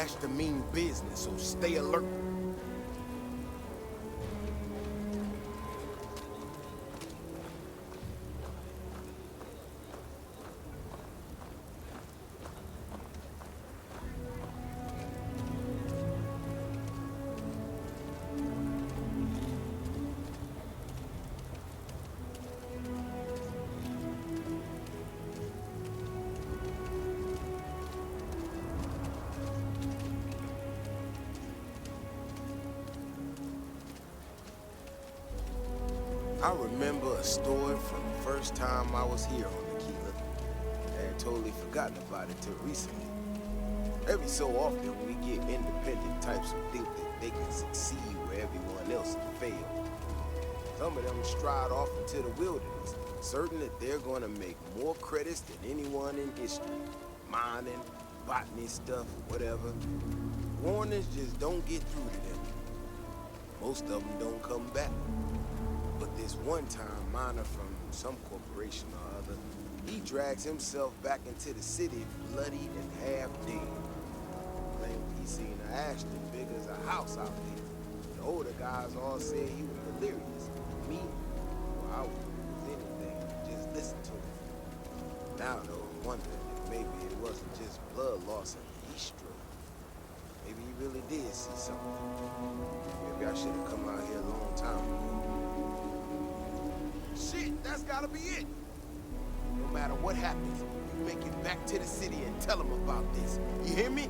Ashton mean business, so stay alert. I remember a story from the first time I was here on Aquila. I had totally forgotten about it till recently. Every so often, we get independent types who think that they can succeed where everyone else has failed. Some of them stride off into the wilderness, certain that they're gonna make more credits than anyone in history. Mining, botany stuff, whatever. Warnings just don't get through to them. Most of them don't come back. But this one-time miner from some corporation or other, he drags himself back into the city bloody and half dead. Claimed he seen an Ashton big as a house out there. The older guys all said he was delirious. Me, well, I wouldn't do anything, just listen to him. Now though, I'm wondering if maybe it wasn't just blood loss and heat stroke. Maybe he really did see something. Maybe I should have come out here a long time ago. Shit, that's gotta be it. No matter what happens, you make it back to the city and tell them about this. You hear me?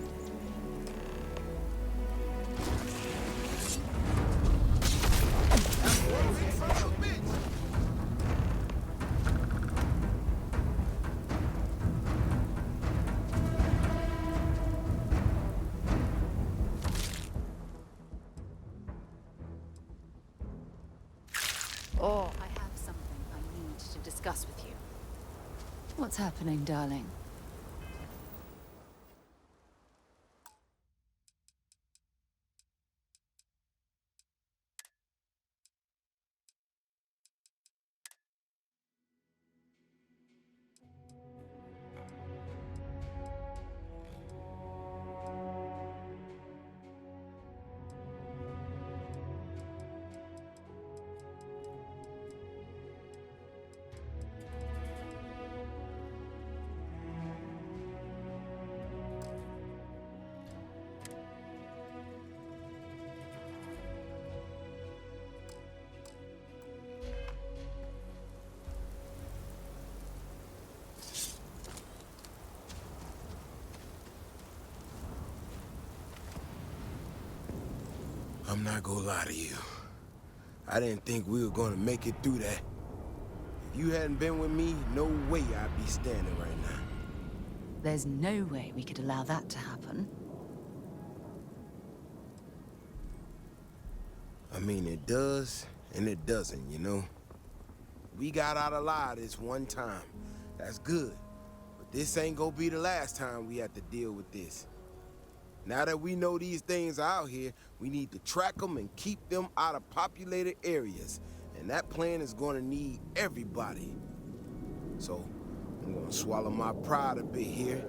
Oh, I have something I need to discuss with you. What's happening, darling? I'm not gonna lie to you. I didn't think we were gonna make it through that. If you hadn't been with me, no way I'd be standing right now. There's no way we could allow that to happen. I mean, it does, and it doesn't, you know? We got out alive this one time. That's good. But this ain't gonna be the last time we have to deal with this. Now that we know these things are out here, we need to track them and keep them out of populated areas. And that plan is gonna need everybody. So, I'm gonna swallow my pride a bit here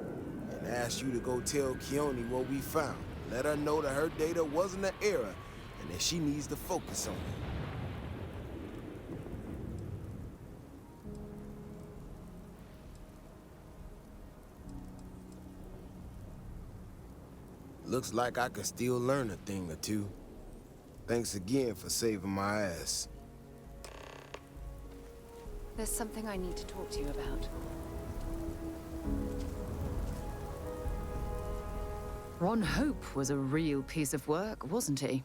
and ask you to go tell Keone what we found. Let her know that her data wasn't an error and that she needs to focus on it. Looks like I can still learn a thing or two. Thanks again for saving my ass. There's something I need to talk to you about. Ron Hope was a real piece of work, wasn't he?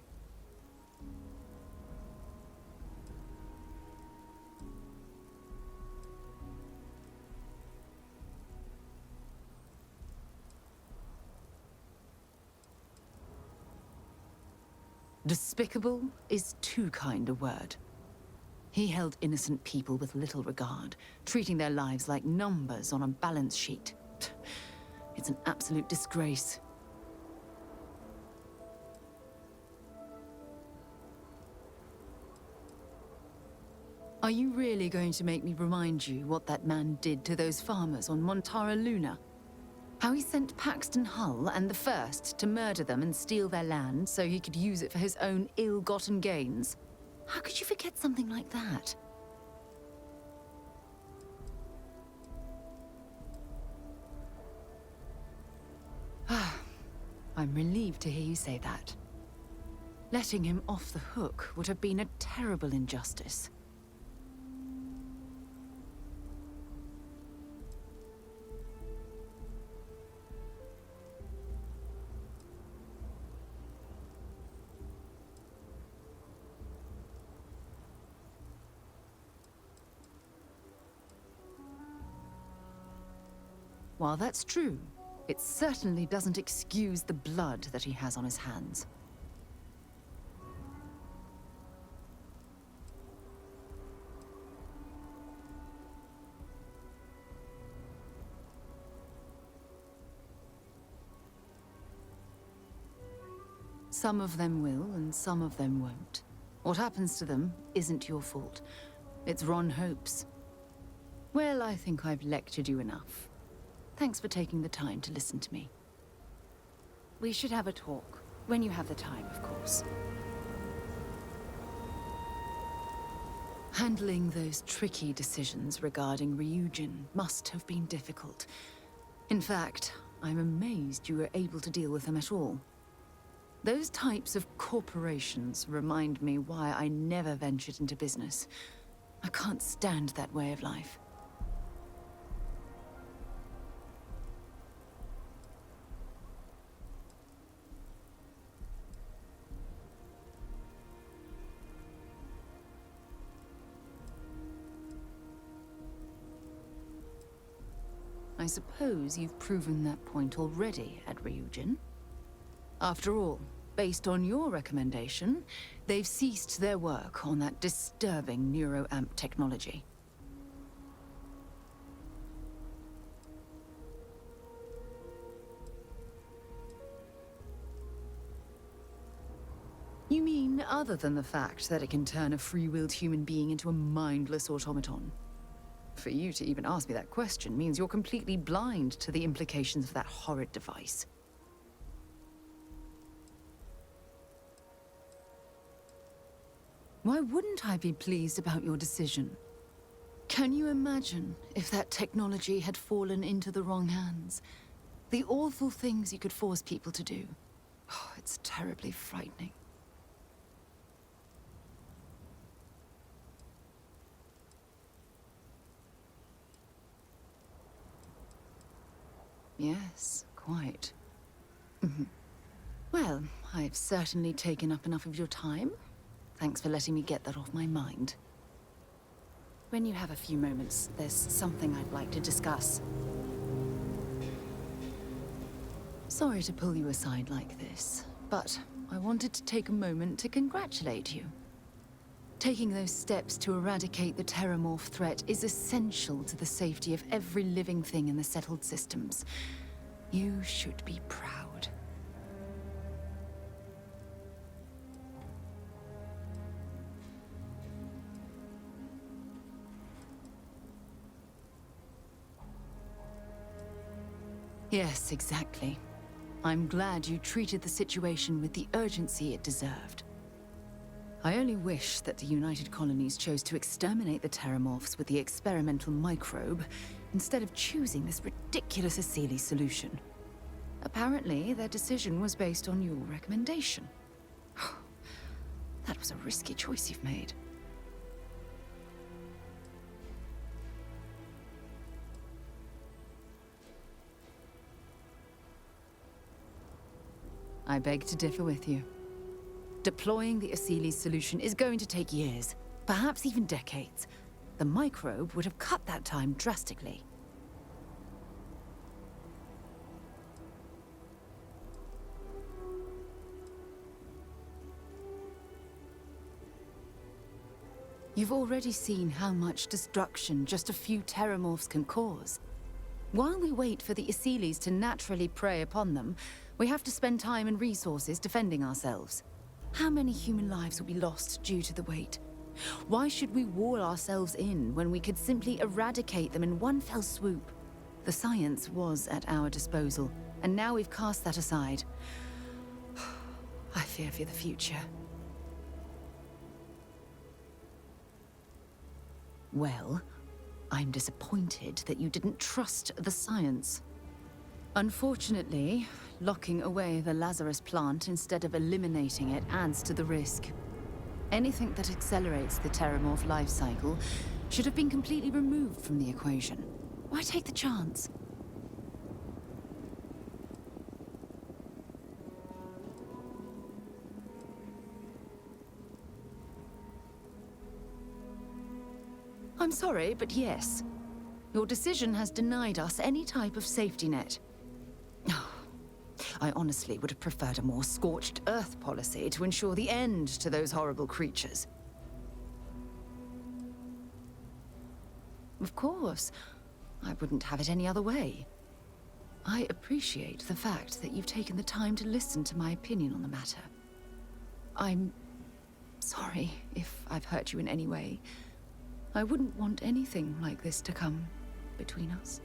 Despicable is too kind a word. He held innocent people with little regard, treating their lives like numbers on a balance sheet. It's an absolute disgrace. Are you really going to make me remind you what that man did to those farmers on Montara Luna? How he sent Paxton Hull and the First to murder them and steal their land so he could use it for his own ill-gotten gains. How could you forget something like that? I'm relieved to hear you say that. Letting him off the hook would have been a terrible injustice. While that's true, it certainly doesn't excuse the blood that he has on his hands. Some of them will, and some of them won't. What happens to them isn't your fault. It's Ron Hope's. Well, I think I've lectured you enough. Thanks for taking the time to listen to me. We should have a talk. When you have the time, of course. Handling those tricky decisions regarding Ryujin must have been difficult. In fact, I'm amazed you were able to deal with them at all. Those types of corporations remind me why I never ventured into business. I can't stand that way of life. I suppose you've proven that point already at Ryujin. After all, based on your recommendation, they've ceased their work on that disturbing neuroamp technology. You mean other than the fact that it can turn a free-willed human being into a mindless automaton? For you to even ask me that question means you're completely blind to the implications of that horrid device. Why wouldn't I be pleased about your decision? Can you imagine if that technology had fallen into the wrong hands? The awful things you could force people to do. Oh, it's terribly frightening. Yes, quite. Well, I've certainly taken up enough of your time. Thanks for letting me get that off my mind. When you have a few moments, there's something I'd like to discuss. Sorry to pull you aside like this, but I wanted to take a moment to congratulate you. Taking those steps to eradicate the Terramorph threat is essential to the safety of every living thing in the settled systems. You should be proud. Yes, exactly. I'm glad you treated the situation with the urgency it deserved. I only wish that the United Colonies chose to exterminate the Terramorphs with the experimental microbe, instead of choosing this ridiculous Asili solution. Apparently, their decision was based on your recommendation. That was a risky choice you've made. I beg to differ with you. Deploying the Asili solution is going to take years, perhaps even decades. The microbe would have cut that time drastically. You've already seen how much destruction just a few Terramorphs can cause. While we wait for the Asilis to naturally prey upon them, we have to spend time and resources defending ourselves. How many human lives will be lost due to the wait? Why should we wall ourselves in when we could simply eradicate them in one fell swoop? The science was at our disposal, and now we've cast that aside. I fear for the future. Well, I'm disappointed that you didn't trust the science. Unfortunately, locking away the Lazarus plant instead of eliminating it adds to the risk. Anything that accelerates the Terramorph life cycle should have been completely removed from the equation. Why take the chance? I'm sorry, but yes. Your decision has denied us any type of safety net. I honestly would have preferred a more scorched earth policy to ensure the end to those horrible creatures. Of course. I wouldn't have it any other way. I appreciate the fact that you've taken the time to listen to my opinion on the matter. I'm sorry if I've hurt you in any way. I wouldn't want anything like this to come between us.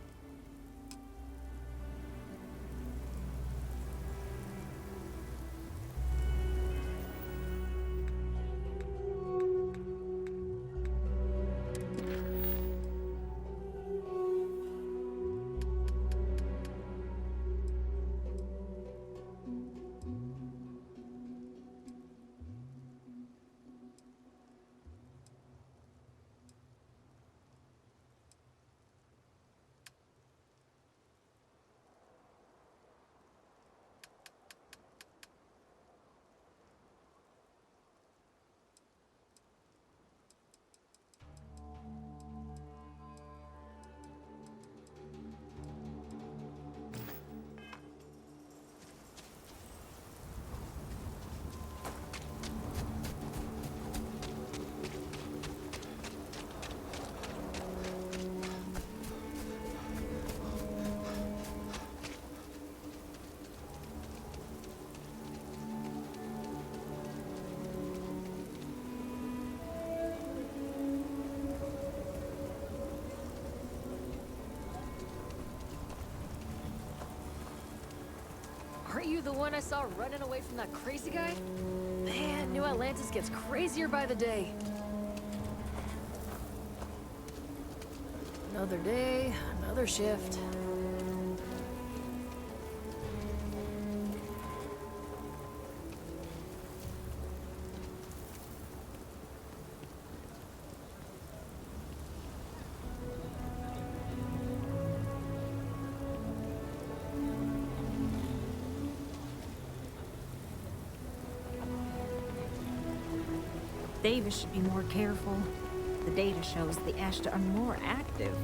Aren't you the one I saw running away from that crazy guy? Man, New Atlantis gets crazier by the day. Another day, another shift. Davis should be more careful. The data shows the Ashta are more active.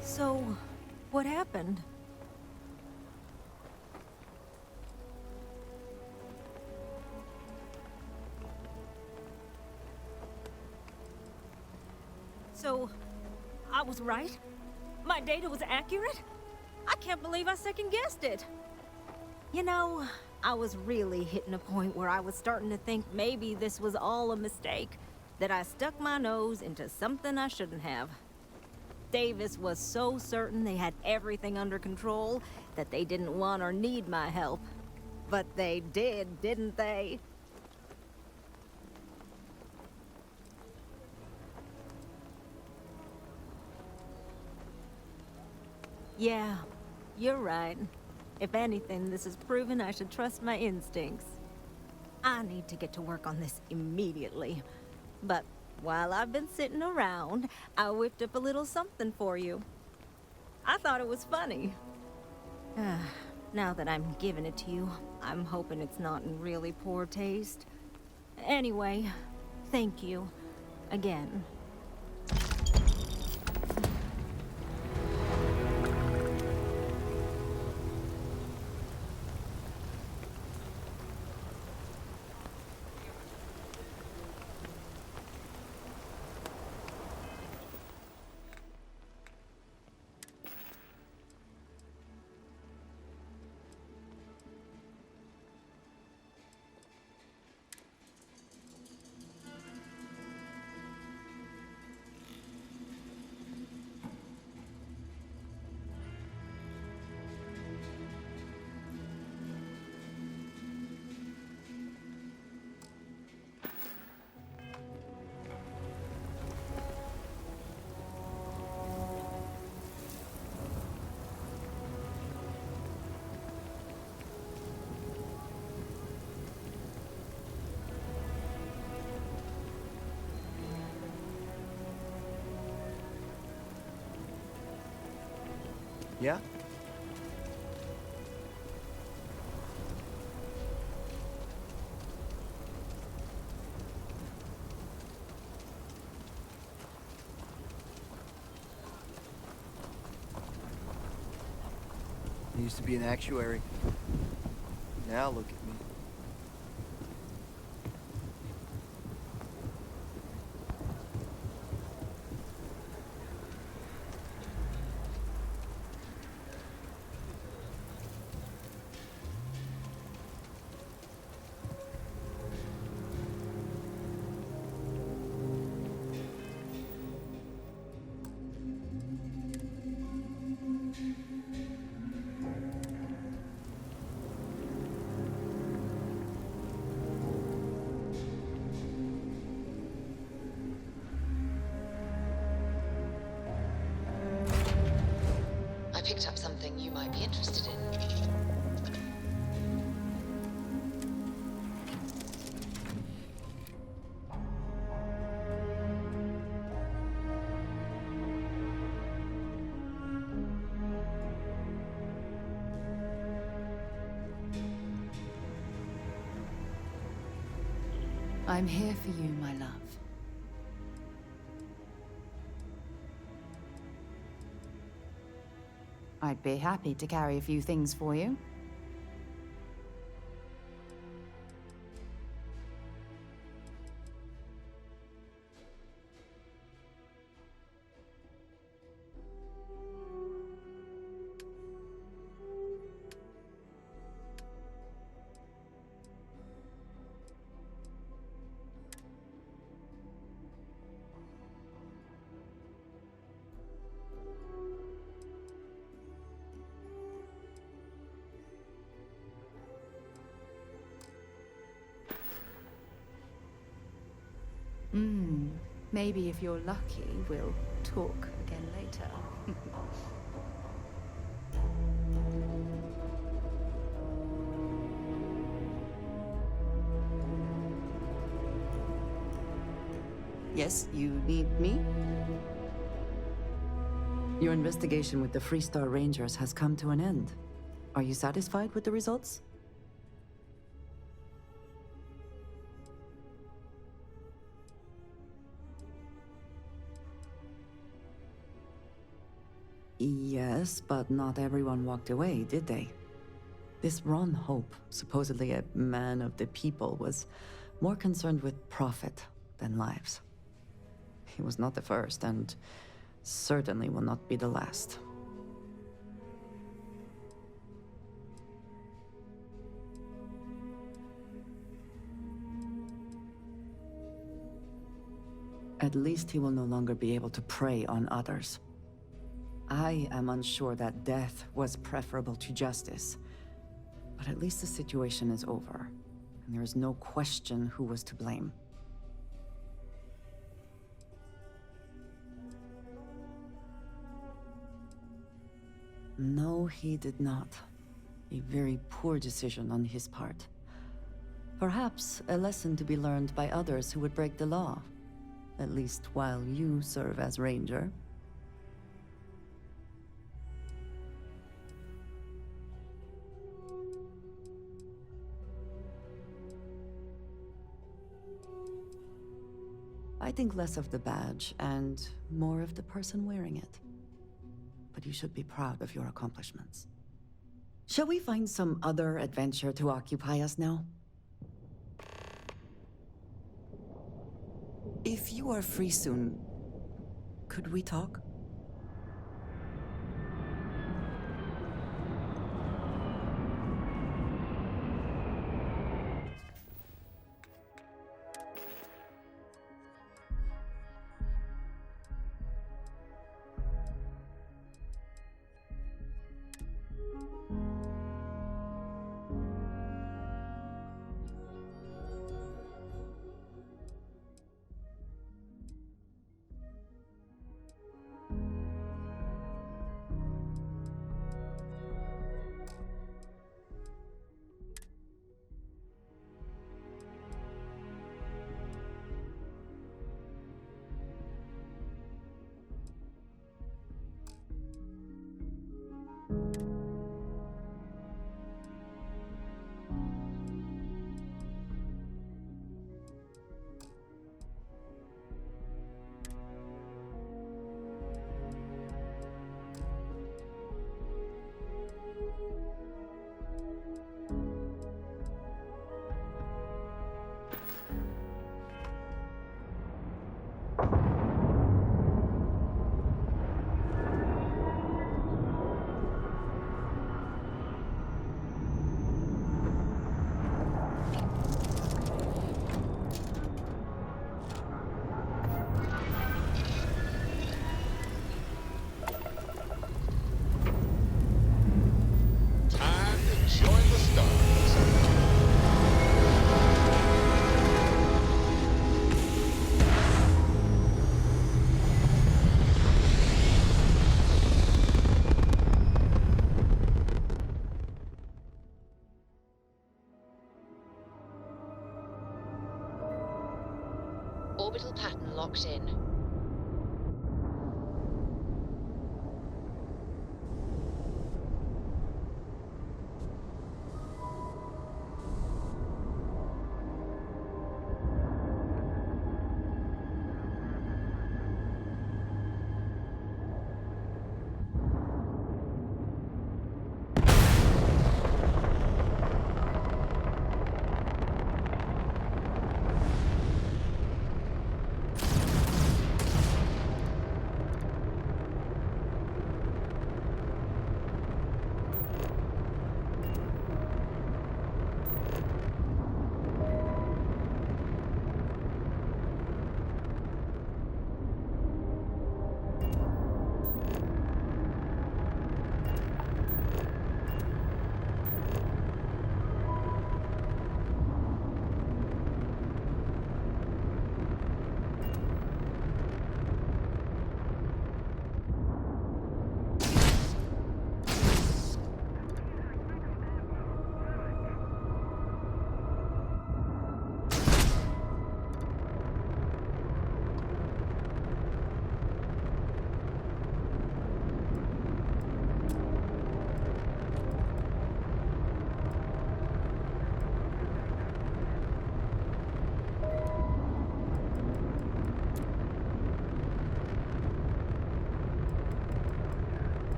So, what happened? So, I was right? My data was accurate? I can't believe I second-guessed it. You know, I was really hitting a point where I was starting to think maybe this was all a mistake, that I stuck my nose into something I shouldn't have. Davis was so certain they had everything under control that they didn't want or need my help. But they did, didn't they? Yeah, you're right. If anything, this has proven I should trust my instincts. I need to get to work on this immediately. But while I've been sitting around, I whipped up a little something for you. I thought it was funny. Now that I'm giving it to you, I'm hoping it's not in really poor taste. Anyway, thank you. Again. Yeah? I used to be an actuary. Now look at me. I picked up something you might be interested in. I'm here for you, my love. I'd be happy to carry a few things for you. Maybe if you're lucky, we'll talk again later. Yes, you need me? Your investigation with the Freestar Rangers has come to an end. Are you satisfied with the results? Yes, but not everyone walked away, did they? This Ron Hope, supposedly a man of the people, was more concerned with profit than lives. He was not the first, and certainly will not be the last. At least he will no longer be able to prey on others. I am unsure that death was preferable to justice. But at least the situation is over, and there is no question who was to blame. No, he did not. A very poor decision on his part. Perhaps a lesson to be learned by others who would break the law. At least while you serve as Ranger. I think less of the badge and more of the person wearing it. But you should be proud of your accomplishments. Shall we find some other adventure to occupy us now? If you are free soon, could we talk? Orbital pattern locked in.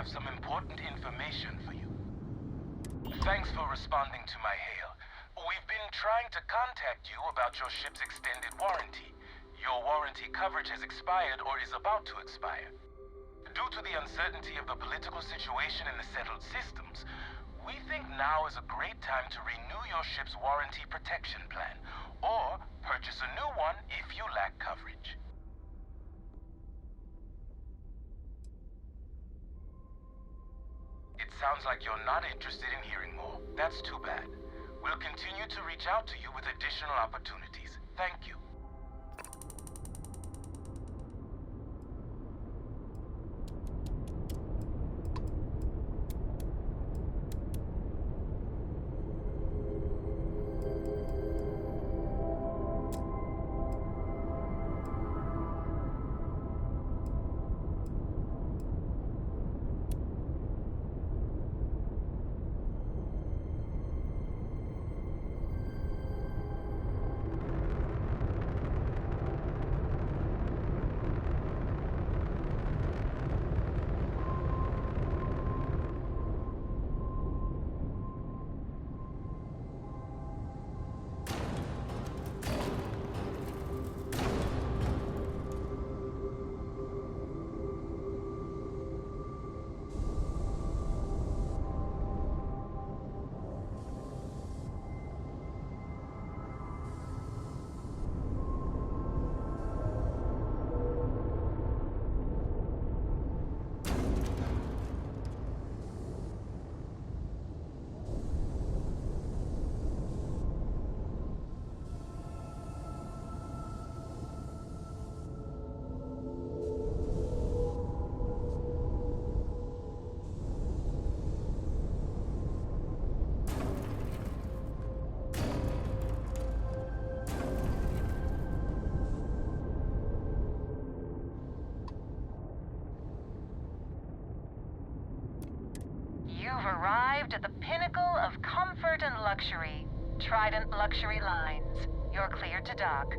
have some important information for you. Thanks for responding to my hail. We've been trying to contact you about your ship's extended warranty. Your warranty coverage has expired or is about to expire. Due to the uncertainty of the political situation in the settled systems, we think now is a great time to renew your ship's warranty protection plan, or purchase a new one if you lack coverage. It sounds like you're not interested in hearing more. That's too bad. We'll continue to reach out to you with additional opportunities. Thank you. You've arrived at the pinnacle of comfort and luxury. Trident Luxury Lines. You're cleared to dock.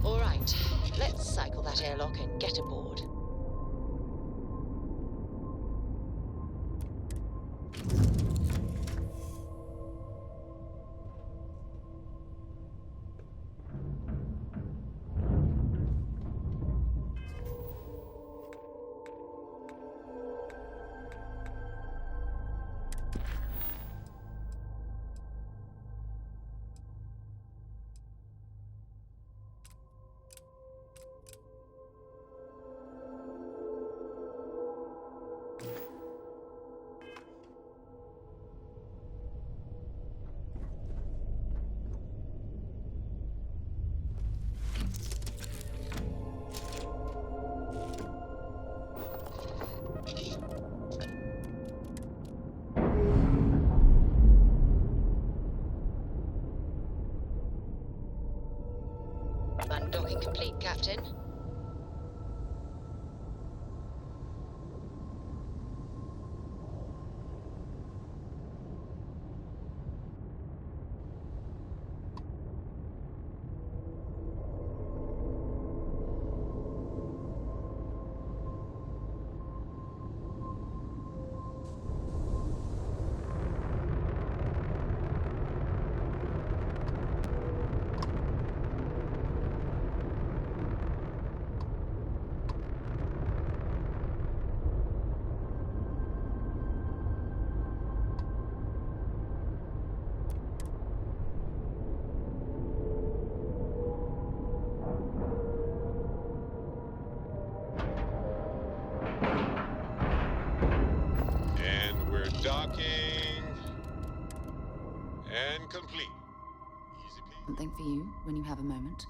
All right, let's cycle that airlock and get aboard. Undocking complete, Captain. Docking and complete. Easy peasy. Something for you when you have a moment.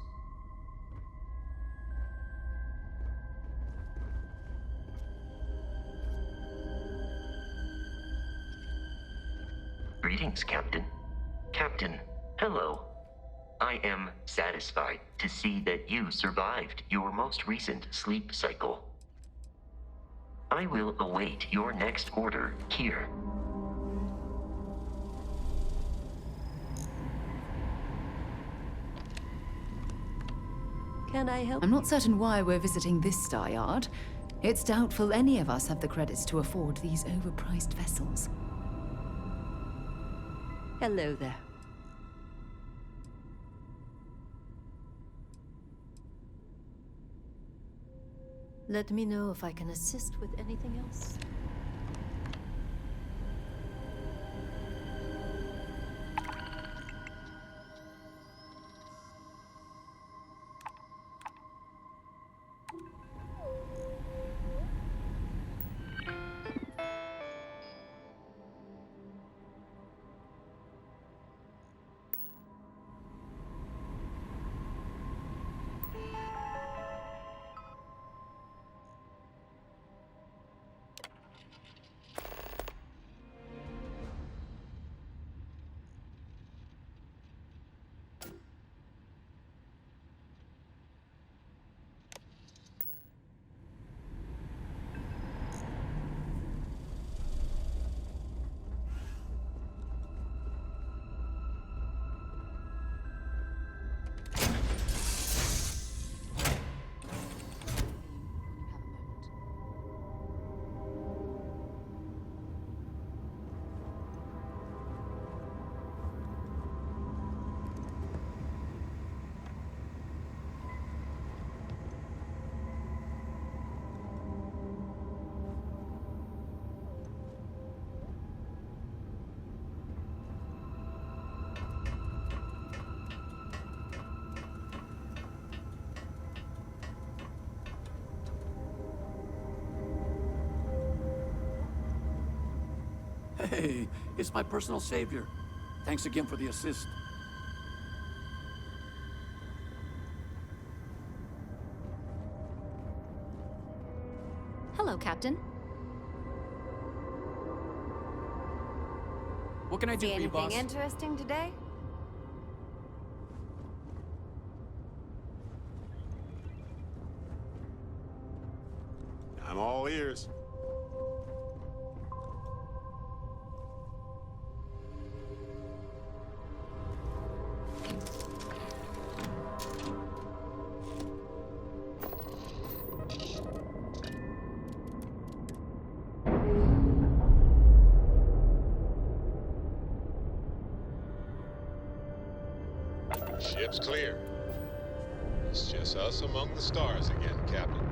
Greetings, Captain. Captain, hello. I am satisfied to see that you survived your most recent sleep cycle. I will await your next order here. Can I help? I'm not certain why we're visiting this star yard. It's doubtful any of us have the credits to afford these overpriced vessels. Hello there. Let me know if I can assist with anything else. Hey, it's my personal savior. Thanks again for the assist. Hello, Captain. What can I do See for you, boss? anything interesting today? ears. Ship's clear. It's just us among the stars again, Captain.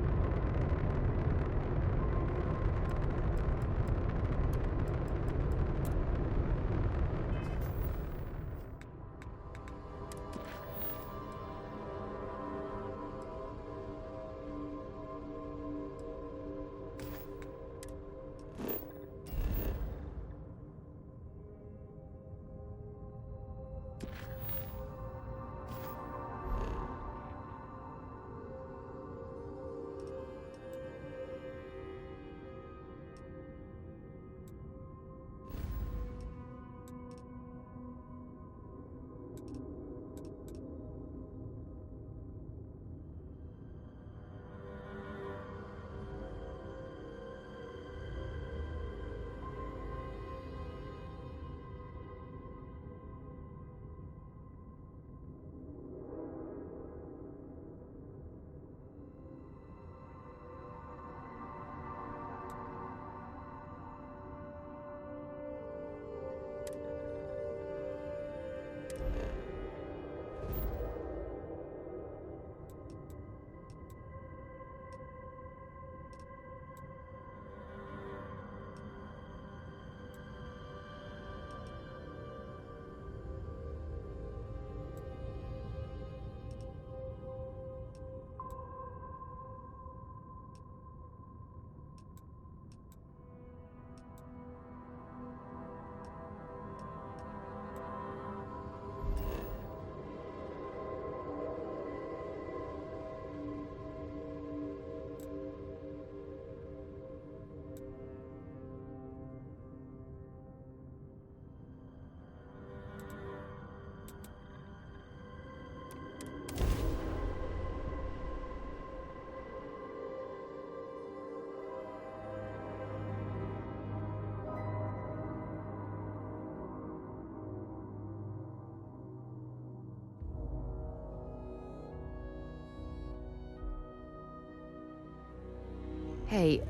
Hey,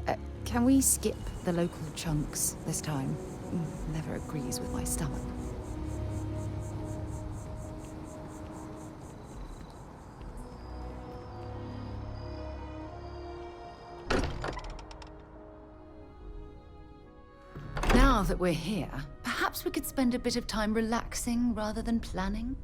can we skip the local chunks this time? Never agrees with my stomach. Now that we're here, perhaps we could spend a bit of time relaxing rather than planning?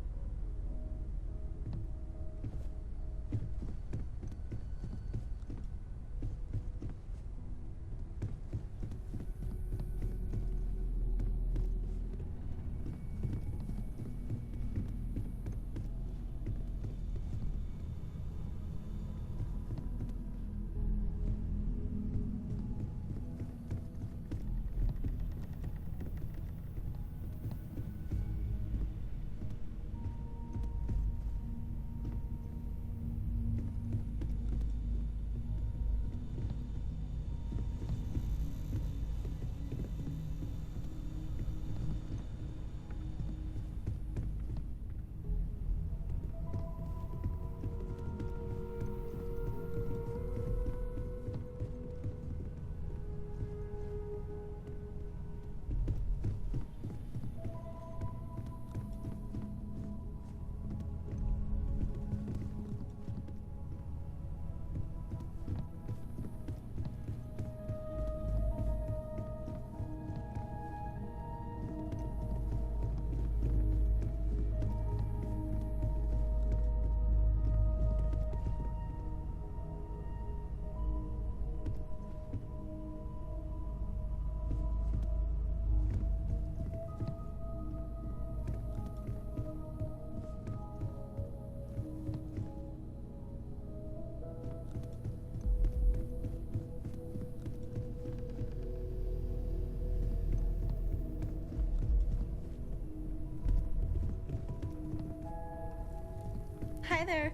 Hi there.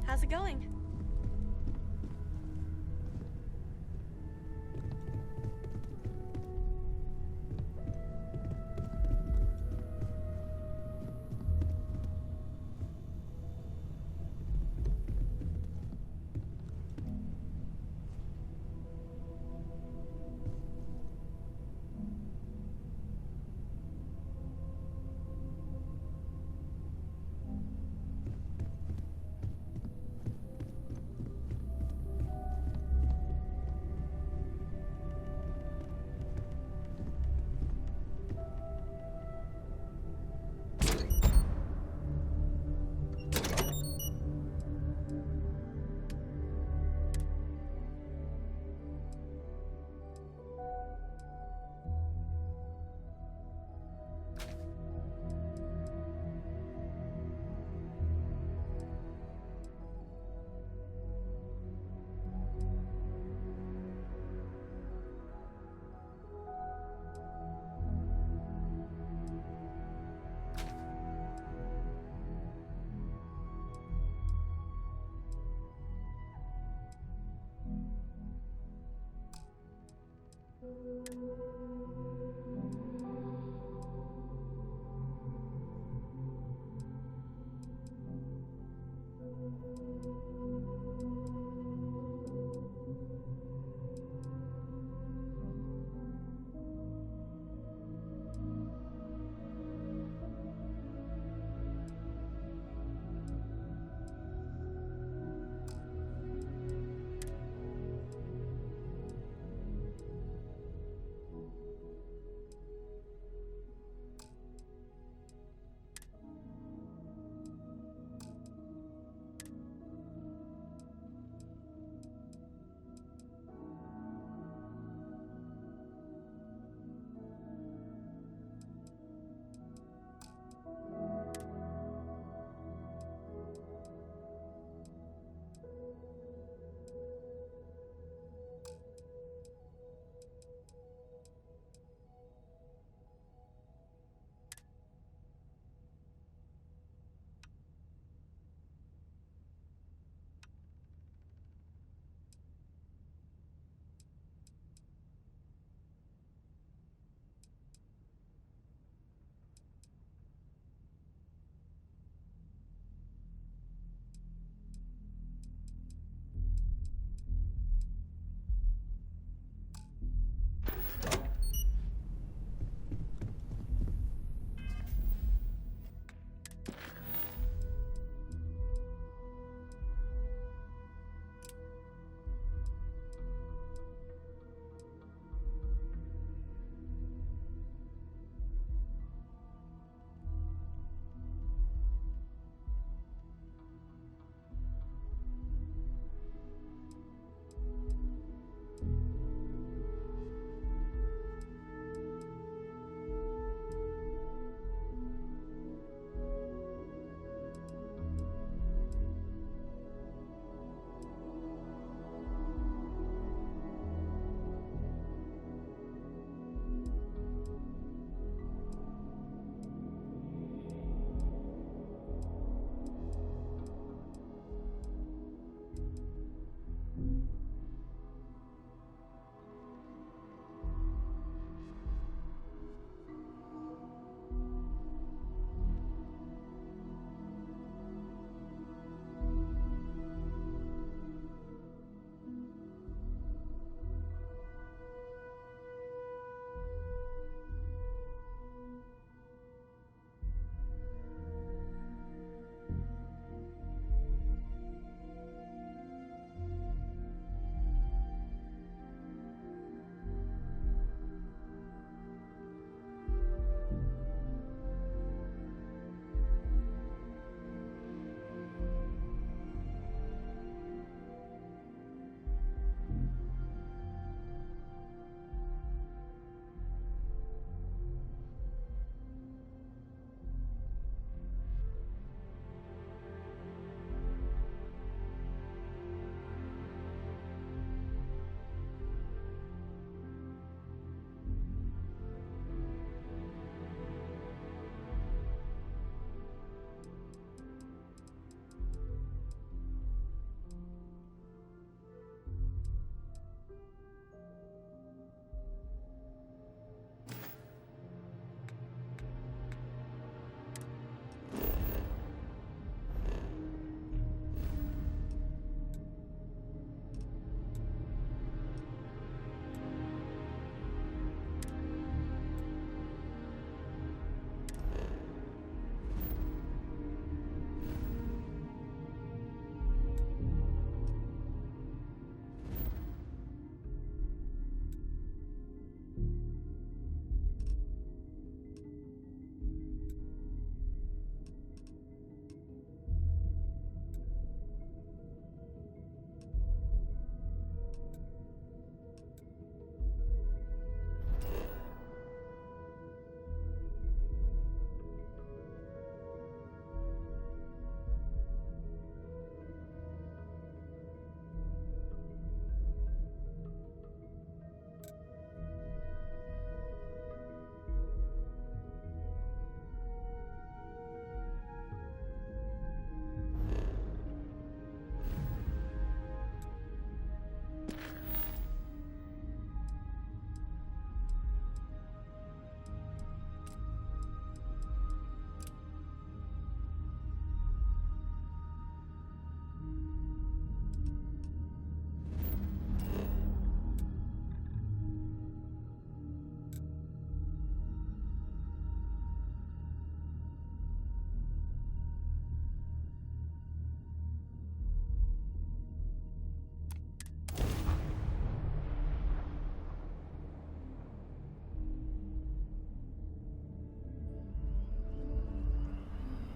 How's it going?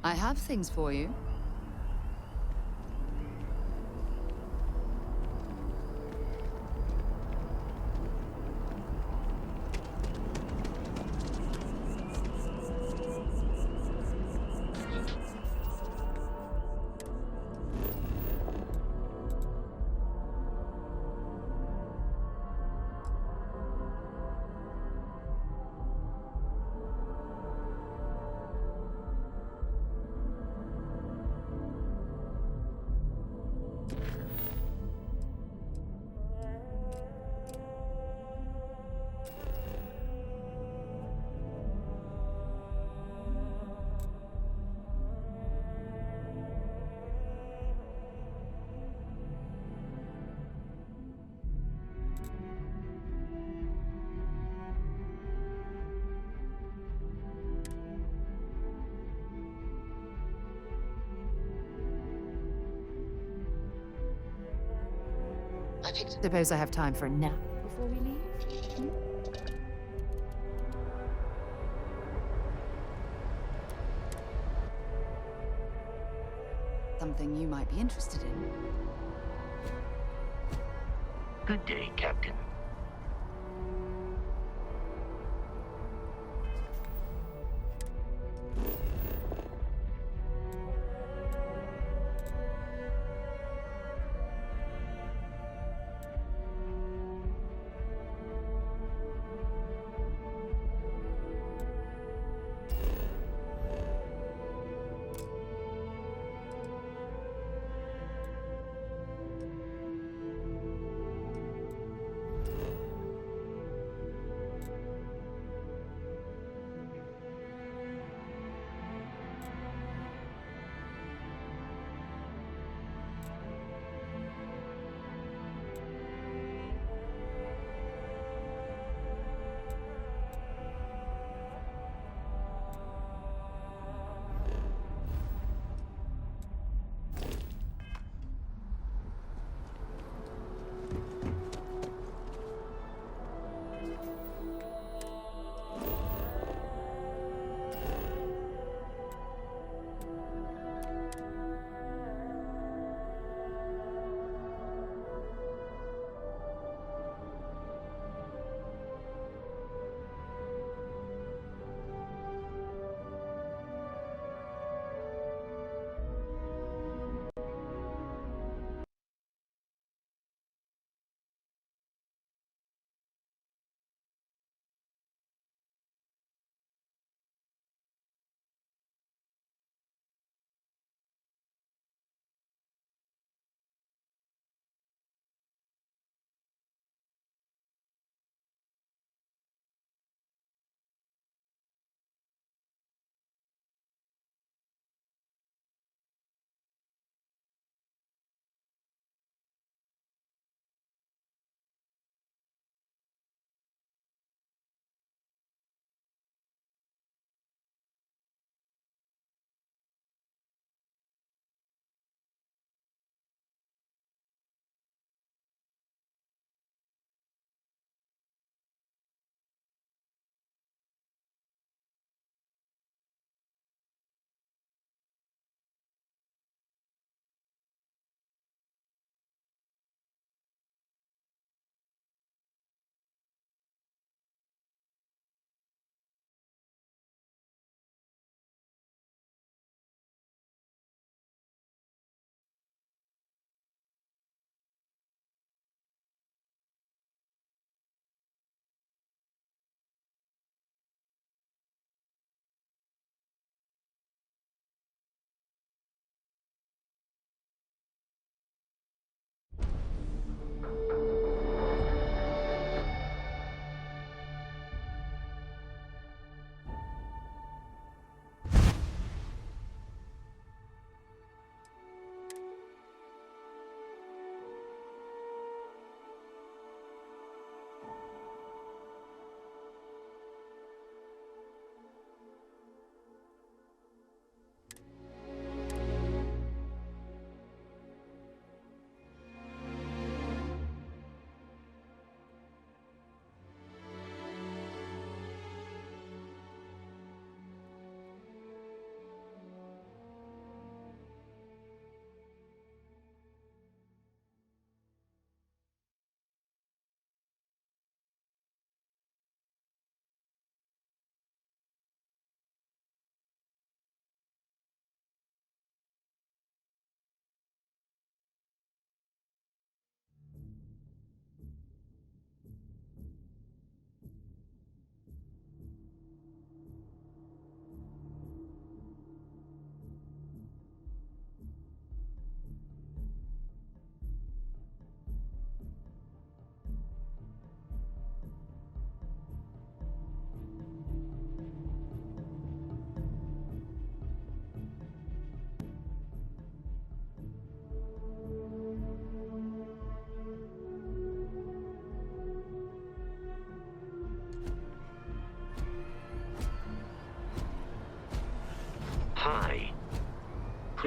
I have things for you. Suppose I have time for a nap before we leave? Something you might be interested in. Good day, Captain.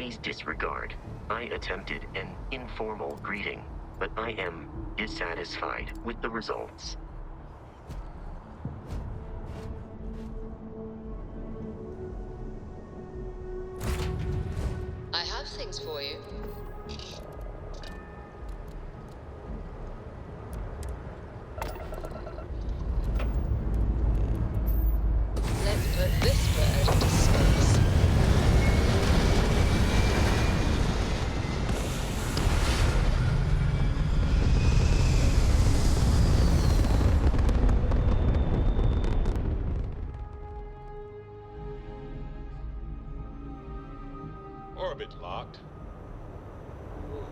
Please disregard. I attempted an informal greeting, but I am dissatisfied with the results. I have things for you. Let's put this bird into space. Orbit locked. Whoa,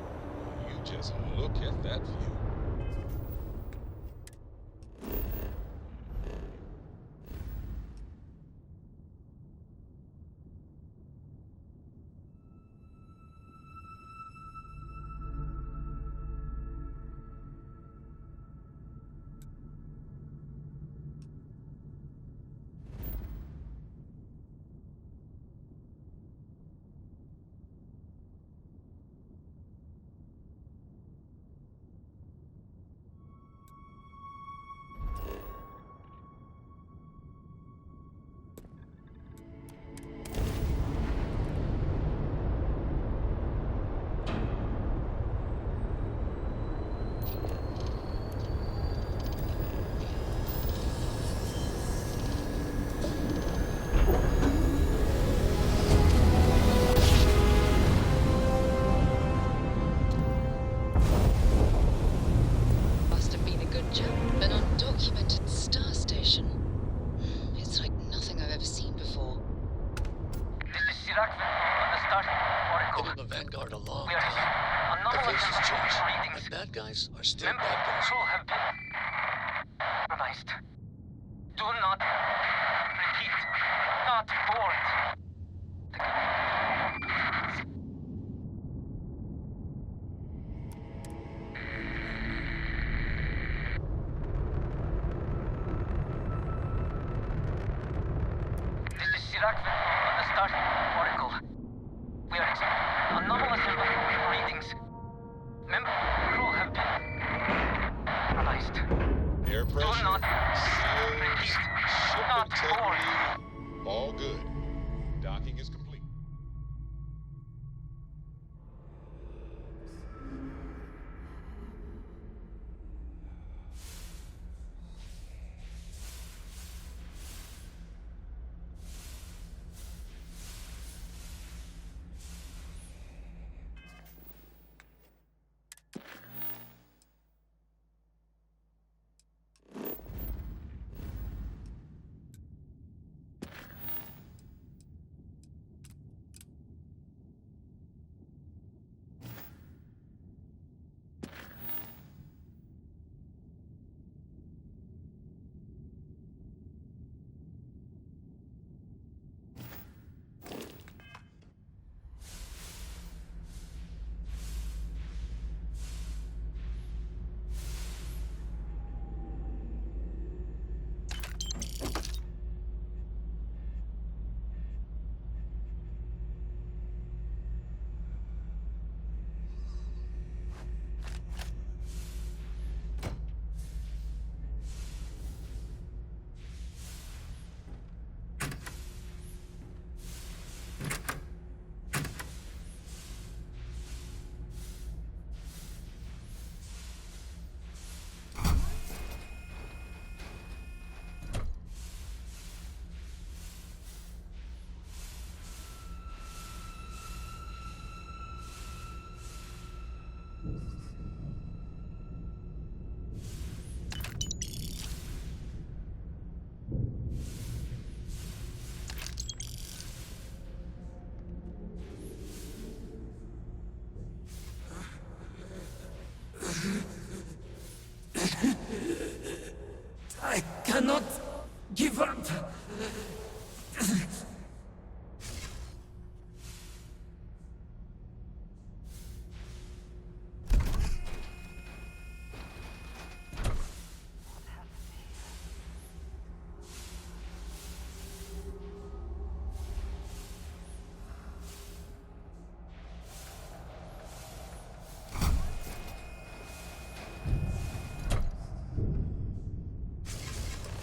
you just look at that view. Must have been a good jump. An undocumented star station. It's like nothing I've ever seen before. This is Chirac on the Starfield Oracle. Been in the Vanguard a long We are time. The anomalous faces change, readings. but bad guys are still Members bad of the guys. crew have been compromised. Do not repeat. Not board. This is Chirac on the Starfield Oracle. We are anomalous readings. Members of the crew have been compromised. Air pressure, not seals, repeat. ship Not integrity, all good. Docking is complete. I cannot give up.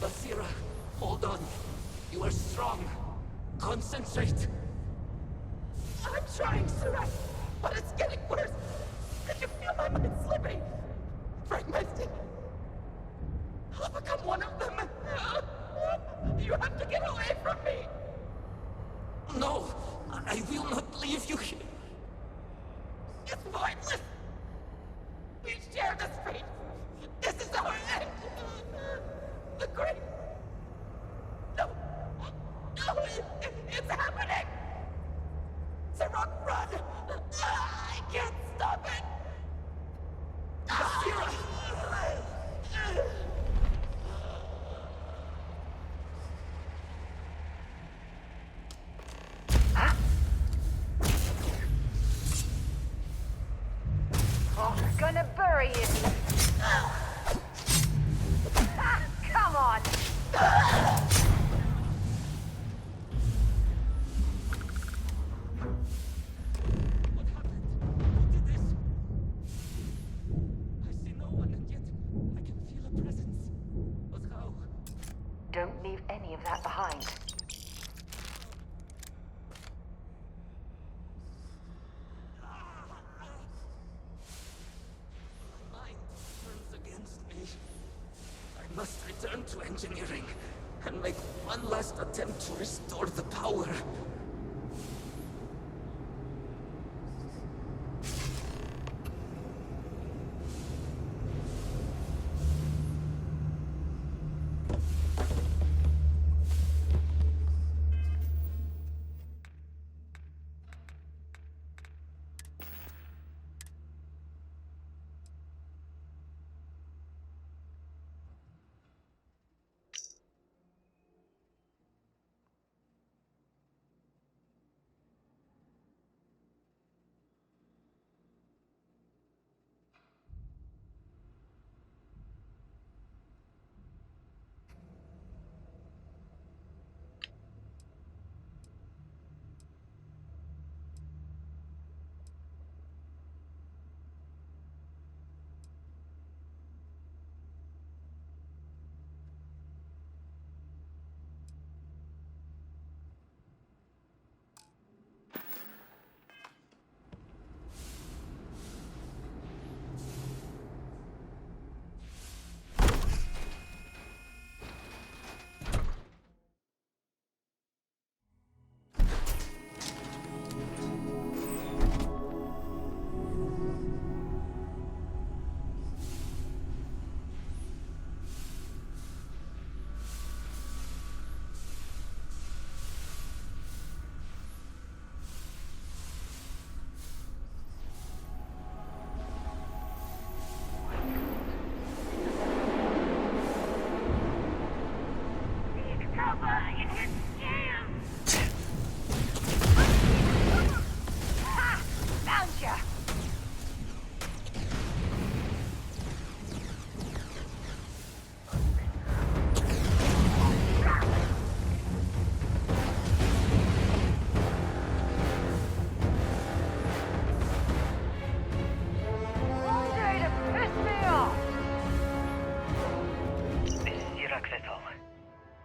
Basira, hold on. You are strong. Concentrate. I'm trying, Surak, but it's getting worse. Can you feel my mind slipping? Fragmented. I'll become one of them. You have to get away from me. No, I will not leave you here. It's pointless. We share this fate. This is our end. The great... No. No, it's happening. Sarok, run. I can't stop it. Basira. Gonna bury you. Come on. Don't leave any of that behind. I must return to engineering and make one last attempt to restore the power.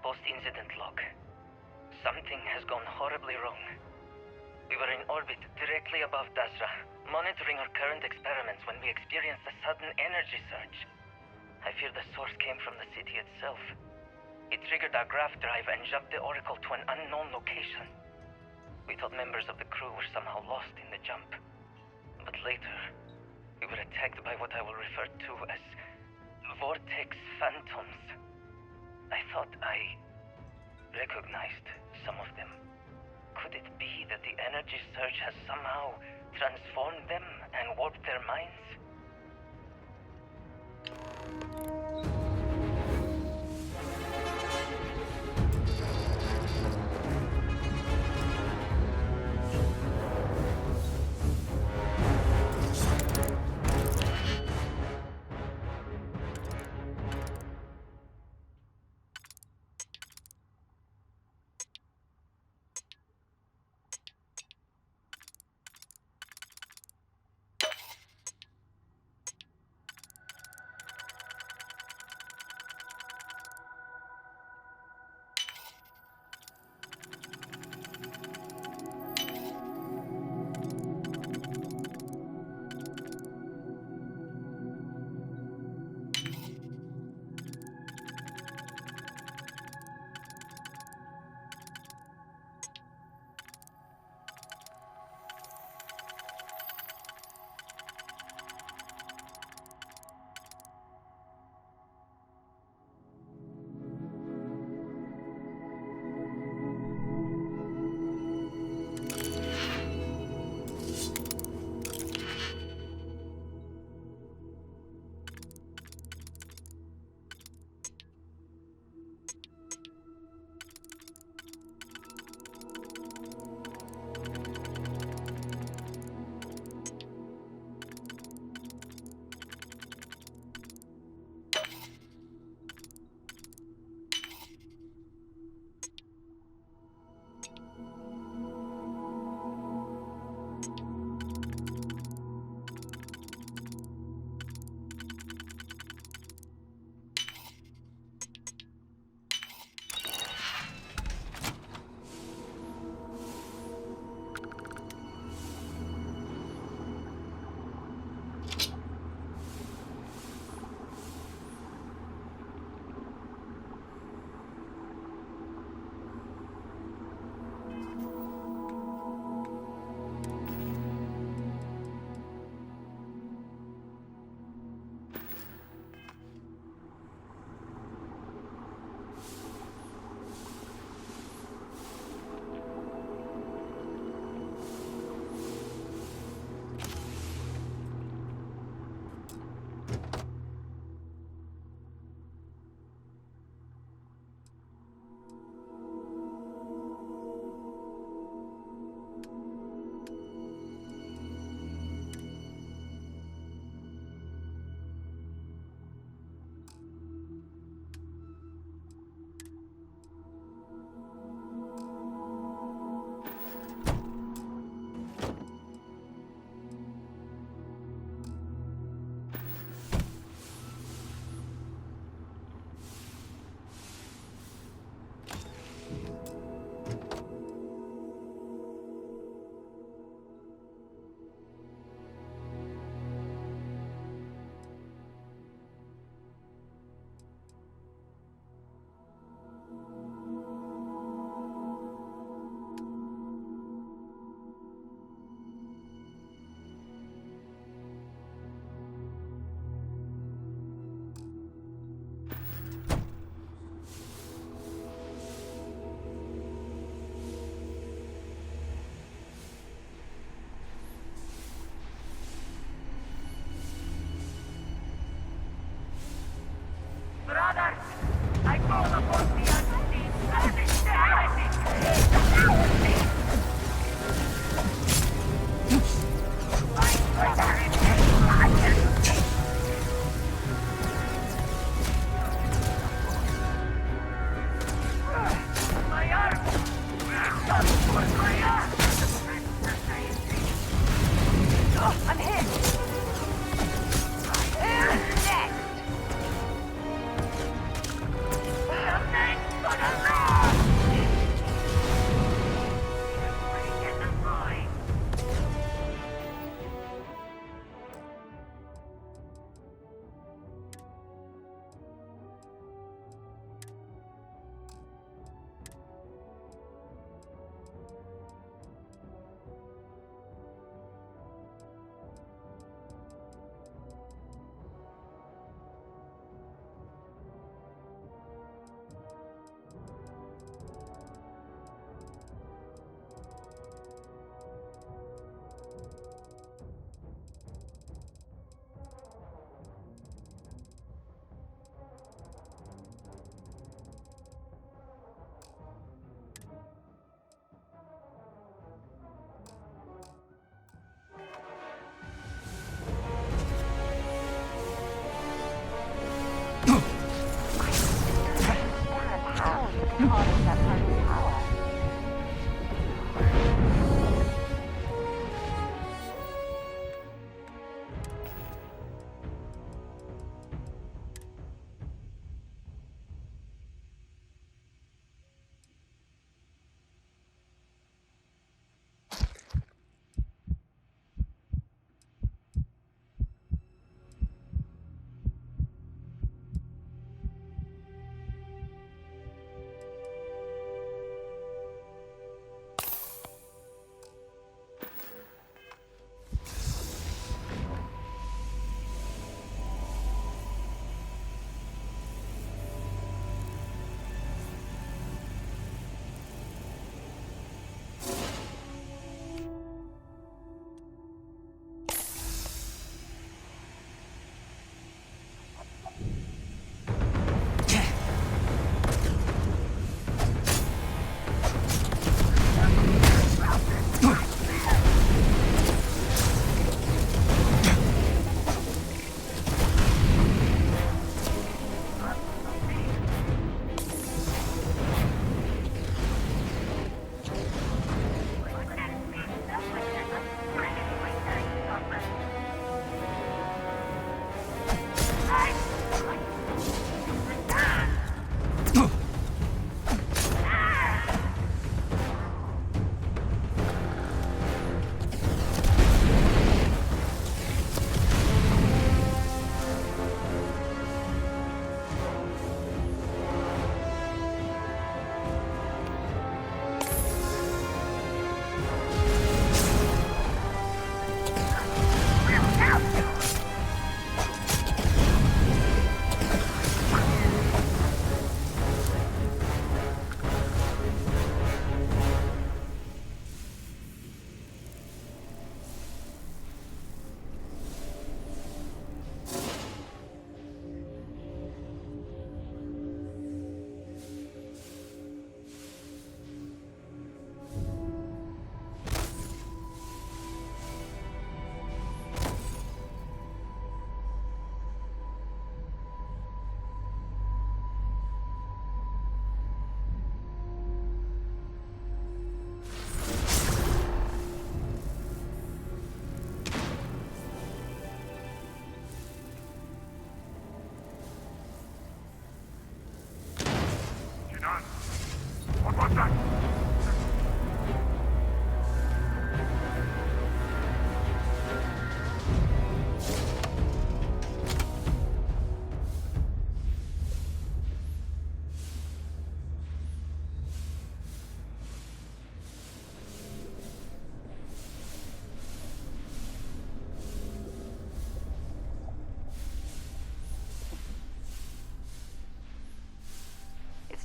Post-incident log. Something has gone horribly wrong. We were in orbit directly above Dasra, monitoring our current experiments when we experienced a sudden energy surge. I fear the source came from the city itself. It triggered our graft drive and jumped the Oracle to an unknown location. We thought members of the crew were somehow lost in the jump. But later, we were attacked by what I will refer to as Vortex Phantoms. I thought I recognized some of them. Could it be that the energy surge has somehow transformed them and warped their minds? I'm hit! Who's next? Something for the Lord! Get the boy!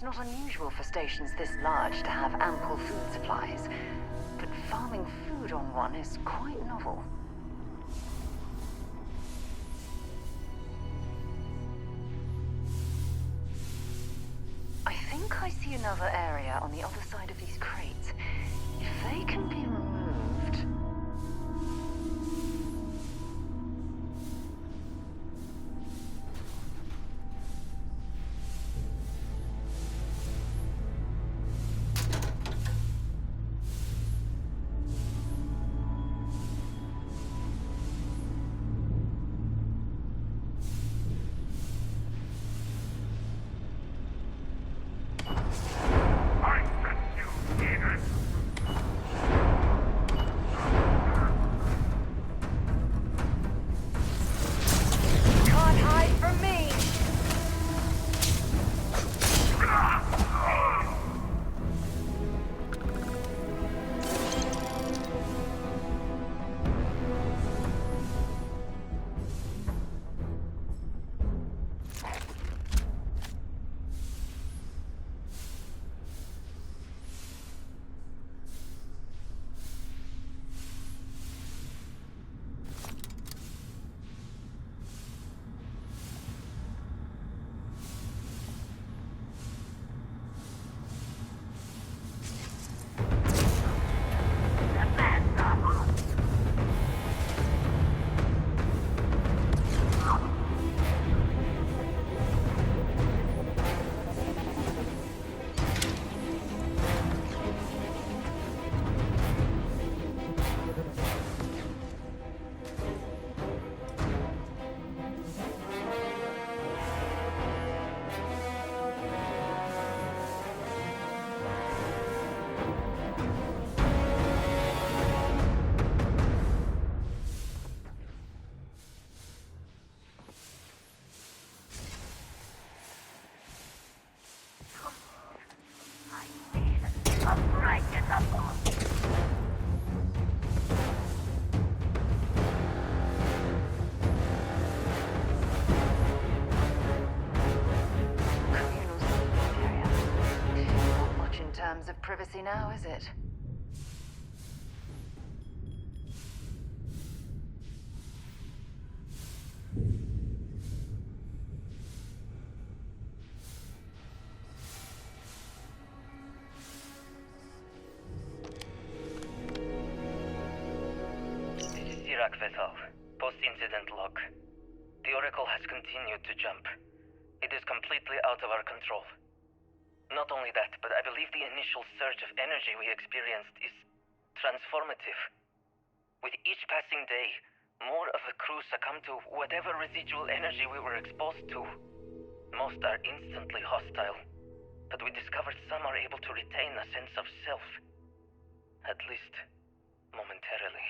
It's not unusual for stations this large to have ample food supplies, but farming food on one is quite novel. I think I see another area on the other side of these crates. If they can be removed... terms of privacy now, is it? Vessel. Post-incident log. The Oracle has continued to jump. It is completely out of our control. Not only that, but I believe the initial surge of energy we experienced is transformative. With each passing day, more of the crew succumb to whatever residual energy we were exposed to. Most are instantly hostile, but we discovered some are able to retain a sense of self. At least, momentarily.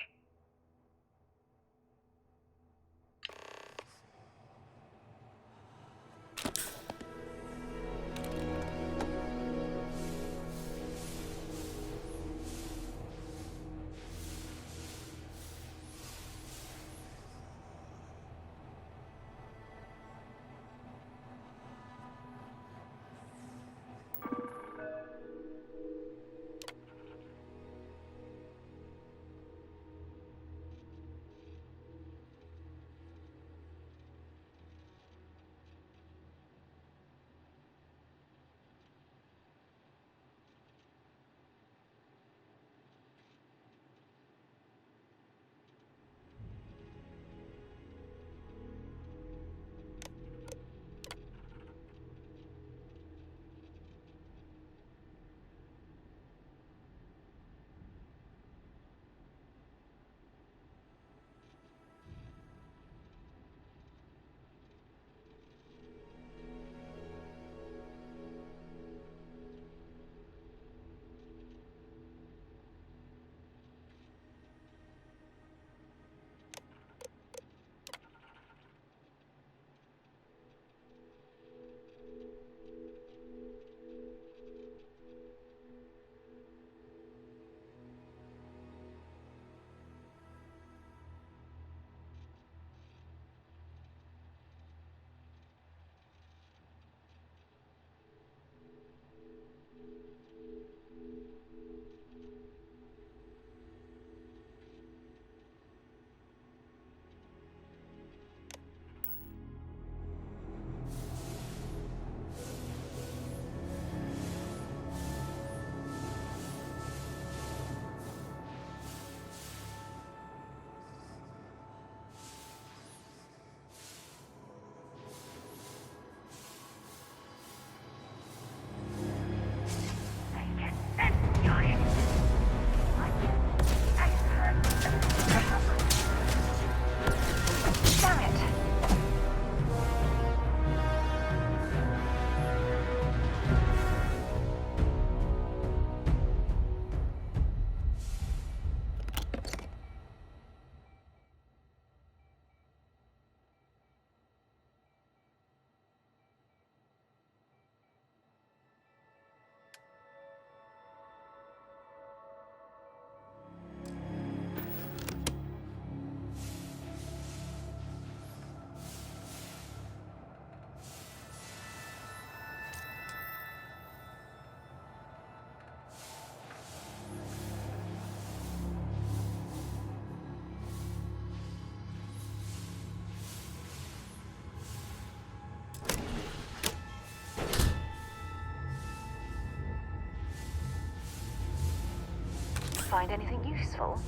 Find anything useful?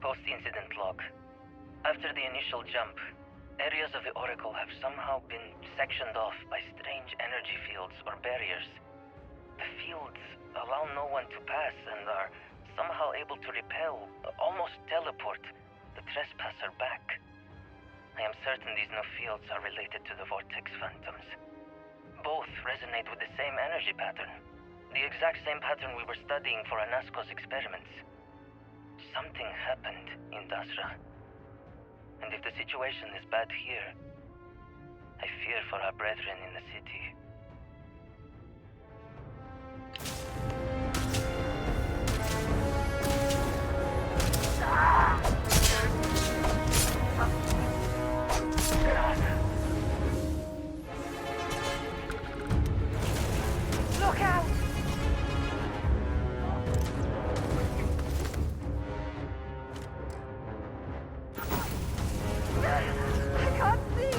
Post-incident log. After the initial jump, areas of the Oracle have somehow been sectioned off by strange energy fields or barriers. The fields allow no one to pass and are somehow able to repel, almost teleport, the trespasser back. I am certain these new fields are related to the Vortex Phantoms. Both resonate with the same energy pattern. The exact same pattern we were studying for Anasco's experiments. Something happened in Dasra. And if the situation is bad here, I fear for our brethren in the city. Look out! I can't see!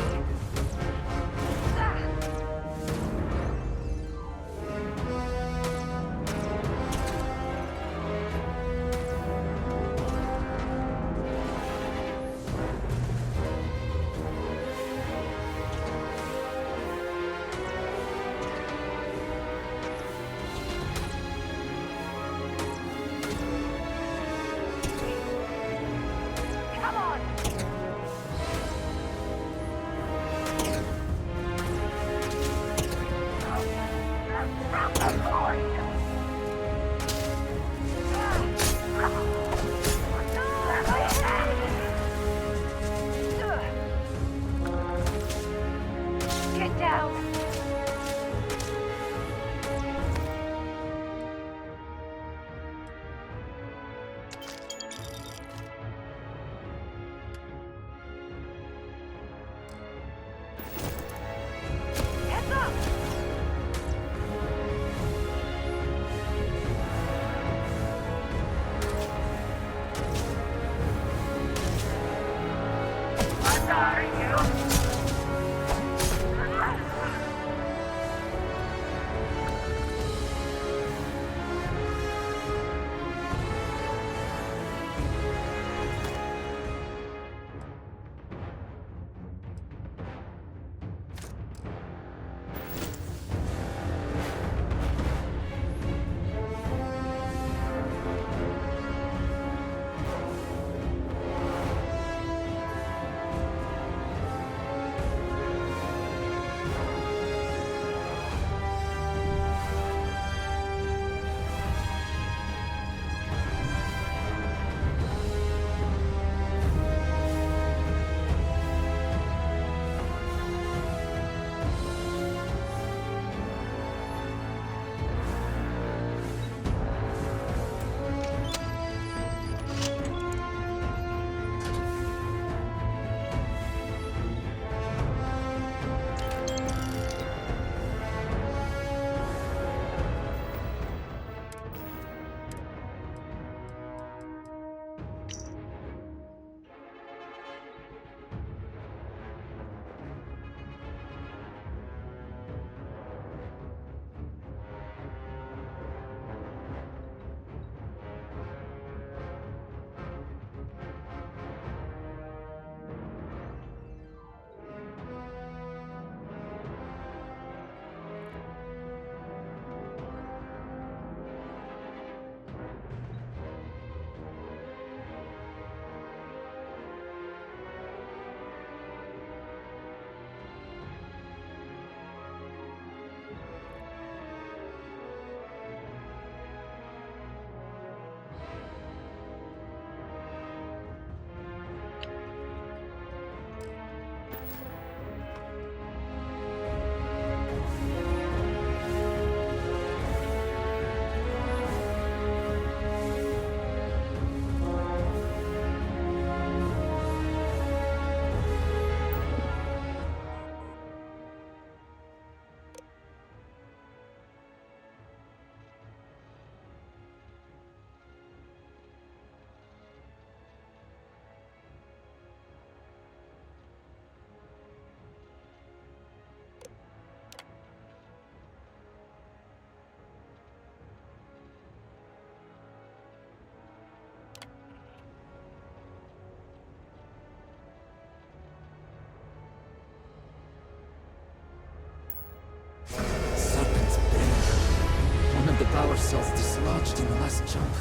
power cells dislodged in the last jump.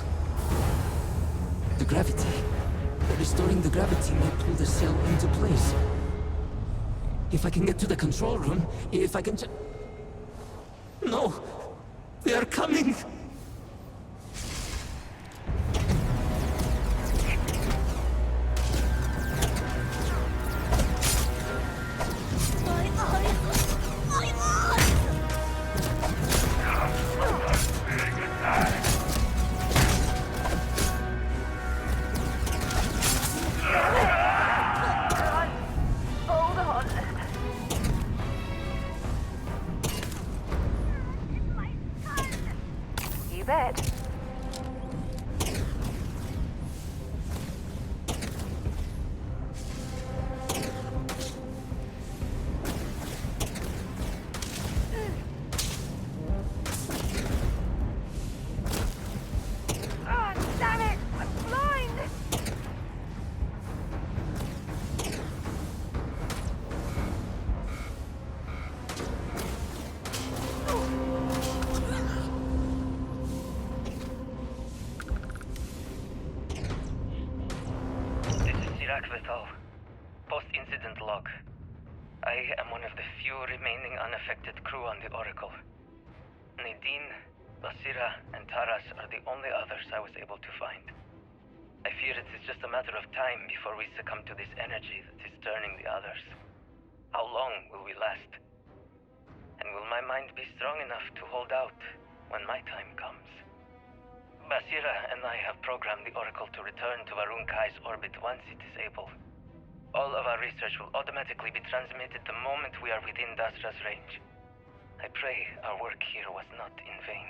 The gravity. Restoring the gravity may pull the cell into place. If I can get to the control room, if I can No! They are coming! Post-incident log. I am one of the few remaining unaffected crew on the Oracle. Nadine, Basira, and Taras are the only others I was able to find. I fear it is just a matter of time before we succumb to this energy that is turning the others. How long will we last? And will my mind be strong enough to hold out when my time comes? Basira and I have programmed the Oracle to return to Varun Kai's orbit once it is able. All of our research will automatically be transmitted the moment we are within Dasra's range. I pray our work here was not in vain.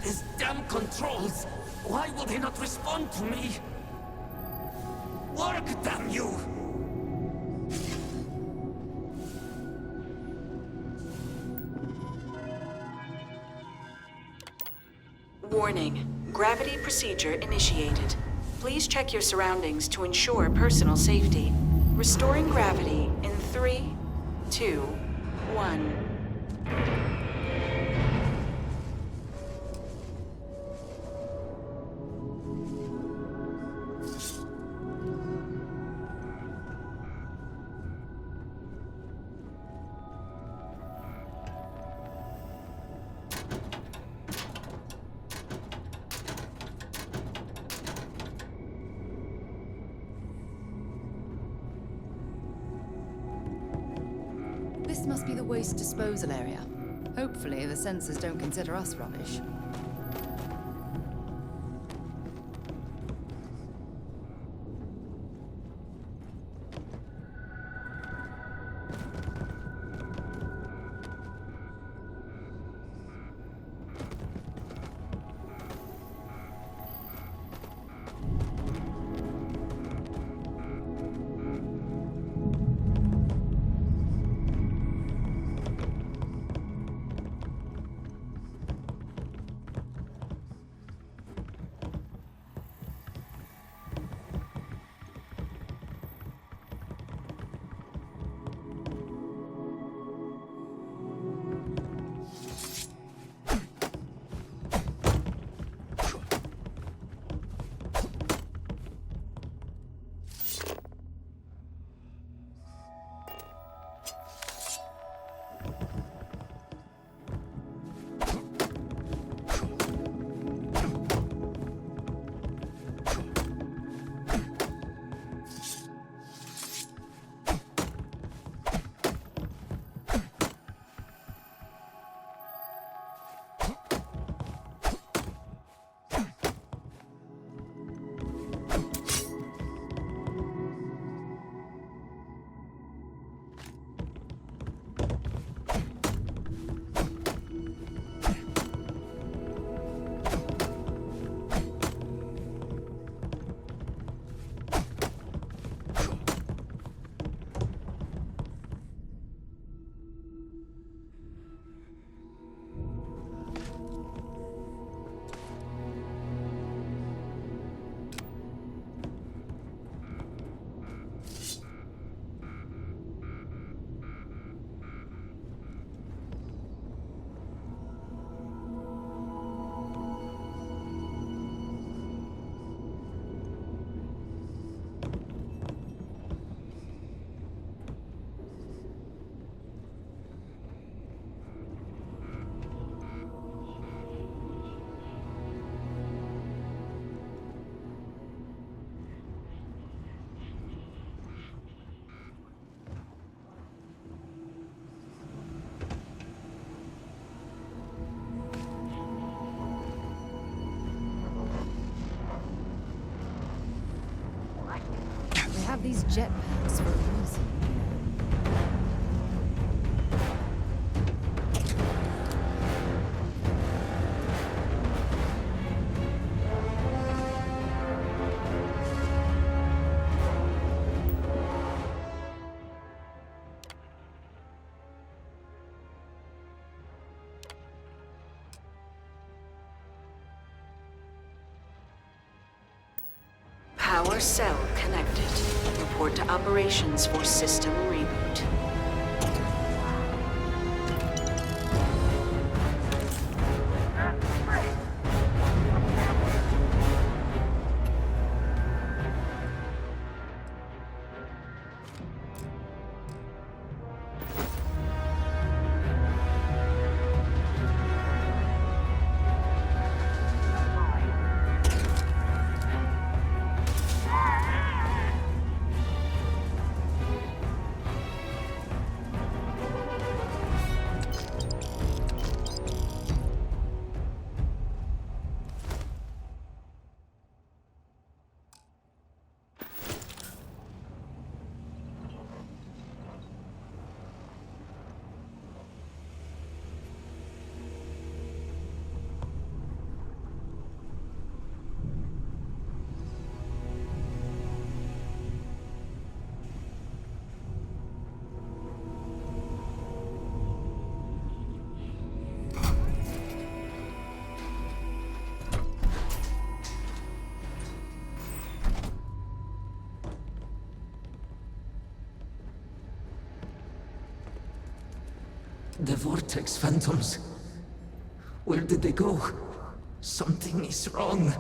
These damn controls! Why will they not respond to me? Work, damn you! Warning. Gravity procedure initiated. Please check your surroundings to ensure personal safety. Restoring gravity in 3, 2, 1. This must be the waste disposal area. Hopefully, the sensors don't consider us rubbish. these jetpacks for a reason, you know. Power cell connected. Report to operations for system reboot. The Vortex Phantoms. Where did they go? Something is wrong.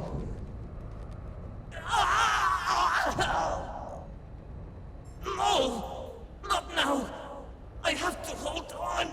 No! Not now! I have to hold on!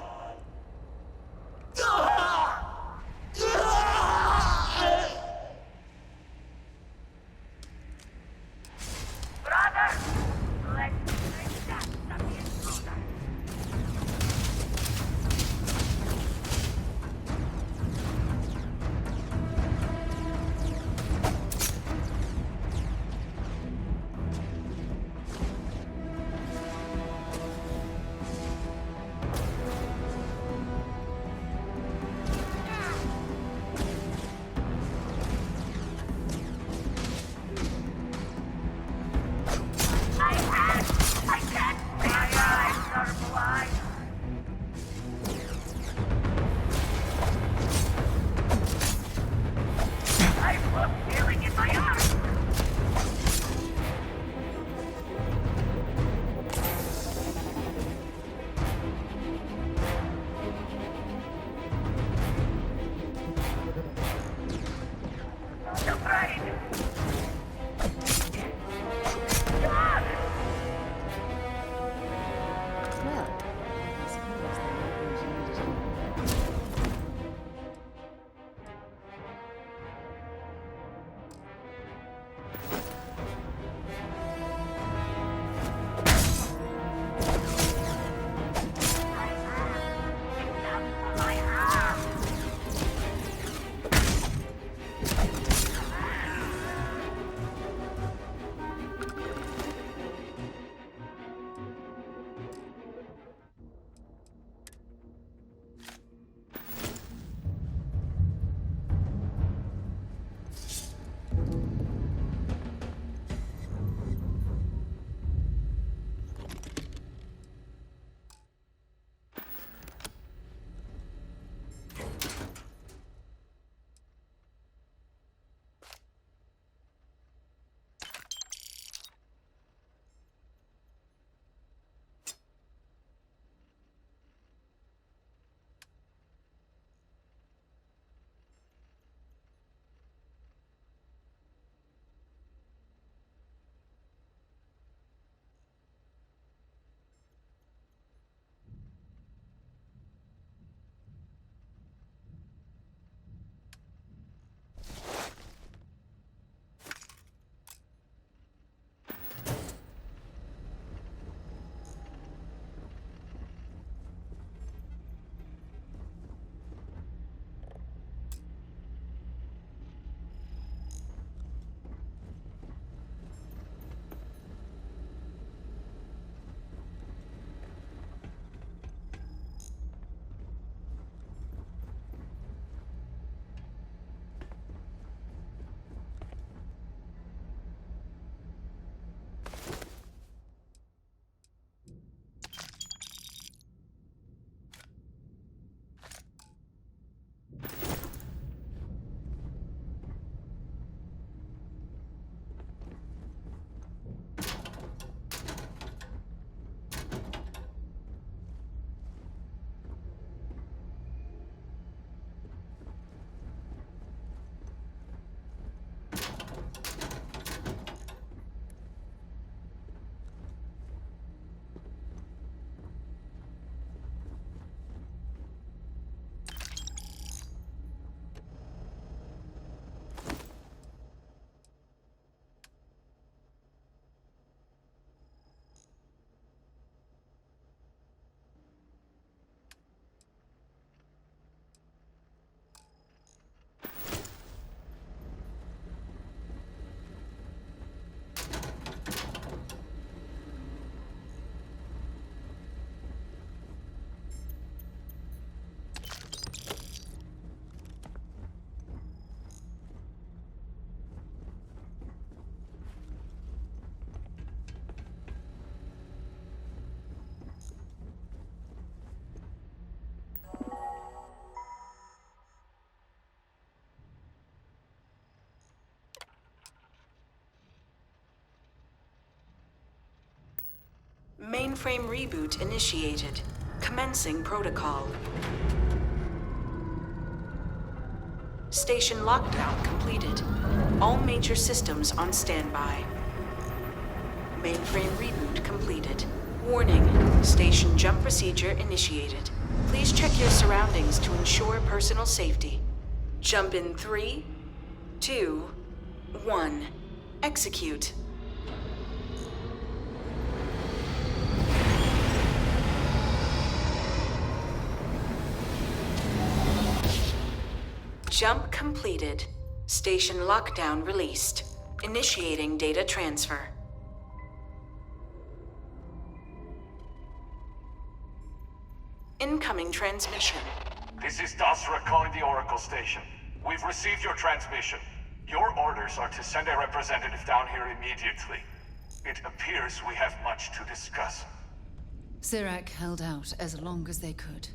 Mainframe reboot initiated. Commencing protocol. Station lockdown completed. All major systems on standby. Mainframe reboot completed. Warning, station jump procedure initiated. Please check your surroundings to ensure personal safety. Jump in 3, 2, 1. Execute. Jump completed. Station lockdown released. Initiating data transfer. Incoming transmission. This is Dasra calling the Oracle station. We've received your transmission. Your orders are to send a representative down here immediately. It appears we have much to discuss. Sirac held out as long as they could.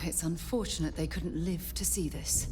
It's unfortunate they couldn't live to see this.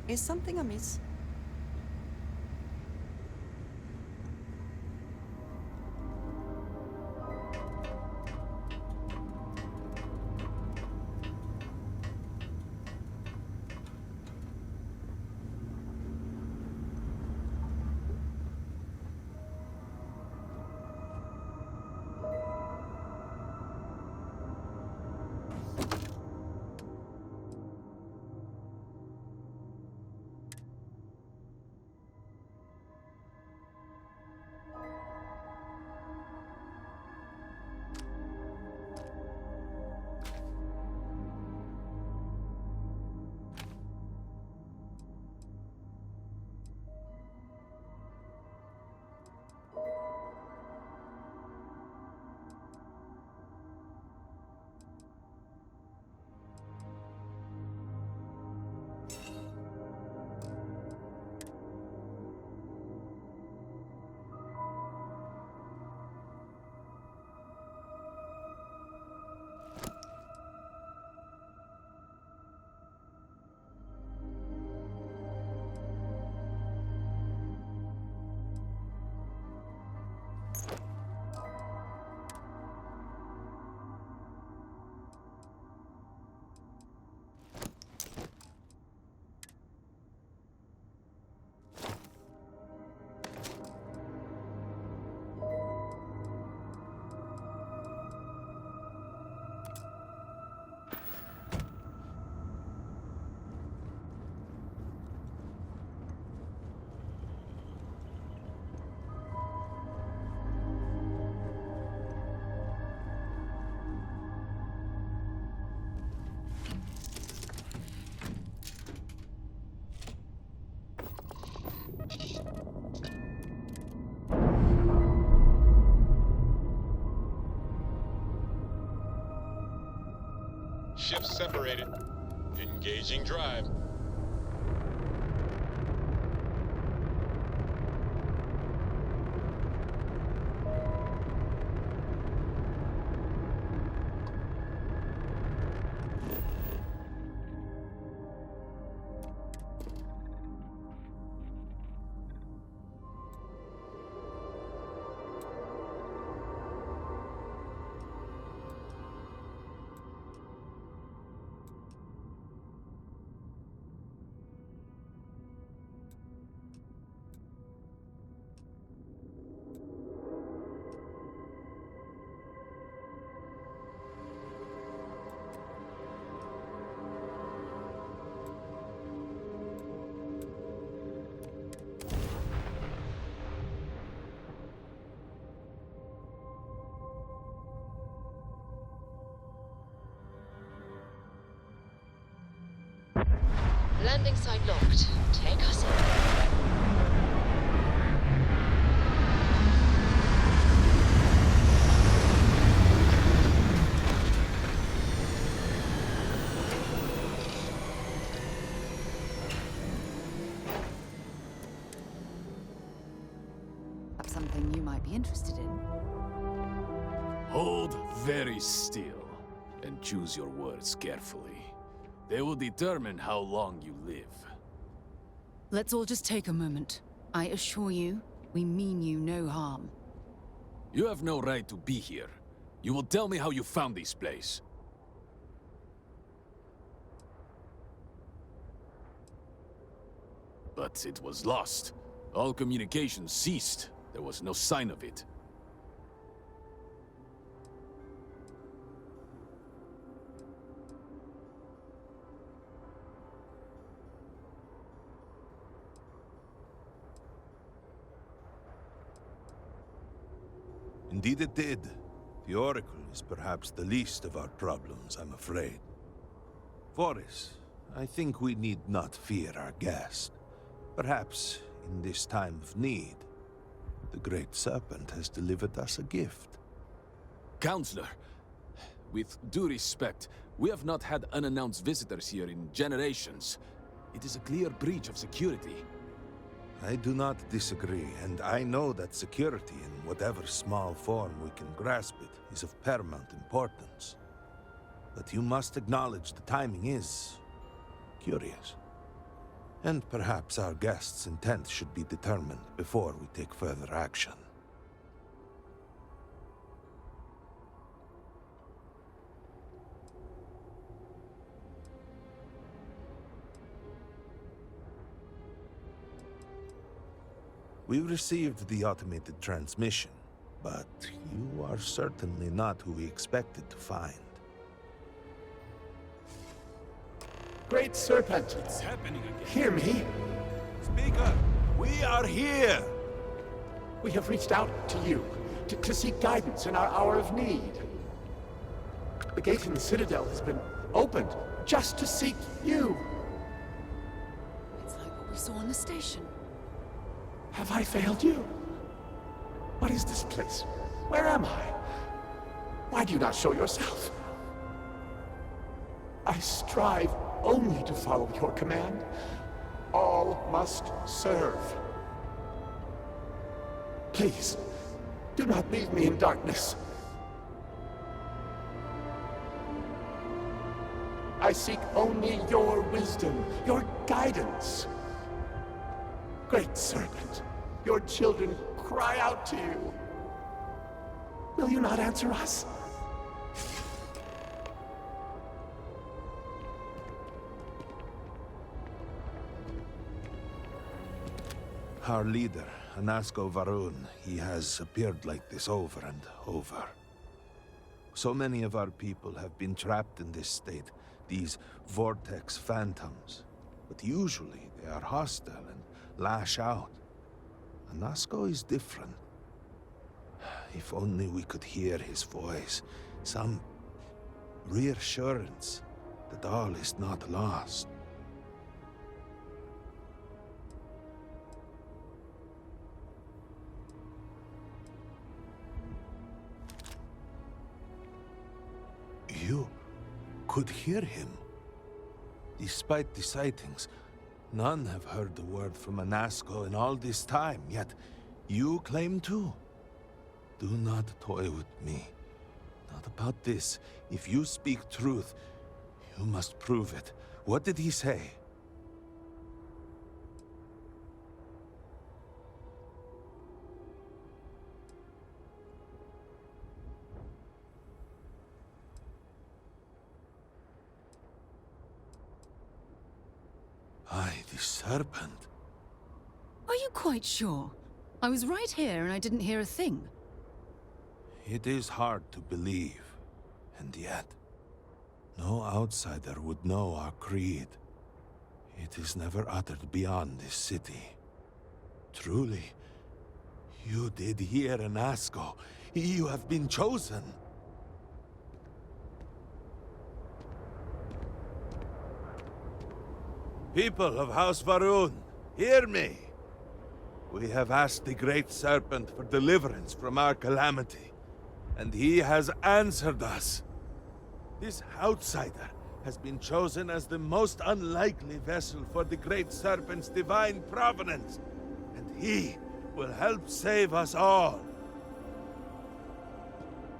Is something amiss? ships separated. Engaging drive. Landing site locked. Take us in. That's something you might be interested in. Hold very still and choose your words carefully. They will determine how long you live. Let's all just take a moment. I assure you, we mean you no harm. You have no right to be here. You will tell me how you found this place. But it was lost. All communication ceased. There was no sign of it. Indeed it did. The Oracle is perhaps the least of our problems, I'm afraid. Voris, I think we need not fear our guest. Perhaps, in this time of need, the Great Serpent has delivered us a gift. Counselor, with due respect, we have not had unannounced visitors here in generations. It is a clear breach of security. I do not disagree, and I know that security, in whatever small form we can grasp it, is of paramount importance. But you must acknowledge the timing is curious. And perhaps our guest's intent should be determined before we take further action. We received the automated transmission, but you are certainly not who we expected to find. Great Serpent! It's happening again. Hear me! Speaker, we are here! We have reached out to you to seek guidance in our hour of need. The gate in the Citadel has been opened just to seek you. It's like what we saw on the station. Have I failed you? What is this place? Where am I? Why do you not show yourself? I strive only to follow your command. All must serve. Please, do not leave me in darkness. I seek only your wisdom, your guidance. Great Serpent, your children cry out to you. Will you not answer us? Our leader, Anasko Varun, he has appeared like this over and over. So many of our people have been trapped in this state, these vortex phantoms. But usually they are hostile and lash out. Anasko is different. If only we could hear his voice, some reassurance that all is not lost. could hear him. Despite the sightings, none have heard the word from Anasco in all this time, yet you claim to. Do not toy with me. Not about this. If you speak truth, you must prove it. What did he say? The serpent. Are you quite sure? I was right here and I didn't hear a thing. It is hard to believe, and yet, no outsider would know our creed. It is never uttered beyond this city. Truly, you did hear Anasco. You have been chosen. People of House Varun, hear me. We have asked the Great Serpent for deliverance from our calamity, and he has answered us. This outsider has been chosen as the most unlikely vessel for the Great Serpent's divine providence, and he will help save us all.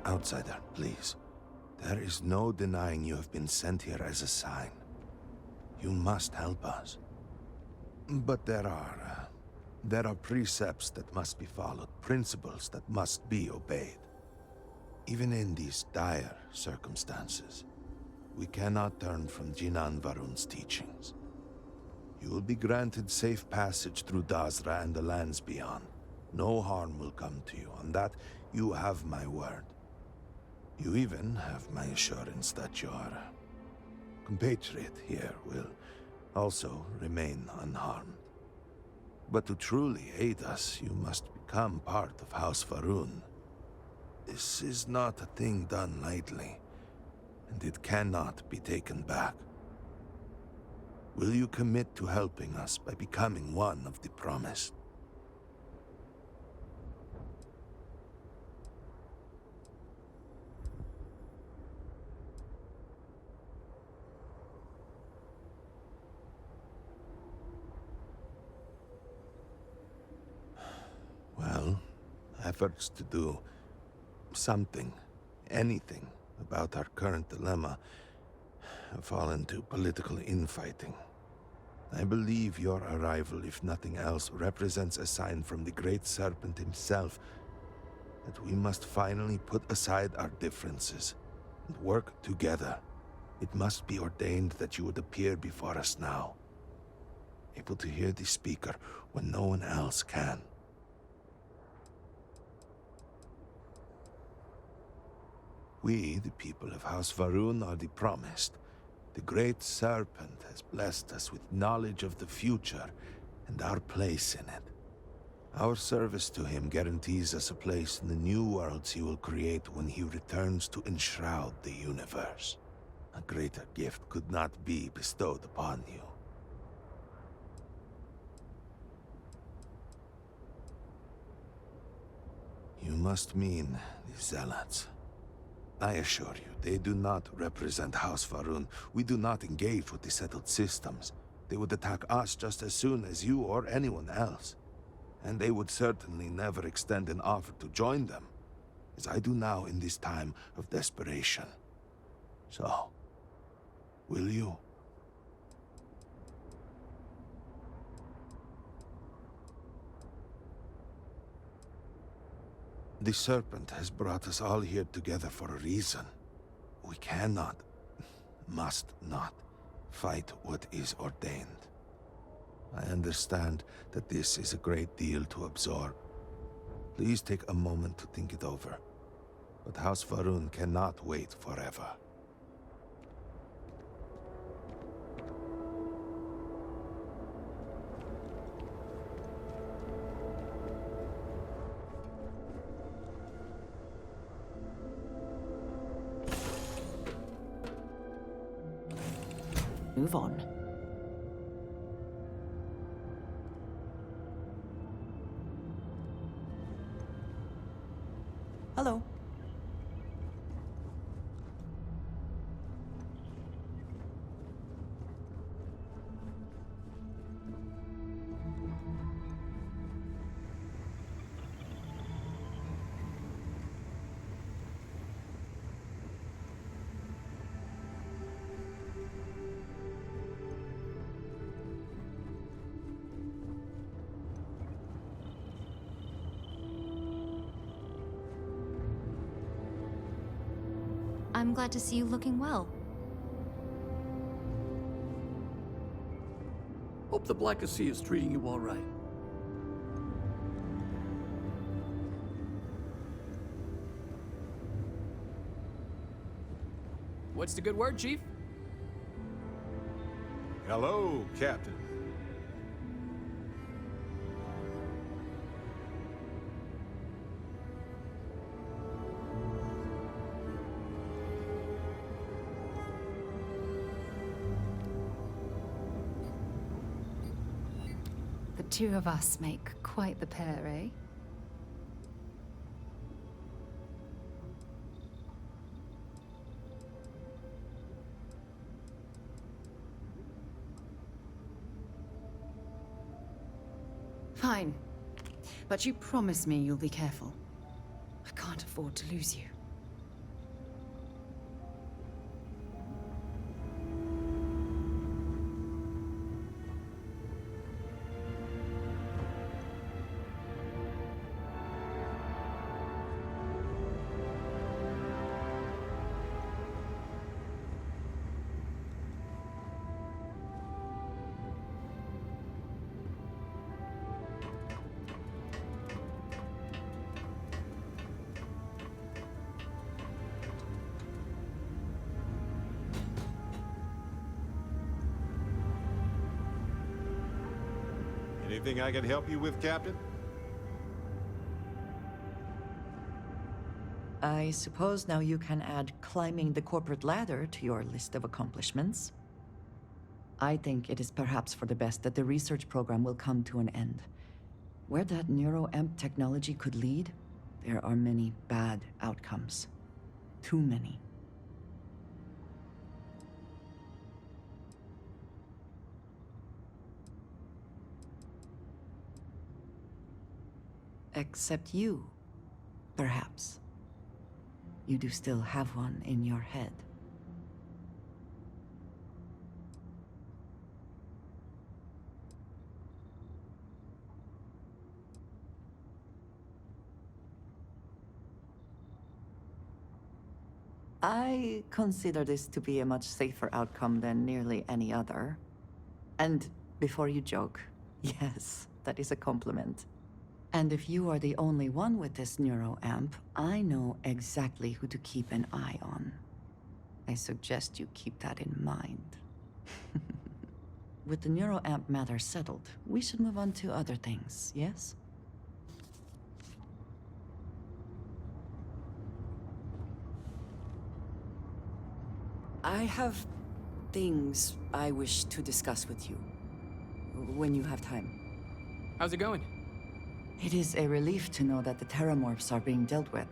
Outsider, please. There is no denying you have been sent here as a sign. You must help us. But there are precepts that must be followed, principles that must be obeyed. Even in these dire circumstances, we cannot turn from Jinan Varun's teachings. You will be granted safe passage through Dazra and the lands beyond. No harm will come to you. On that, you have my word. You even have my assurance that your compatriot here will also remain unharmed. But to truly aid us, you must become part of House Varun. This is not a thing done lightly, and it cannot be taken back. Will you commit to helping us by becoming one of the promised? Well, efforts to do something, anything, about our current dilemma have fallen to political infighting. I believe your arrival, if nothing else, represents a sign from the Great Serpent himself that we must finally put aside our differences and work together. It must be ordained that you would appear before us now, able to hear the speaker when no one else can. We, the people of House Varun, are the promised. The Great Serpent has blessed us with knowledge of the future and our place in it. Our service to him guarantees us a place in the new worlds he will create when he returns to enshroud the universe. A greater gift could not be bestowed upon you. You must mean the Zealots. I assure you, they do not represent House Varun. We do not engage with the settled systems. They would attack us just as soon as you or anyone else. And they would certainly never extend an offer to join them, as I do now in this time of desperation. So, will you? The Serpent has brought us all here together for a reason. We cannot, must not, fight what is ordained. I understand that this is a great deal to absorb. Please take a moment to think it over. But House Varun cannot wait forever. Move on. Hello. I'm glad to see you looking well. Hope the Black Sea is treating you all right. What's the good word, Chief? Hello, Captain. The two of us make quite the pair, eh? Fine. But you promise me you'll be careful. I can't afford to lose you. Anything I can help you with, Captain? I suppose now you can add climbing the corporate ladder to your list of accomplishments. I think it is perhaps for the best that the research program will come to an end. Where that neuroamp technology could lead, there are many bad outcomes. Too many. Except you, perhaps. You do still have one in your head. I consider this to be a much safer outcome than nearly any other. And before you joke, yes, that is a compliment. And if you are the only one with this neuroamp, I know exactly who to keep an eye on. I suggest you keep that in mind. With the neuroamp matter settled, we should move on to other things, yes? I have things I wish to discuss with you. When you have time. How's it going? It is a relief to know that the Terramorphs are being dealt with.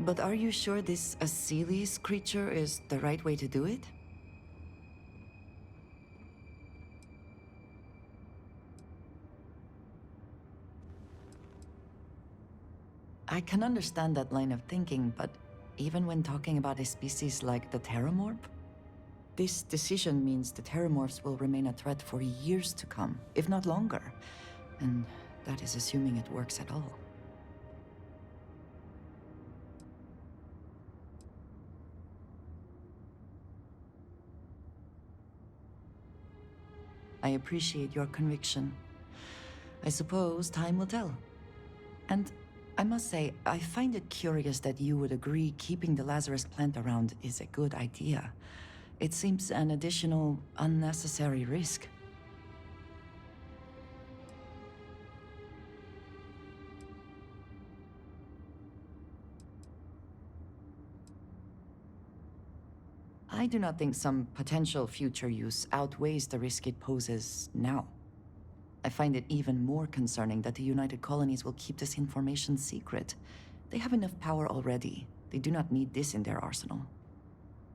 But are you sure this Aseles creature is the right way to do it? I can understand that line of thinking, but even when talking about a species like the Terramorph, this decision means the Terramorphs will remain a threat for years to come, if not longer. And that is assuming it works at all. I appreciate your conviction. I suppose time will tell. And I must say, I find it curious that you would agree keeping the Lazarus plant around is a good idea. It seems an additional, unnecessary risk. I do not think some potential future use outweighs the risk it poses now. I find it even more concerning that the United Colonies will keep this information secret. They have enough power already. They do not need this in their arsenal.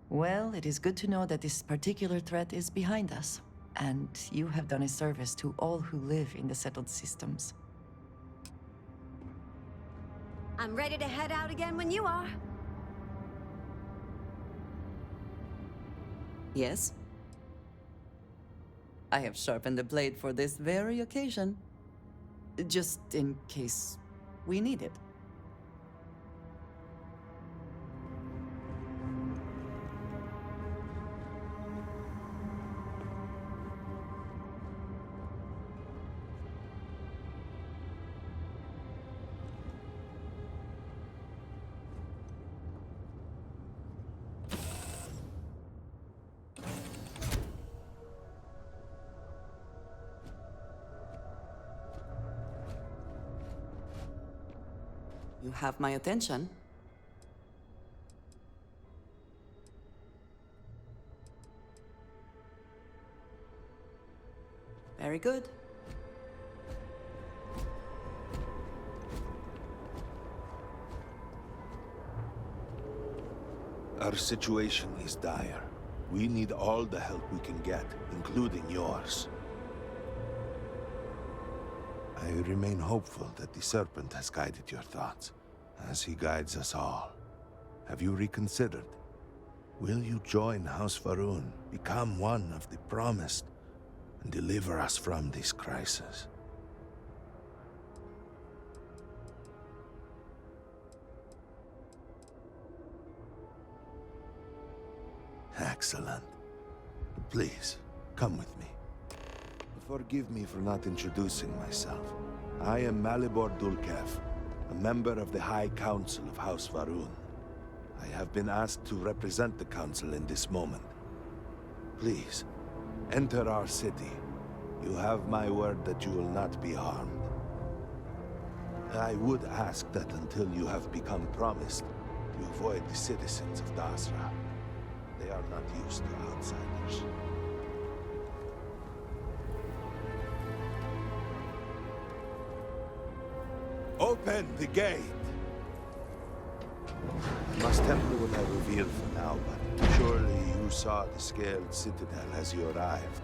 Well, it is good to know that this particular threat is behind us, and you have done a service to all who live in the settled systems. I'm ready to head out again when you are. Yes? I have sharpened the blade for this very occasion. Just in case we need it. You have my attention. Very good. Our situation is dire. We need all the help we can get, including yours. I remain hopeful that the Serpent has guided your thoughts, as he guides us all. Have you reconsidered? Will you join House Va'ruun, become one of the promised, and deliver us from this crisis? Excellent. Please, come with me. Forgive me for not introducing myself. I am Malibor Dulkev, a member of the High Council of House Va'ruun. I have been asked to represent the Council in this moment. Please, enter our city. You have my word that you will not be harmed. I would ask that until you have become promised, you avoid the citizens of Dasra. They are not used to outsiders. Open the gate! Must temper what I reveal for now, but surely you saw the scaled citadel as you arrived.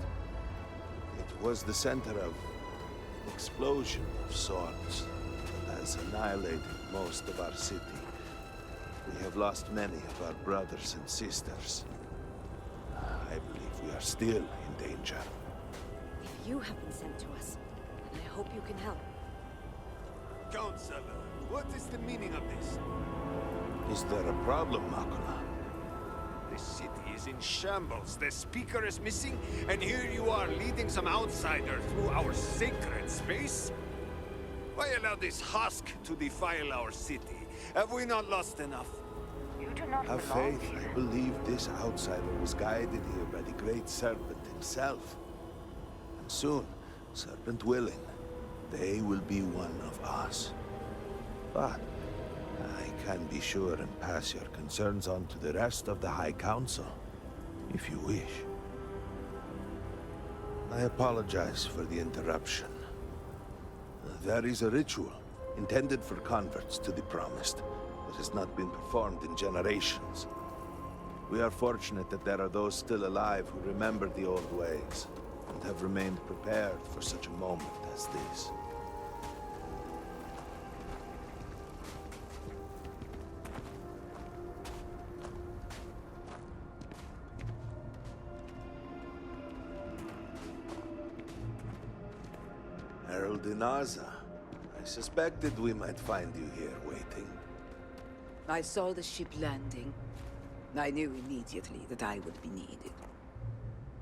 It was the center of an explosion of sorts that has annihilated most of our city. We have lost many of our brothers and sisters. I believe we are still in danger. You have been sent to us, and I hope you can help. Counselor, what is the meaning of this? Is there a problem, Makula? This city is in shambles. The speaker is missing, and here you are leading some outsider through our sacred space? Why allow this husk to defile our city? Have we not lost enough? You do not Have belong faith. here. I believe this outsider was guided here by the Great Serpent himself. And soon, Serpent willing, they will be one of us. But I can be sure and pass your concerns on to the rest of the High Council, if you wish. I apologize for the interruption. There is a ritual intended for converts to the Promised that has not been performed in generations. We are fortunate that there are those still alive who remember the old ways and have remained prepared for such a moment as this. Herald Inaza, I suspected we might find you here waiting. I saw the ship landing. I knew immediately that I would be needed.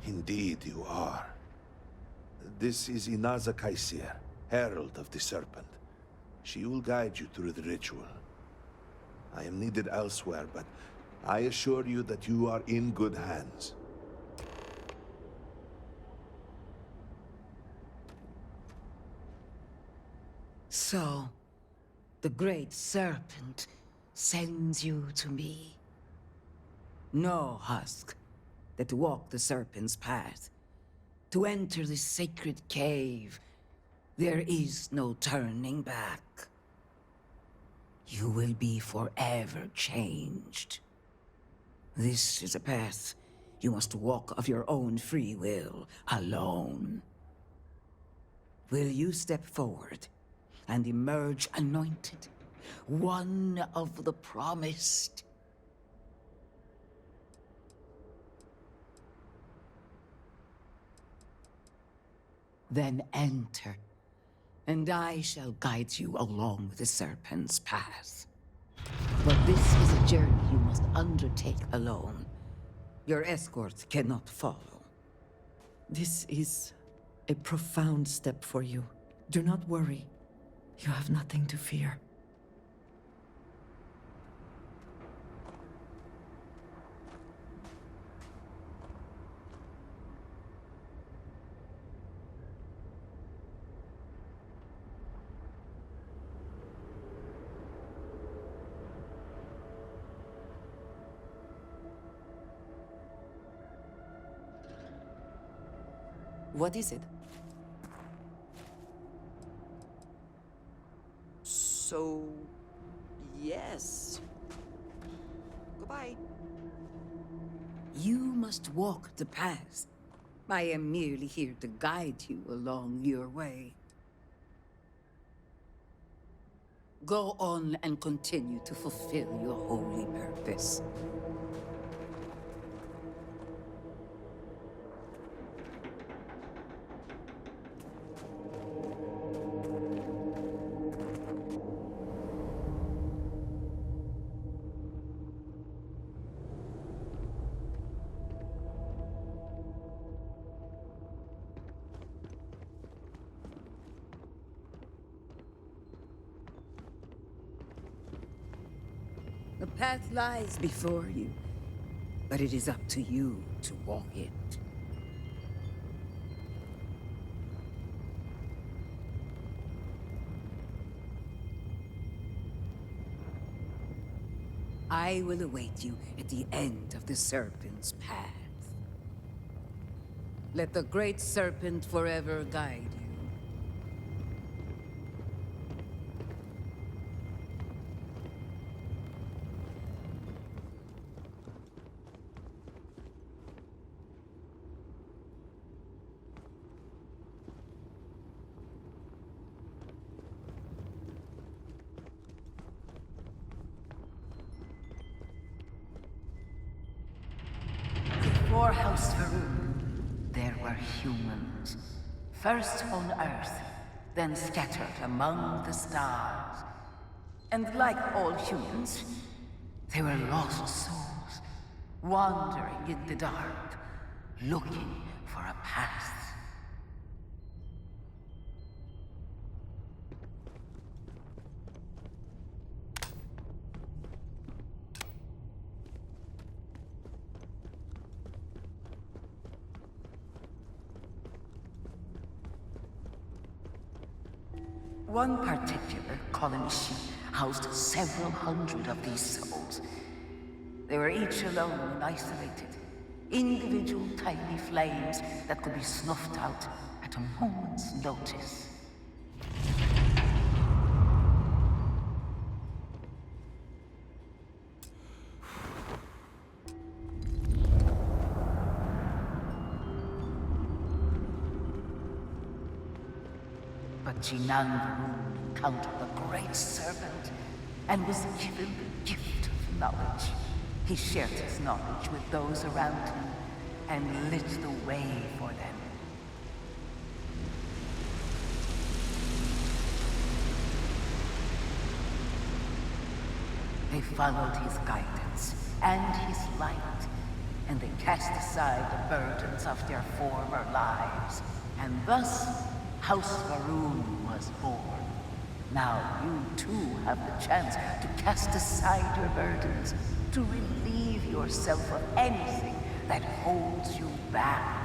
Indeed you are. This is Inaza Kaisir, Herald of the Serpent. She will guide you through the ritual. I am needed elsewhere, but I assure you that you are in good hands. So, the Great Serpent sends you to me. No husk that walk the Serpent's path. To enter this sacred cave, there is no turning back. You will be forever changed. This is a path you must walk of your own free will, alone. Will you step forward and emerge anointed, one of the promised? Then enter, and I shall guide you along the Serpent's path. But this is a journey you must undertake alone. Your escort cannot follow. This is a profound step for you. Do not worry. You have nothing to fear. What is it? So... yes. Goodbye. You must walk the path. I am merely here to guide you along your way. Go on and continue to fulfill your holy purpose. The path lies before you, but it is up to you to walk it. I will await you at the end of the Serpent's path. Let the Great Serpent forever guide you. Before House Varun, there were humans. First on Earth, then scattered among the stars. And like all humans, they were lost souls, wandering in the dark, looking for a path. One particular colony ship housed several hundred of these souls. They were each alone and isolated, individual tiny flames that could be snuffed out at a moment's notice. But Jinan Varun encountered the Great Serpent and was given the gift of knowledge. He shared his knowledge with those around him and lit the way for them. They followed his guidance and his light, and they cast aside the burdens of their former lives. And thus, House Varun was born. Now you too have the chance to cast aside your burdens, to relieve yourself of anything that holds you back.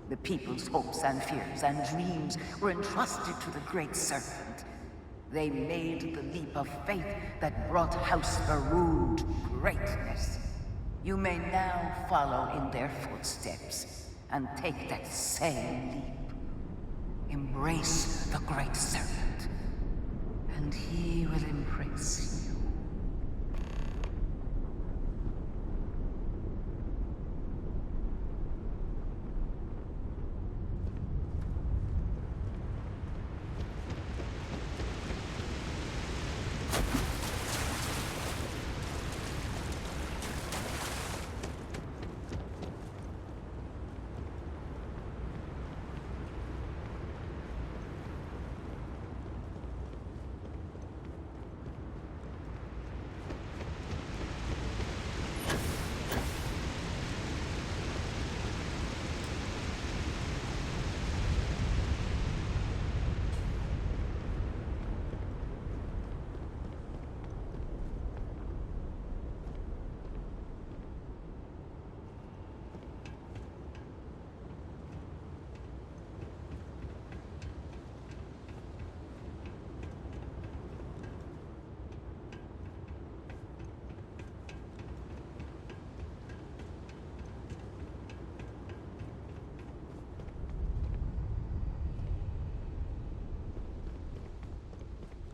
The people's hopes and fears and dreams were entrusted to the Great Serpent. They made the leap of faith that brought House Varun to greatness. You may now follow in their footsteps and take that same leap. Embrace the Great Serpent, and he will embrace you.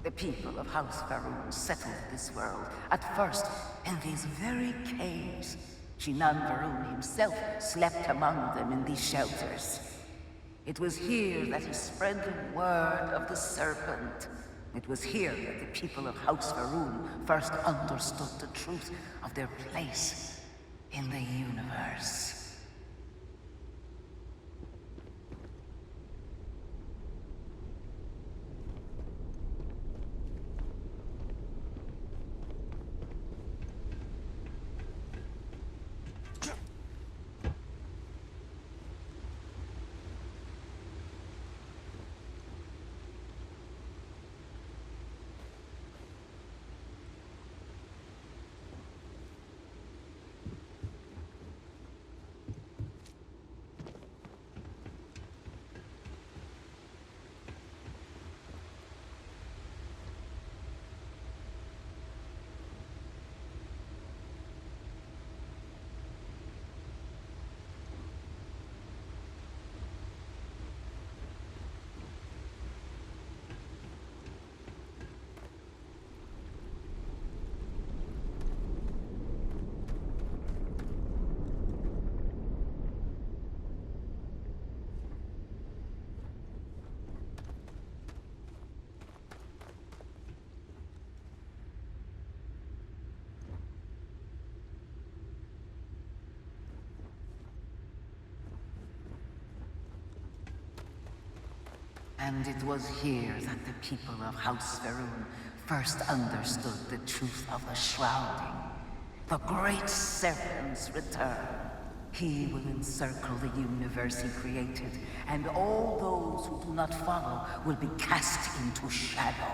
The people of House Varun settled this world, at first in these very caves. Shinan Varun himself slept among them in these shelters. It was here that he spread the word of the serpent. It was here that the people of House Varun first understood the truth of their place in the universe. And it was here that the people of House Varun first understood the truth of the shrouding. The Great Serpent's return. He will encircle the universe he created, and all those who do not follow will be cast into shadow.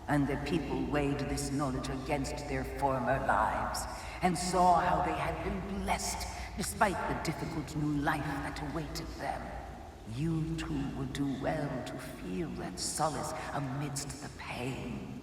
And the people weighed this knowledge against their former lives, and saw how they had been blessed despite the difficult new life that awaited them. You too would do well to feel that solace amidst the pain.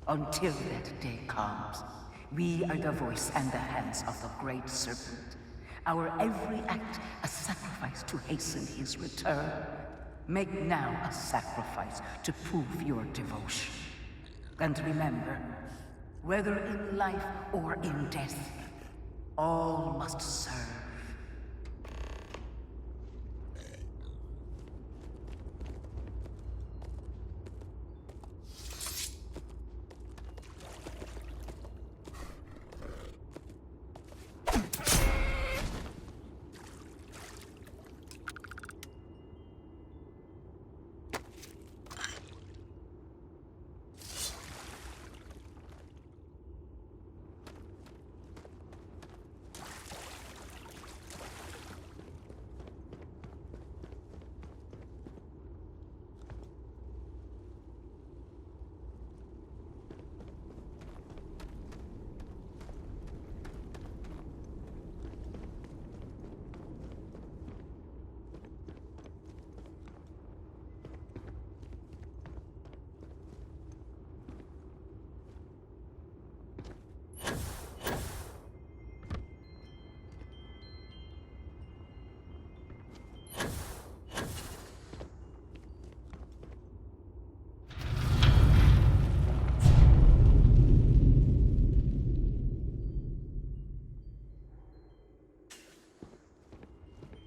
Until that day comes, we are the voice and the hands of the Great Serpent. Our every act a sacrifice to hasten his return. Make now a sacrifice to prove your devotion. And remember, whether in life or in death, all must serve.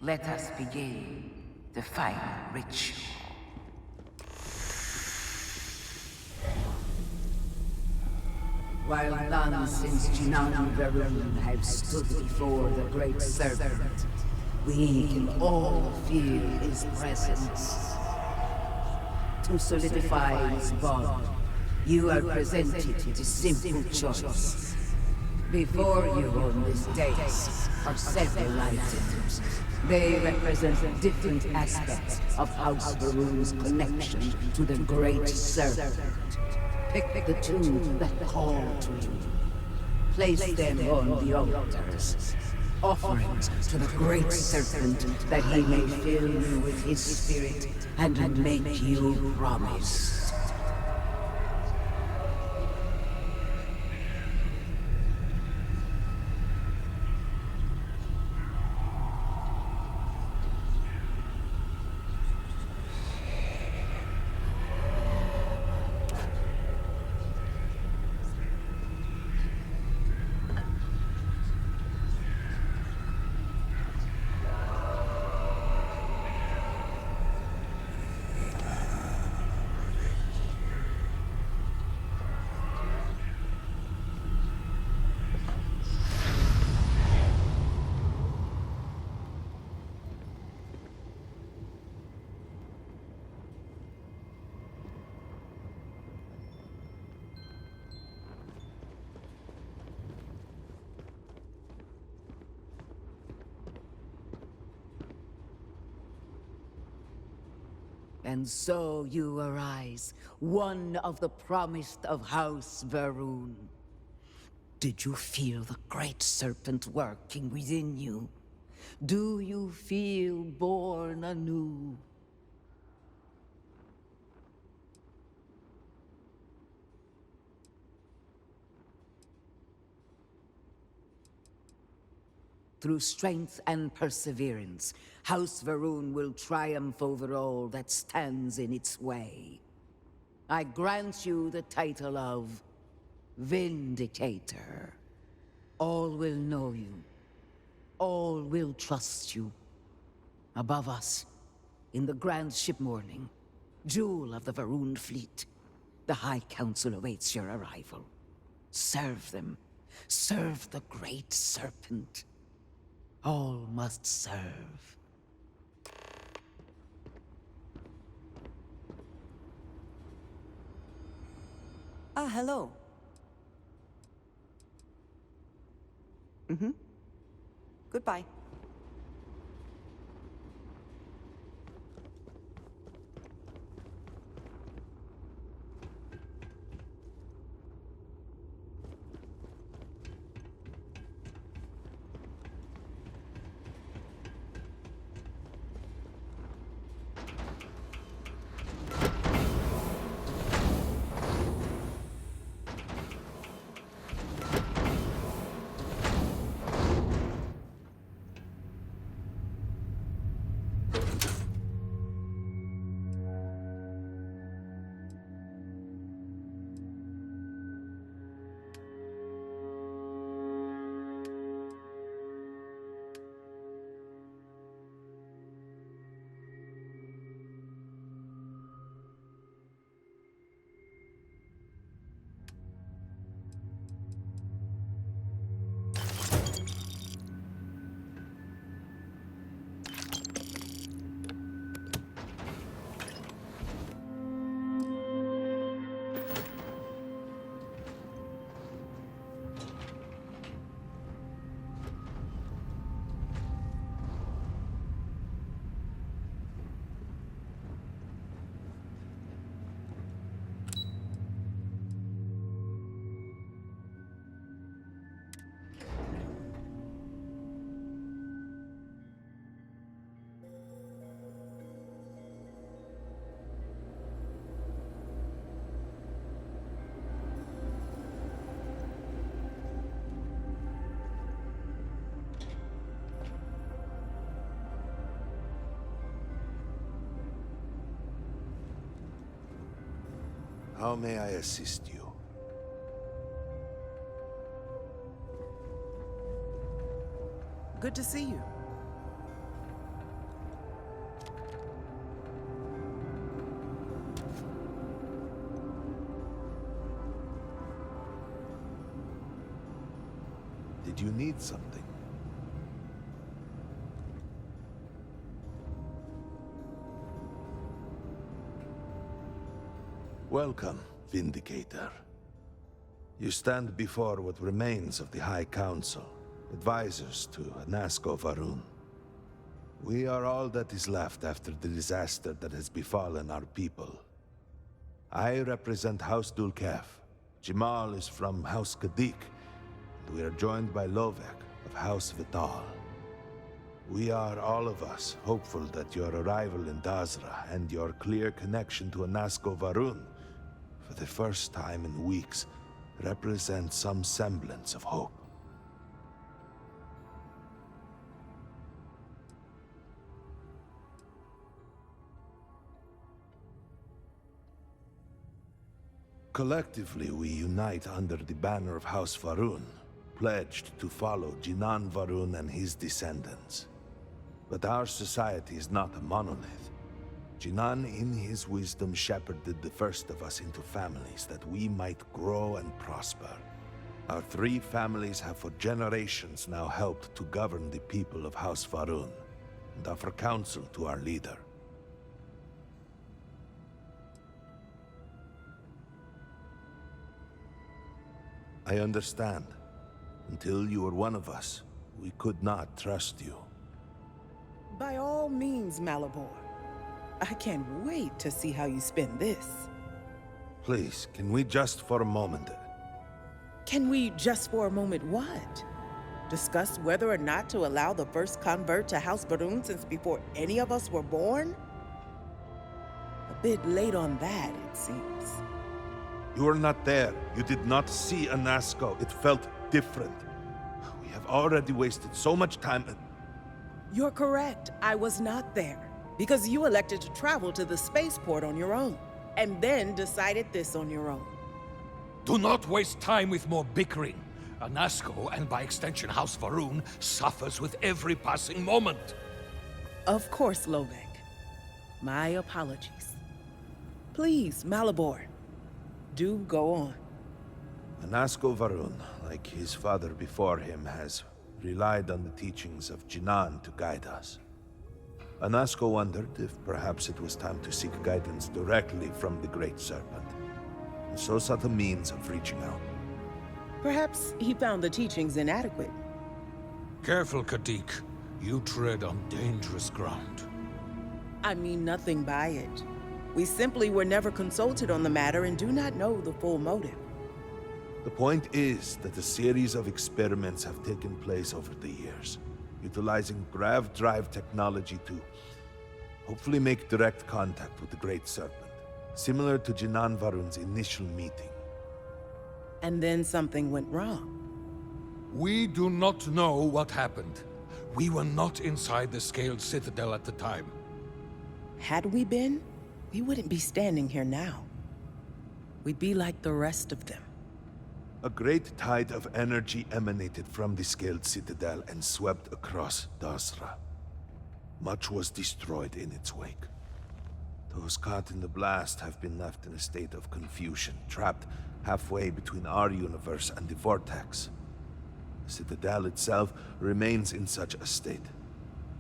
Let us begin the final ritual. While none since Jinan Varun have stood before the Great Serpent, we can all feel his presence. To solidify his bond, you are presented with a simple choice. Before you on this dais are several items. They represent different aspects of House Varun's connection to the Great Serpent. Pick the two that call to you. Place them on the altars. Offerings to the Great Serpent that he may fill you with his spirit and make you promise. And so you arise, one of the promised of House Varun. Did you feel the Great Serpent working within you? Do you feel born anew? Through strength and perseverance, House Varun will triumph over all that stands in its way. I grant you the title of Vindicator. All will know you. All will trust you. Above us, in the grand ship morning, jewel of the Varun fleet, the High Council awaits your arrival. Serve them. Serve the Great Serpent. All must serve. Ah, hello. Goodbye. How may I assist you? Good to see you. Did you need something? Welcome, Vindicator. You stand before what remains of the High Council, advisors to Anasco Varun. We are all that is left after the disaster that has befallen our people. I represent House Dulkef. Jamal is from House Kadik, and we are joined by Lovek of House Vital. We are, all of us, hopeful that your arrival in Dazra and your clear connection to Anasco Varun, for the first time in weeks, represent some semblance of hope. Collectively, we unite under the banner of House Varun, pledged to follow Jinan Varun and his descendants. But our society is not a monolith. Jinan, in his wisdom, shepherded the first of us into families that we might grow and prosper. Our 3 families have for generations now helped to govern the people of House Varun, and offer counsel to our leader. I understand. Until you were one of us, we could not trust you. By all means, Malabor. I can't wait to see how you spin this. Please, can we just for a moment... Can we just for a moment what? Discuss whether or not to allow the first convert to House Varun since before any of us were born? A bit late on that, it seems. You were not there. You did not see Anasco. It felt different. We have already wasted so much time. You're correct. I was not there. Because you elected to travel to the spaceport on your own. And then decided this on your own. Do not waste time with more bickering. Anasco, and by extension House Varun, suffers with every passing moment. Of course, Lovek. My apologies. Please, Malabor. Do go on. Anasco Varun, like his father before him, has relied on the teachings of Jinan to guide us. Anasco wondered if perhaps it was time to seek guidance directly from the Great Serpent, and so sought a means of reaching out. Perhaps he found the teachings inadequate. Careful, Kadik. You tread on dangerous ground. I mean nothing by it. We simply were never consulted on the matter and do not know the full motive. The point is that a series of experiments have taken place over the years, utilizing grav drive technology to hopefully make direct contact with the Great Serpent, similar to Jinan Varun's initial meeting. And then something went wrong. We do not know what happened. We were not inside the Scaled Citadel at the time. Had we been, we wouldn't be standing here now. We'd be like the rest of them. A great tide of energy emanated from the Scaled Citadel and swept across Dazra. Much was destroyed in its wake. Those caught in the blast have been left in a state of confusion, trapped halfway between our universe and the Vortex. The Citadel itself remains in such a state.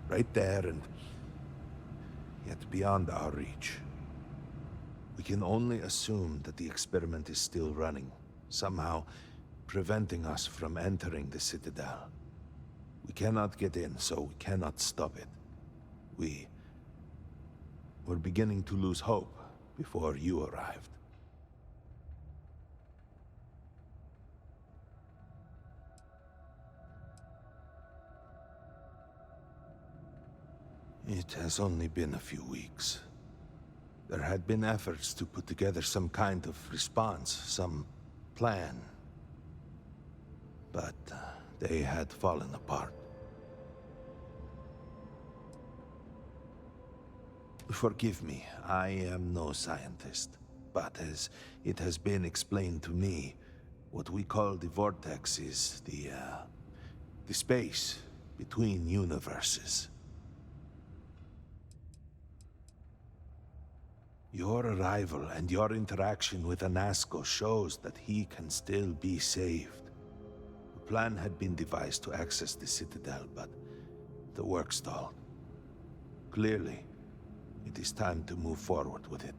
Right there and yet beyond our reach. We can only assume that the experiment is still running, somehow preventing us from entering the Citadel. We cannot get in, so we cannot stop it. We're beginning to lose hope before you arrived. It has only been a few weeks. There had been efforts to put together some kind of response, some plan. But they had fallen apart. Forgive me, I am no scientist. but as it has been explained to me, what we call the vortex is the space between universes. Your arrival and your interaction with Anasco shows that he can still be saved. A plan had been devised to access the Citadel, but the work stalled. Clearly, it is time to move forward with it.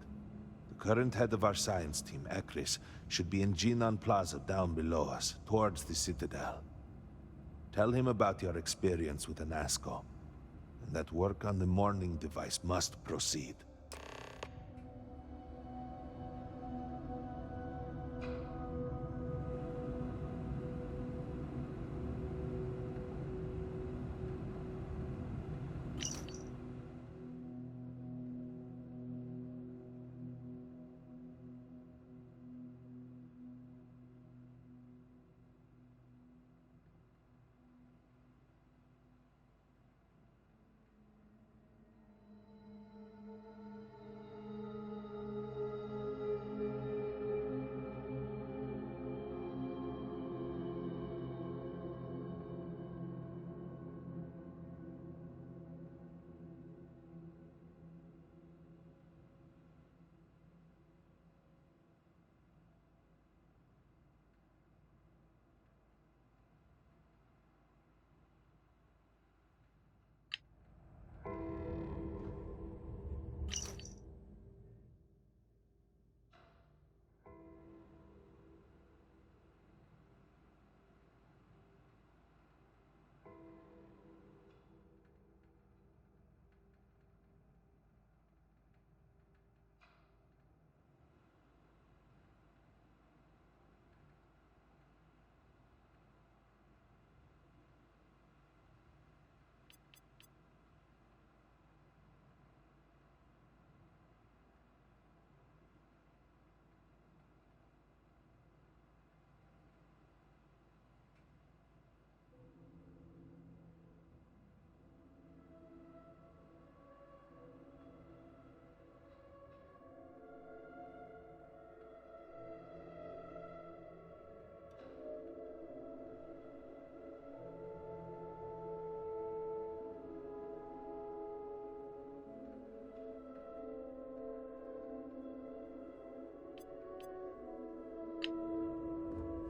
The current head of our science team, Ekris, should be in Jinan Plaza down below us, towards the Citadel. Tell him about your experience with Anasco, and that work on the morning device must proceed.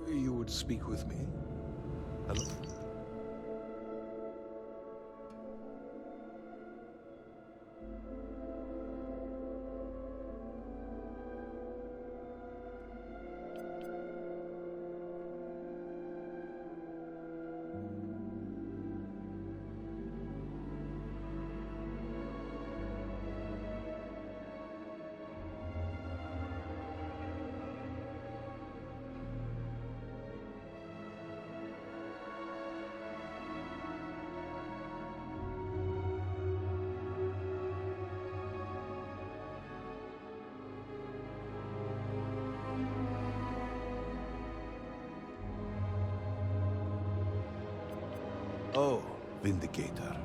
You would speak with me? Hello? Oh, Vindicator.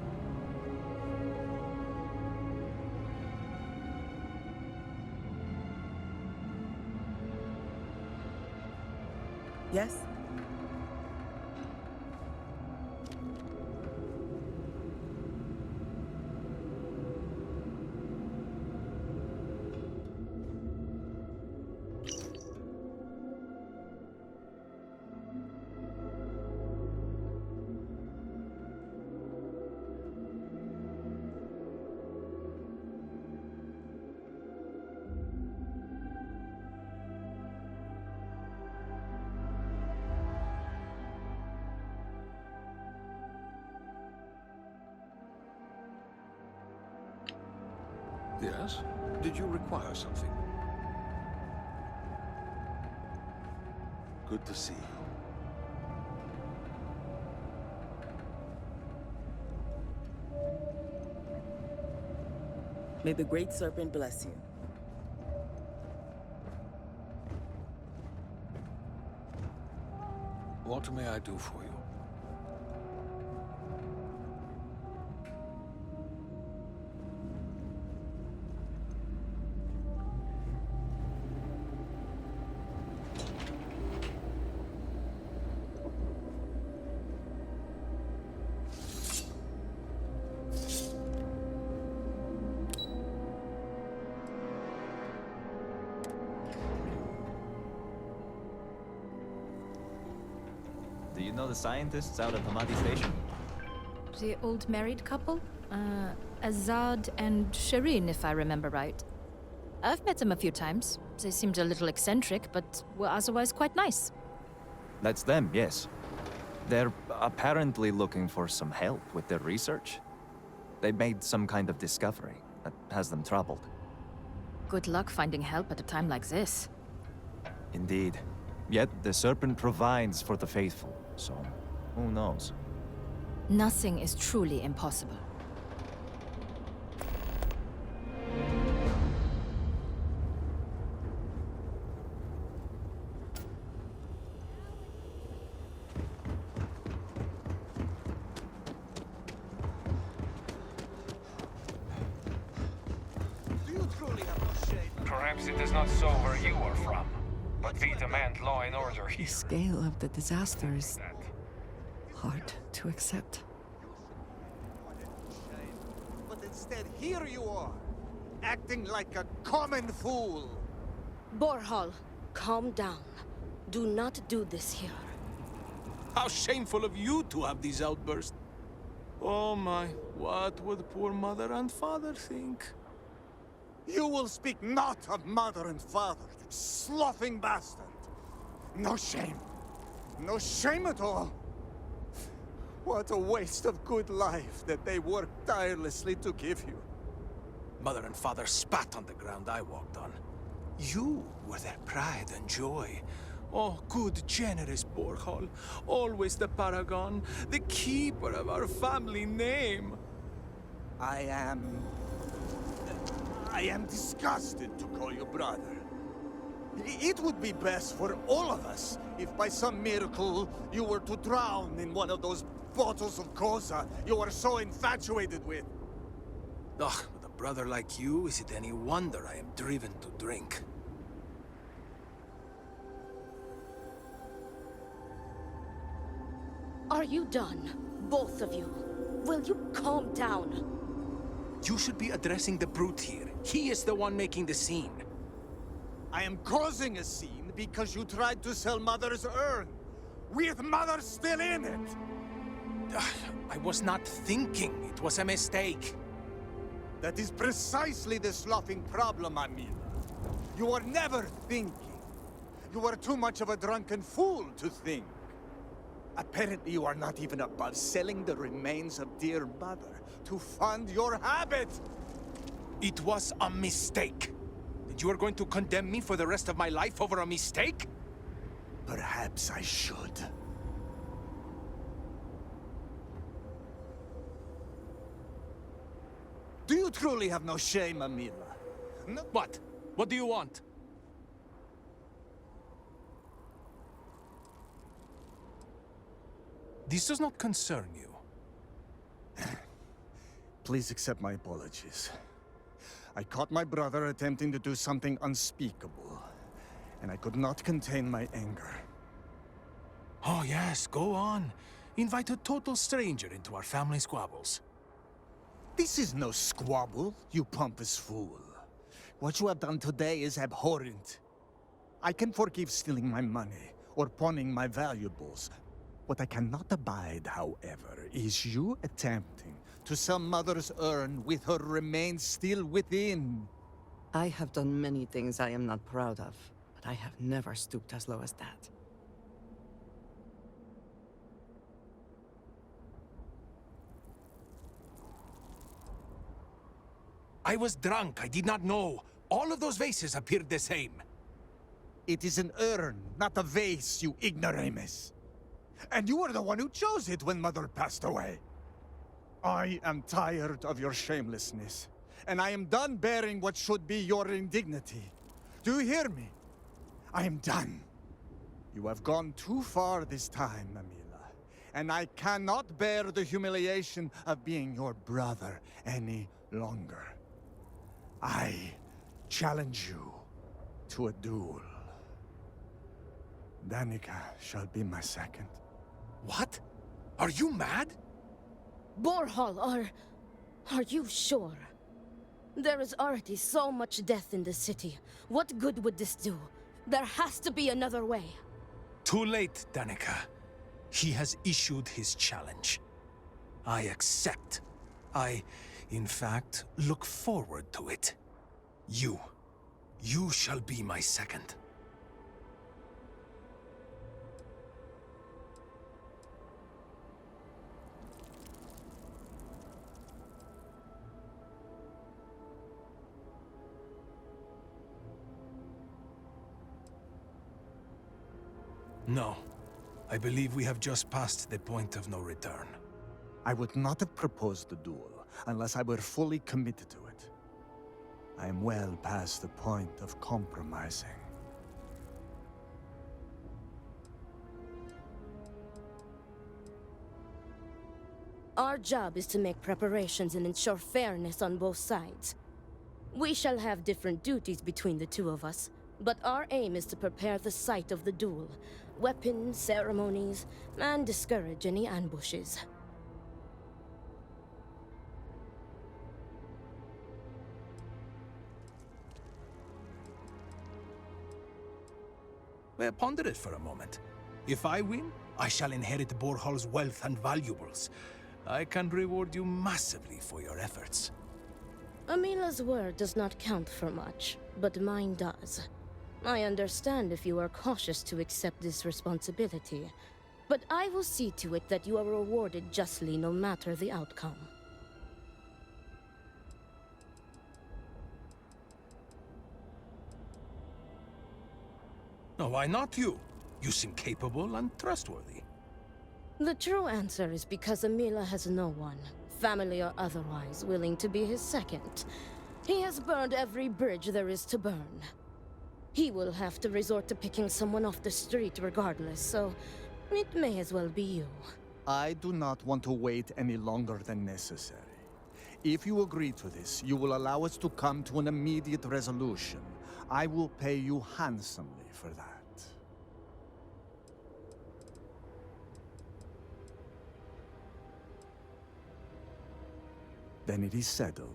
Yes? Yes? Did you require something? Good to see you. May the Great Serpent bless you. What may I do for you? Do you know the scientists out at Hamadi Station? The old married couple? Azad and Shireen, if I remember right. I've met them a few times. They seemed a little eccentric, but were otherwise quite nice. That's them, yes. They're apparently looking for some help with their research. They made some kind of discovery that has them troubled. Good luck finding help at a time like this. Indeed. Yet the Serpent provides for the faithful, so who knows? Nothing is truly impossible. Perhaps it is not so where you are from, but we demand law and order The here. scale of the disaster is hard to accept. But instead, here you are, acting like a common fool. Borhal, calm down. Do not do this here. How shameful of you to have these outbursts. Oh my, what would poor mother and father think? You will speak not of mother and father, you sloughing bastard. No shame. No shame at all. What a waste of good life that they worked tirelessly to give you. Mother and father spat on the ground I walked on. You were their pride and joy. Oh, good, generous Borhal. Always the paragon, the keeper of our family name. I am disgusted to call you brother. It would be best for all of us if by some miracle you were to drown in one of those bottles of Koza you are so infatuated with. Ugh, with a brother like you, is it any wonder I am driven to drink? Are you done? Both of you. Will you calm down? You should be addressing the brute here. He is the one making the scene. I am causing a scene because you tried to sell Mother's urn, with Mother still in it. I was not thinking. It was a mistake. That is precisely the sloughing problem, Amila. You are never thinking. You are too much of a drunken fool to think. Apparently you are not even above selling the remains of dear Mother to fund your habit. It was a mistake. And you are going to condemn me for the rest of my life over a mistake? Perhaps I should. Do you truly have no shame, Amila? No. What? What do you want? This does not concern you. Please accept my apologies. I caught my brother attempting to do something unspeakable, and I could not contain my anger. Oh yes, go on. Invite a total stranger into our family squabbles. This is no squabble, you pompous fool. What you have done today is abhorrent. I can forgive stealing my money or pawning my valuables. What I cannot abide, however, is you attempting to sell Mother's urn with her remains still within. I have done many things I am not proud of, but I have never stooped as low as that. I was drunk. I did not know. All of those vases appeared the same. It is an urn, not a vase, you ignoramus. And you were the one who chose it when Mother passed away. I am tired of your shamelessness, and I am done bearing what should be your indignity. Do you hear me? I am done. You have gone too far this time, Amila, and I cannot bear the humiliation of being your brother any longer. I challenge you to a duel. Danica shall be my second. What? Are you mad? Borhal, are you sure? There is already so much death in the city. What good would this do? There has to be another way. Too late, Danica. He has issued his challenge. I accept. In fact, look forward to it. You shall be my second. No. I believe we have just passed the point of no return. I would not have proposed the duel unless I were fully committed to it. I am well past the point of compromising. Our job is to make preparations and ensure fairness on both sides. We shall have different duties between the two of us, but our aim is to prepare the site of the duel, weapons, ceremonies, and discourage any ambushes. Well, ponder it for a moment. If I win, I shall inherit Borhal's wealth and valuables. I can reward you massively for your efforts. Amila's word does not count for much, but mine does. I understand if you are cautious to accept this responsibility, but I will see to it that you are rewarded justly no matter the outcome. No, why not you? You seem capable and trustworthy. The true answer is because Amila has no one, family or otherwise, willing to be his second. He has burned every bridge there is to burn. He will have to resort to picking someone off the street regardless, so it may as well be you. I do not want to wait any longer than necessary. If you agree to this, you will allow us to come to an immediate resolution. I will pay you handsomely for that. Then it is settled.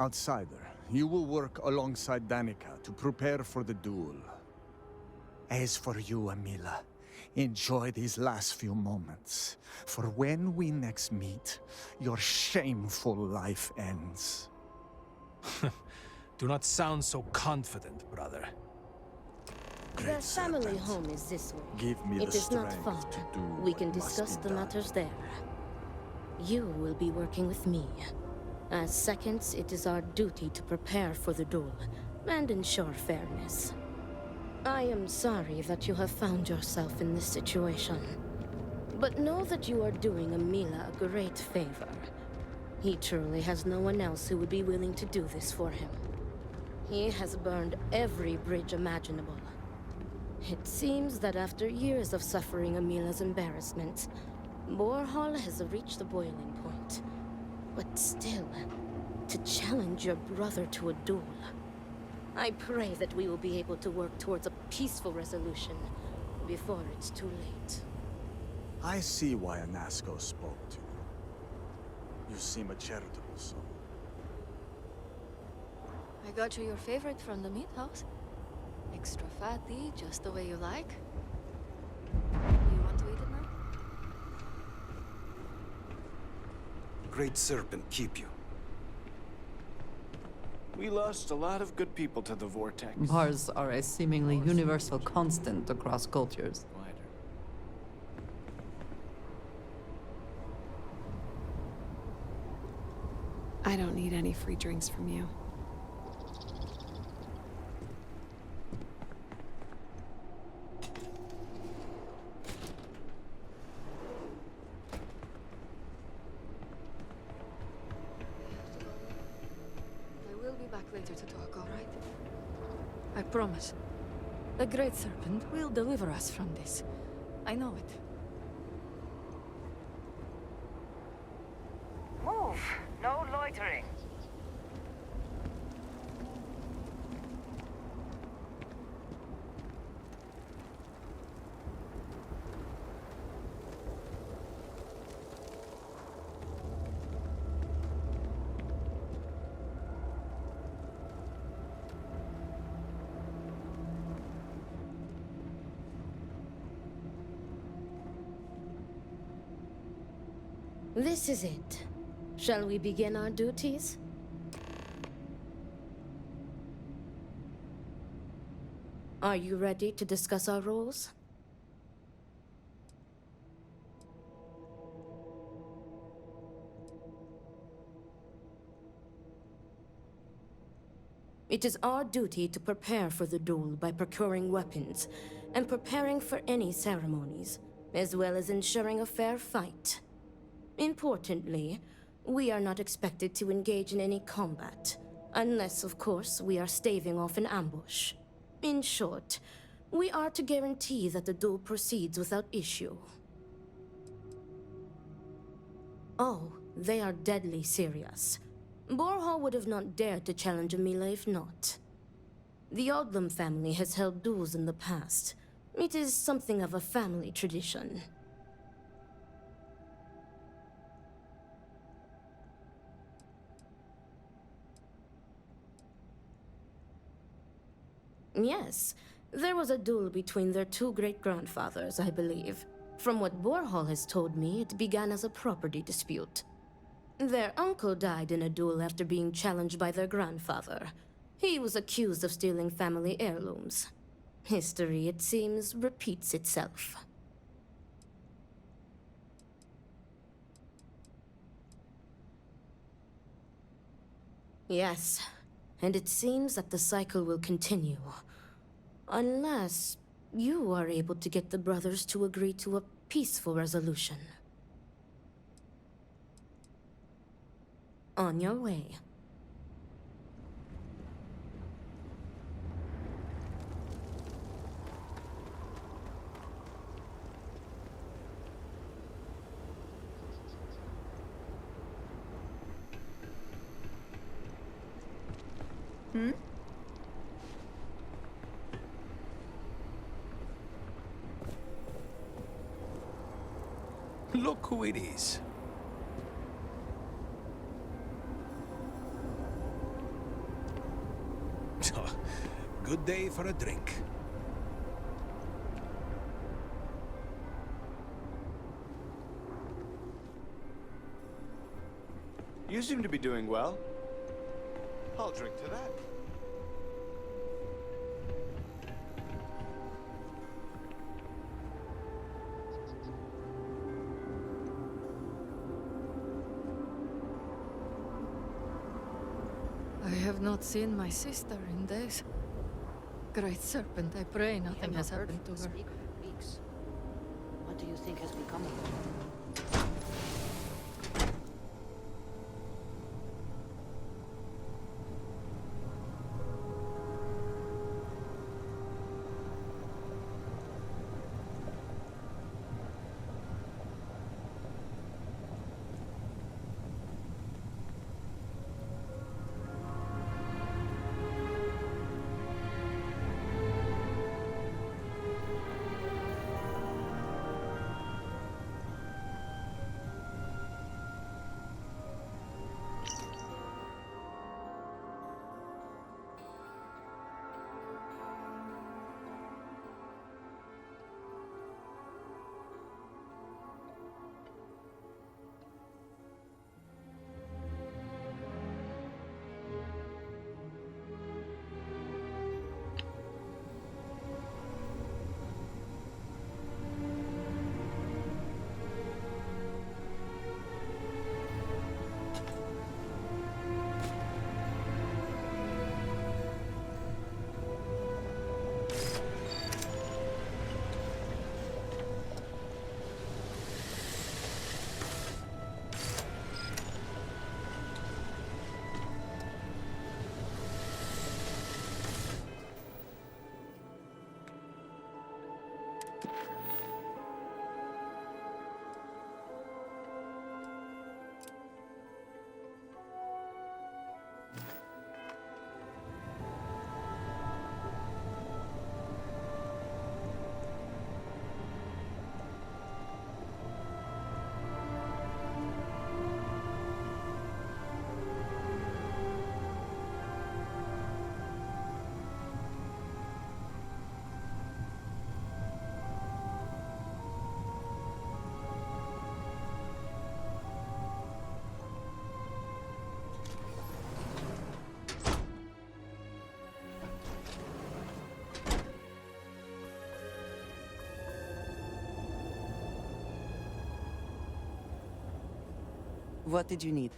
Outsider, you will work alongside Danica to prepare for the duel. As for you, Amila, enjoy these last few moments. For when we next meet, your shameful life ends. Do not sound so confident, brother. Their family home is this way. Give me it the is not strength far. to do We can what must discuss be the done. matters there. You will be working with me. As seconds, it is our duty to prepare for the duel and ensure fairness. I am sorry that you have found yourself in this situation. But know that you are doing Amila a great favor. He truly has no one else who would be willing to do this for him. He has burned every bridge imaginable. It seems that after years of suffering Amila's embarrassments, Borhal has reached the boiling point. But still, to challenge your brother to a duel. I pray that we will be able to work towards a peaceful resolution before it's too late. I see why Anasco spoke to you. You seem a charitable soul. I got you your favorite from the meat house. Extra fatty, just the way you like. You want to eat it now? Great Serpent keep you. We lost a lot of good people to the Vortex. Bars are a seemingly universal constant across cultures. I don't need any free drinks from you. I will be back later to talk, all right? I promise. The Great Serpent will deliver us from this. I know it. Move! No loitering. This is it. Shall we begin our duties? Are you ready to discuss our roles? It is our duty to prepare for the duel by procuring weapons and preparing for any ceremonies, as well as ensuring a fair fight. Importantly, we are not expected to engage in any combat, unless, of course, we are staving off an ambush. In short, we are to guarantee that the duel proceeds without issue. Oh, they are deadly serious. Borhall would have not dared to challenge Amila if not. The Odlum family has held duels in the past. It is something of a family tradition. Yes, there was a duel between their two great-grandfathers, I believe. From what Borhall has told me, it began as a property dispute. Their uncle died in a duel after being challenged by their grandfather. He was accused of stealing family heirlooms. History, it seems, repeats itself. Yes, and it seems that the cycle will continue. Unless you are able to get the brothers to agree to a peaceful resolution. On your way. Hmm? Look who it is. Good day for a drink. You seem to be doing well. I'll drink to that. I have not seen my sister in days. Great Serpent, I pray nothing has happened to her. Weeks. What do you think has become of her? What did you need?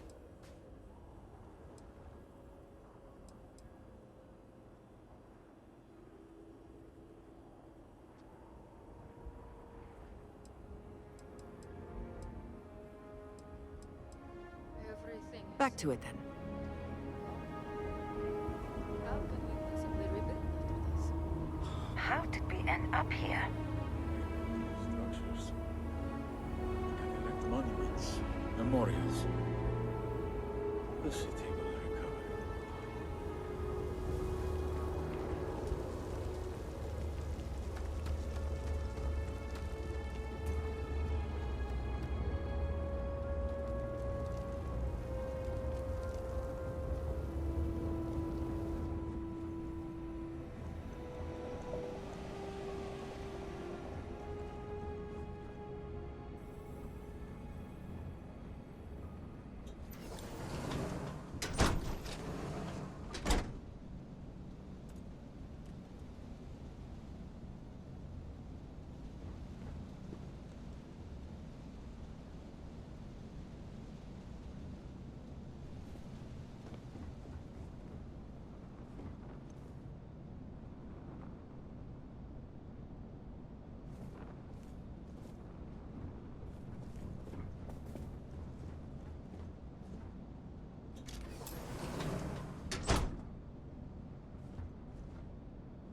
Back to it then. How can we possibly rebuild after this? How did we end up here? Structures. Can erect monuments, memorials. The city will recover.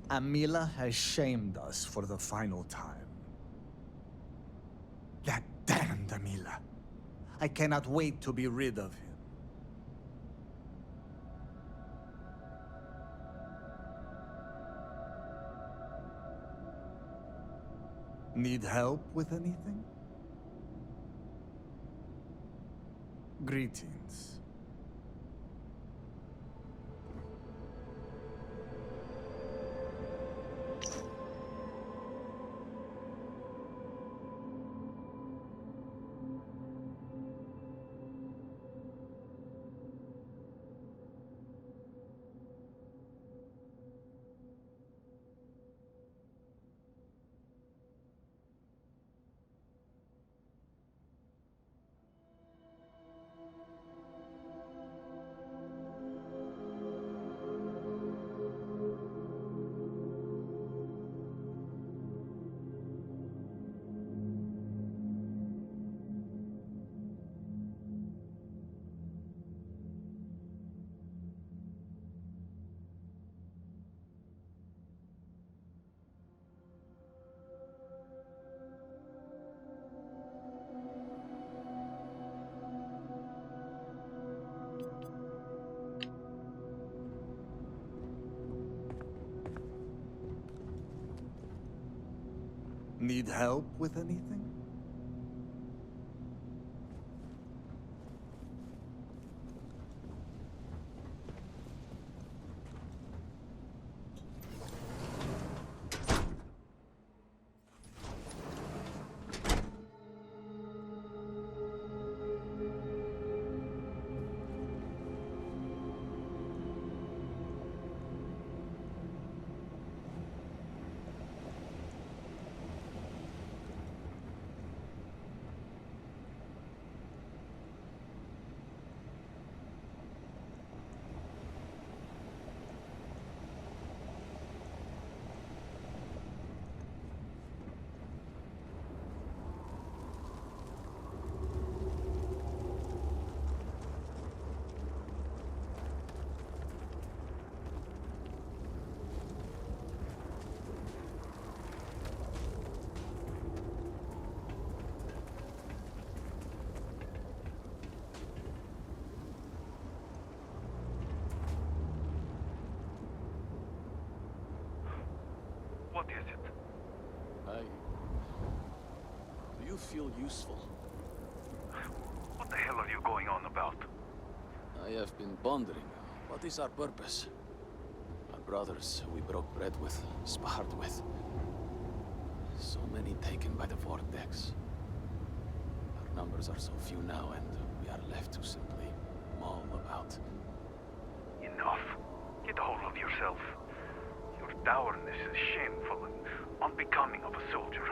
Amila has shamed us for the final time. That damned Amila. I cannot wait to be rid of him. Need help with anything? Greetings. Need help with anything? What is it? Do you feel useful? What the hell are you going on about? I have been pondering. What is our purpose? Our brothers we broke bread with, sparred with. So many taken by the Vortex. Our numbers are so few now, and we are left to simply maul about. Enough. Get a hold of yourself. Your dourness is shameful and unbecoming of a soldier.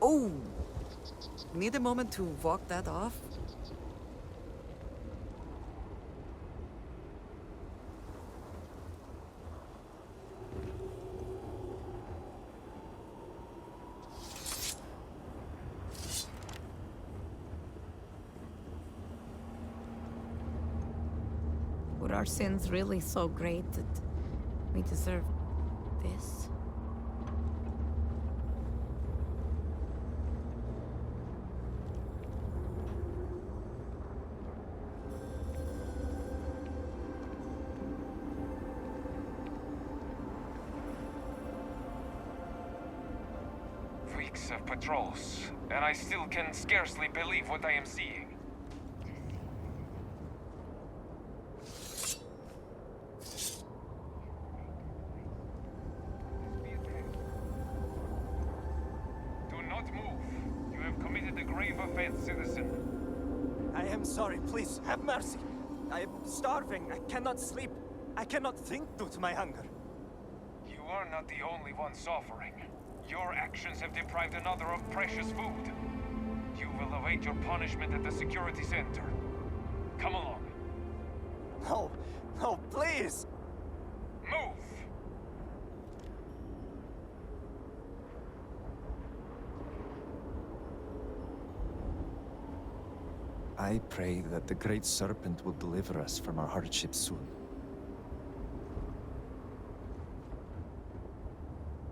Oh! Need a moment to walk that off? Were our sins really so great that we deserve this? Weeks of patrols, and I still can scarcely believe what I am seeing. Do not move. You have committed a grave offense, citizen. I am sorry. Please, have mercy. I am starving. I cannot sleep. I cannot think due to my hunger. You are not the only one suffering. Your actions have deprived another of precious food. You will await your punishment at the security center. Come along. No, no, please! Move! I pray that the Great Serpent will deliver us from our hardships soon.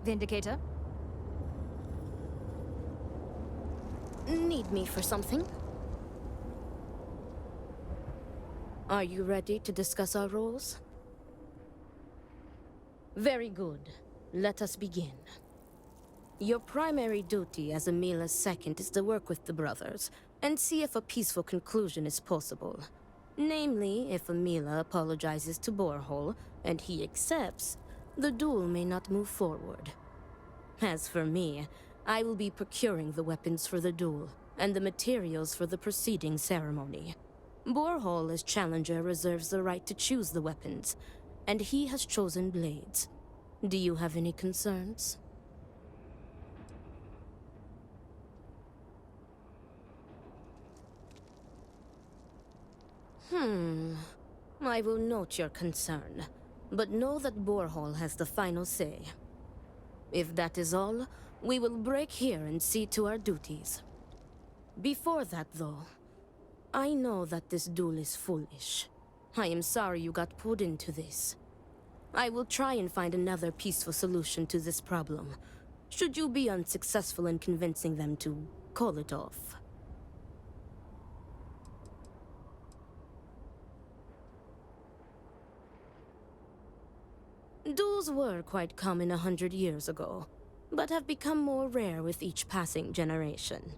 Vindicator? Need me for something? Are you ready to discuss our roles? Very good. Let us begin. Your primary duty as Amila's second is to work with the brothers and see if a peaceful conclusion is possible. Namely, if Amila apologizes to Borhol and he accepts, the duel may not move forward. As for me, I will be procuring the weapons for the duel and the materials for the preceding ceremony. Borhol, as challenger, reserves the right to choose the weapons, and he has chosen blades. Do you have any concerns? I will note your concern, but know that Borhol has the final say. If that is all, we will break here and see to our duties. Before that, though, I know that this duel is foolish. I am sorry you got pulled into this. I will try and find another peaceful solution to this problem, should you be unsuccessful in convincing them to call it off. Duels were quite common 100 years ago, but have become more rare with each passing generation.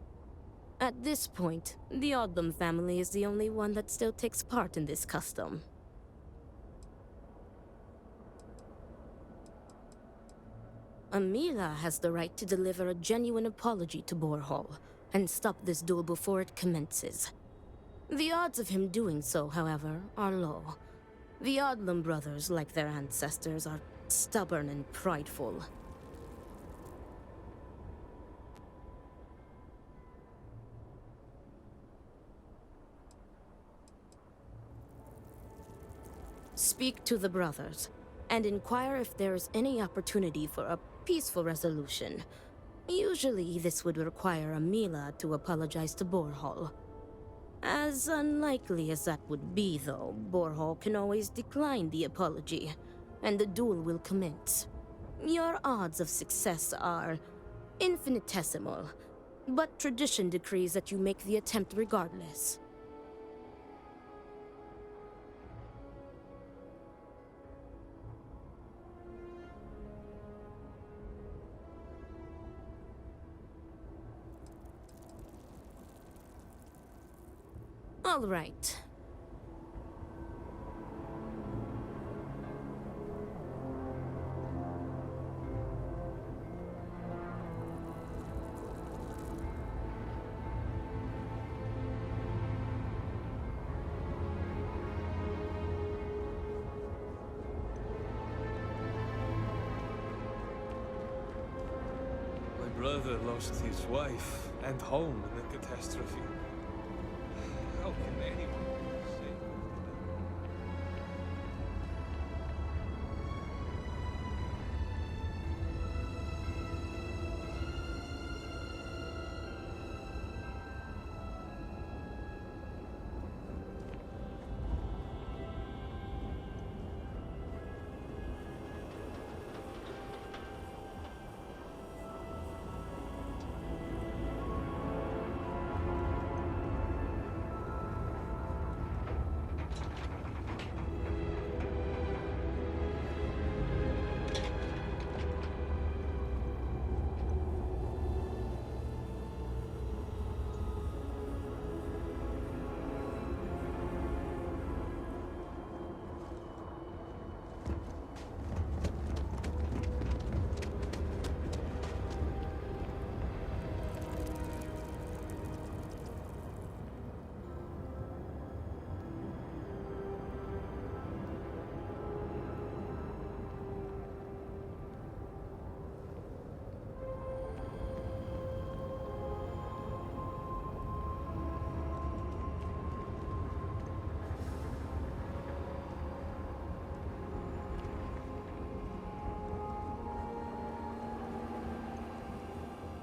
At this point, the Odlum family is the only one that still takes part in this custom. Amila has the right to deliver a genuine apology to Borhol and stop this duel before it commences. The odds of him doing so, however, are low. The Odlum brothers, like their ancestors, are stubborn and prideful. Speak to the brothers, and inquire if there is any opportunity for a peaceful resolution. Usually, this would require Amila to apologize to Borhol. As unlikely as that would be, though, Borhol can always decline the apology, and the duel will commence. Your odds of success are infinitesimal, but tradition decrees that you make the attempt regardless. All right. My brother lost his wife and home in the catastrophe. How can anyone say?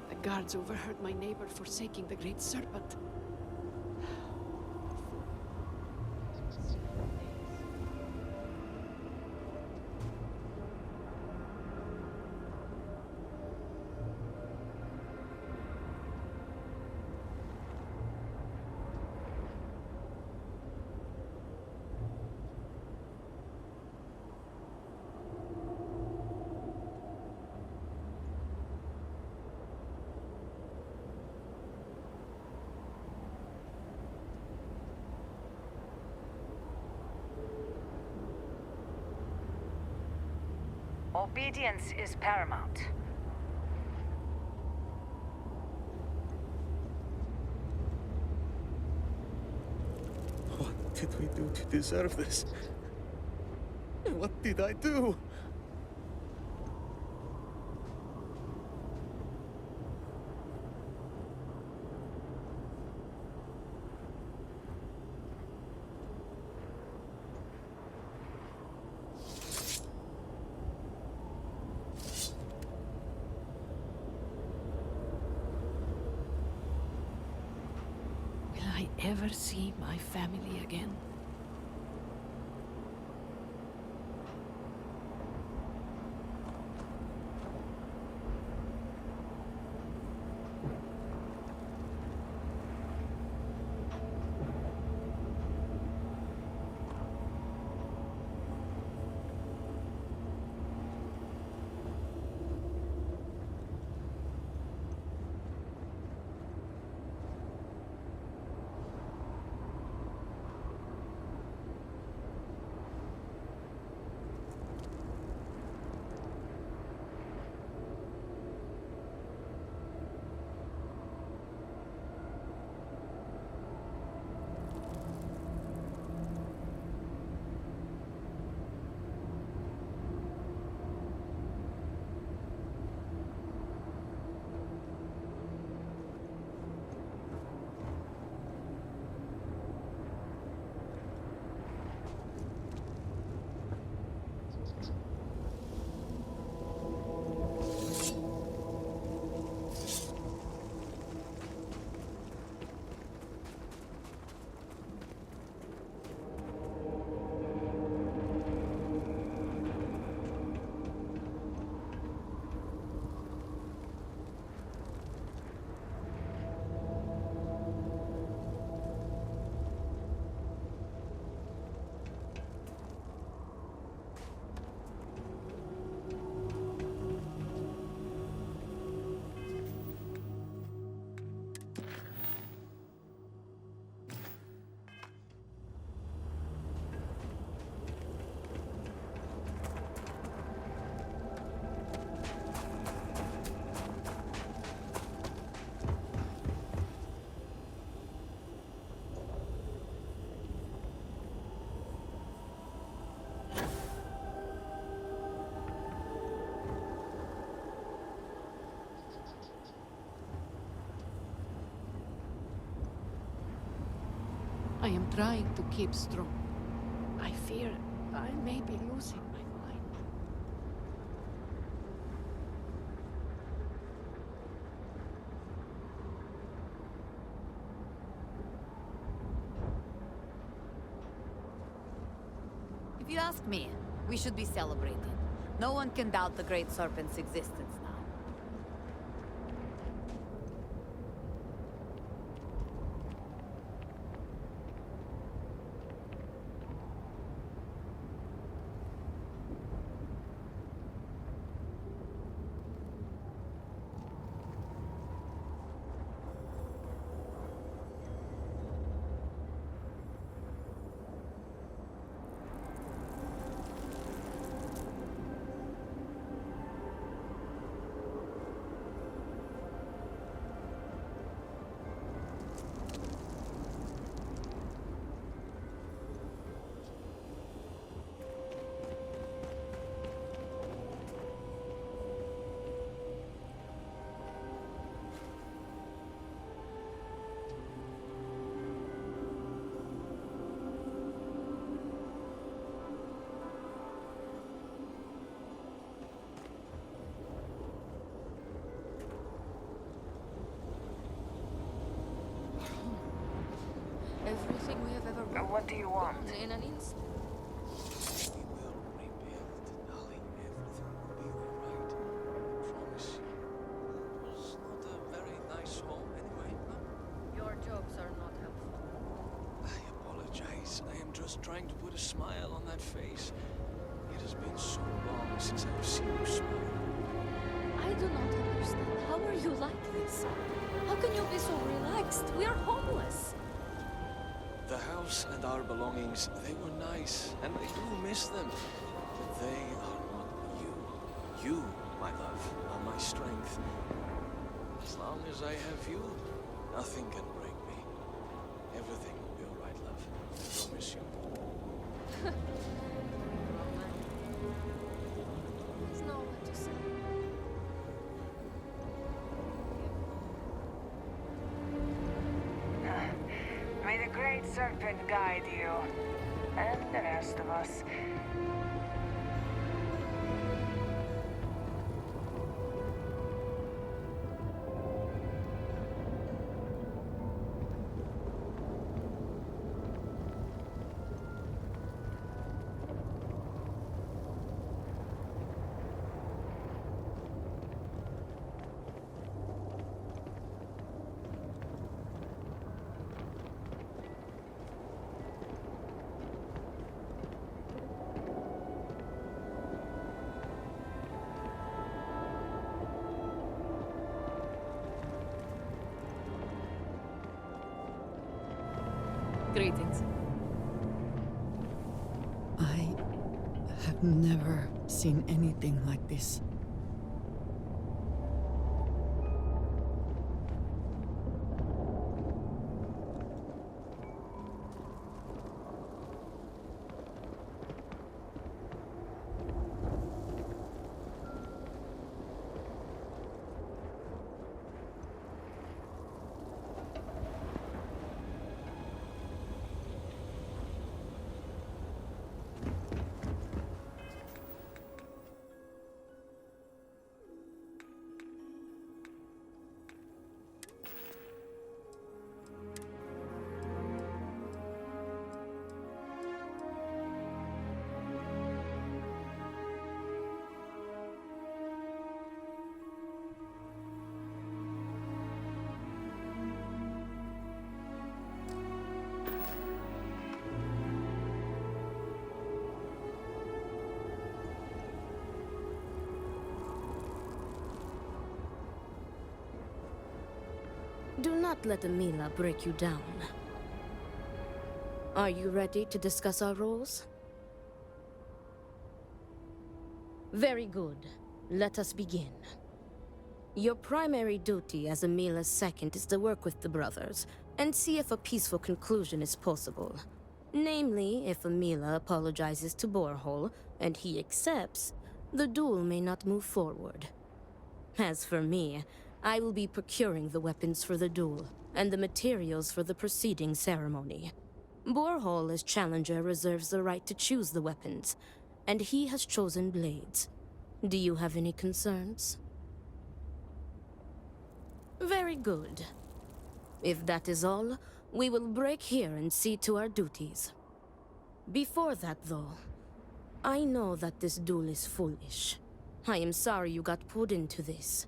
The guards overheard my neighbor forsaking the Great Serpent. Obedience is paramount. What did we do to deserve this? What did I do? Will I ever see my family again? I am trying to keep strong. I fear I may be losing my mind. If you ask me, we should be celebrating. No one can doubt the Great Serpent's existence now. Everything we have ever worked What do you want? gone in an instant. We will rebuild, darling. Everything will be alright. I promise you. It was not a very nice home anyway. Your jokes are not helpful. I apologize. I am just trying to put a smile on that face. It has been so long since I have seen you smile. I do not understand. How are you like this? How can you be so relaxed? We are homeless. The house and our belongings, they were nice, and I do miss them. But they are not you. You, my love, are my strength. As long as I have you, nothing can break me. Everything will be all right, love. I promise you. There's no what to say. May the Great Serpent guide you, and the rest of us. Greetings. I have never seen anything like this. Do not let Amila break you down. Are you ready to discuss our roles? Very good. Let us begin. Your primary duty as Amila's second is to work with the brothers and see if a peaceful conclusion is possible. Namely, if Amila apologizes to Borehole and he accepts, the duel may not move forward. As for me, I will be procuring the weapons for the duel and the materials for the preceding ceremony. Borehole as challenger reserves the right to choose the weapons, and he has chosen blades. Do you have any concerns? Very good. If that is all, we will break here and see to our duties. Before that, though, I know that this duel is foolish. I am sorry you got pulled into this.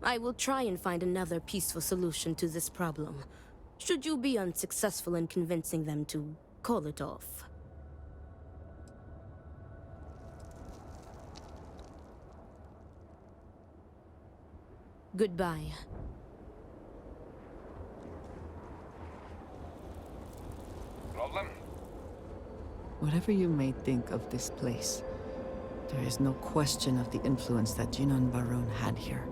I will try and find another peaceful solution to this problem, should you be unsuccessful in convincing them to call it off. Goodbye. Problem? Whatever you may think of this place, there is no question of the influence that Jinan Baron had here.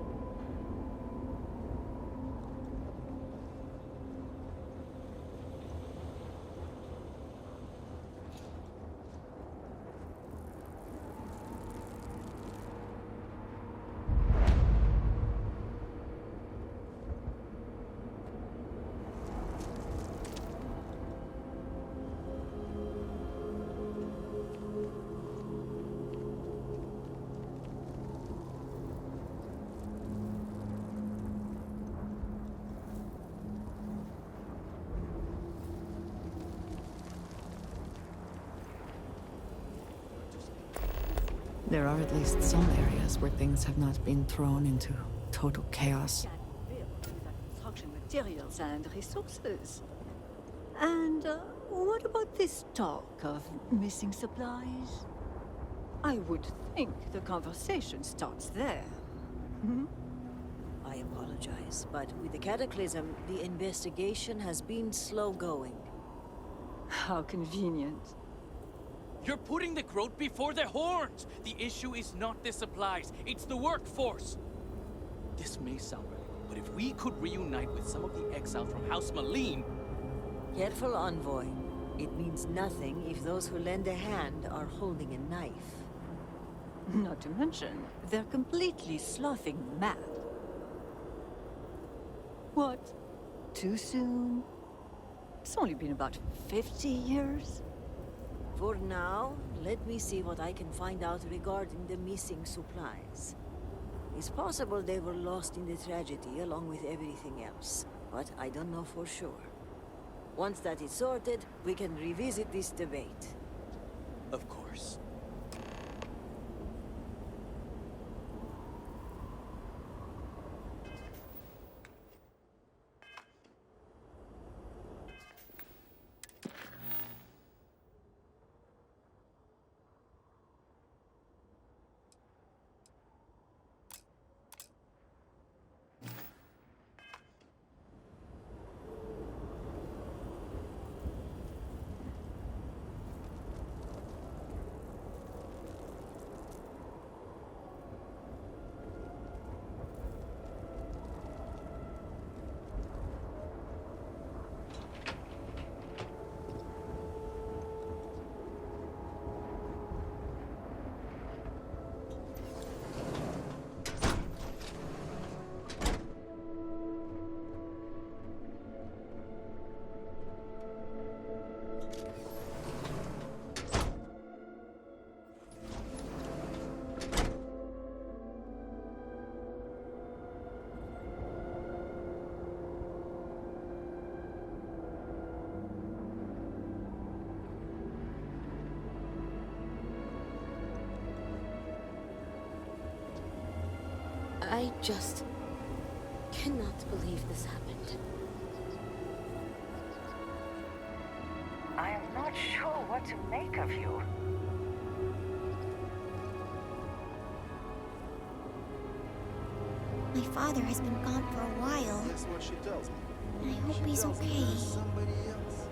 There are at least some areas where things have not been thrown into total chaos. Construction materials and resources. And what about this talk of missing supplies? I would think the conversation starts there. Hmm? I apologize, but with the Cataclysm, the investigation has been slow going. How convenient. You're putting the growth before the horns! The issue is not the supplies, it's the workforce! This may sound radical, but if we could reunite with some of the exiles from House Malene... Careful, Envoy. It means nothing if those who lend a hand are holding a knife. Not to mention, they're completely sloughing mad. What? Too soon? It's only been about 50 years. For now, let me see what I can find out regarding the missing supplies. It's possible they were lost in the tragedy along with everything else, but I don't know for sure. Once that is sorted, we can revisit this debate. Of course. I just cannot believe this happened. I am not sure what to make of you. My father has been gone for a while. That's what she tells me. And I hope he's tells me okay. there's somebody else.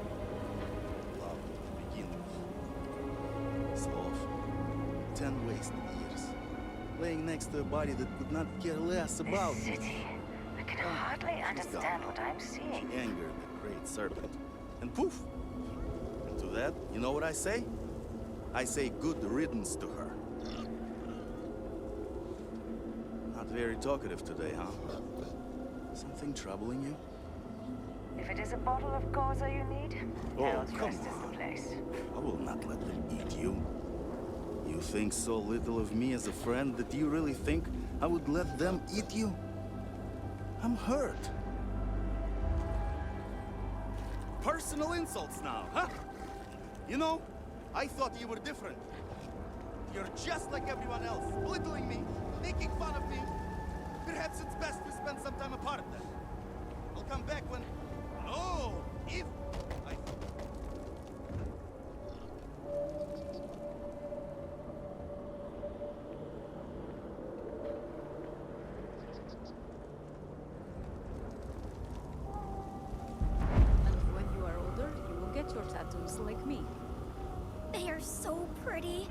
Love to begin with. Sloth. 10 wasted years. Laying next to a body that could not care less about This city. I can hardly understand what I'm seeing. She angered the great serpent. And poof! And to that, you know what I say? I say good riddance to her. Not very talkative today, huh? Something troubling you? If it is a bottle of Gauze you need, Oh, Hell's come Rest is the place. I will not let them eat you. You think so little of me as a friend that you really think I would let them eat you? I'm hurt. Personal insults now, huh? You know, I thought you were different. You're just like everyone else, belittling me, making fun of me. Perhaps it's best we spend some time apart then. I'll come back when... No! If... I... And when you are older, you will get your tattoos like me. They are so pretty.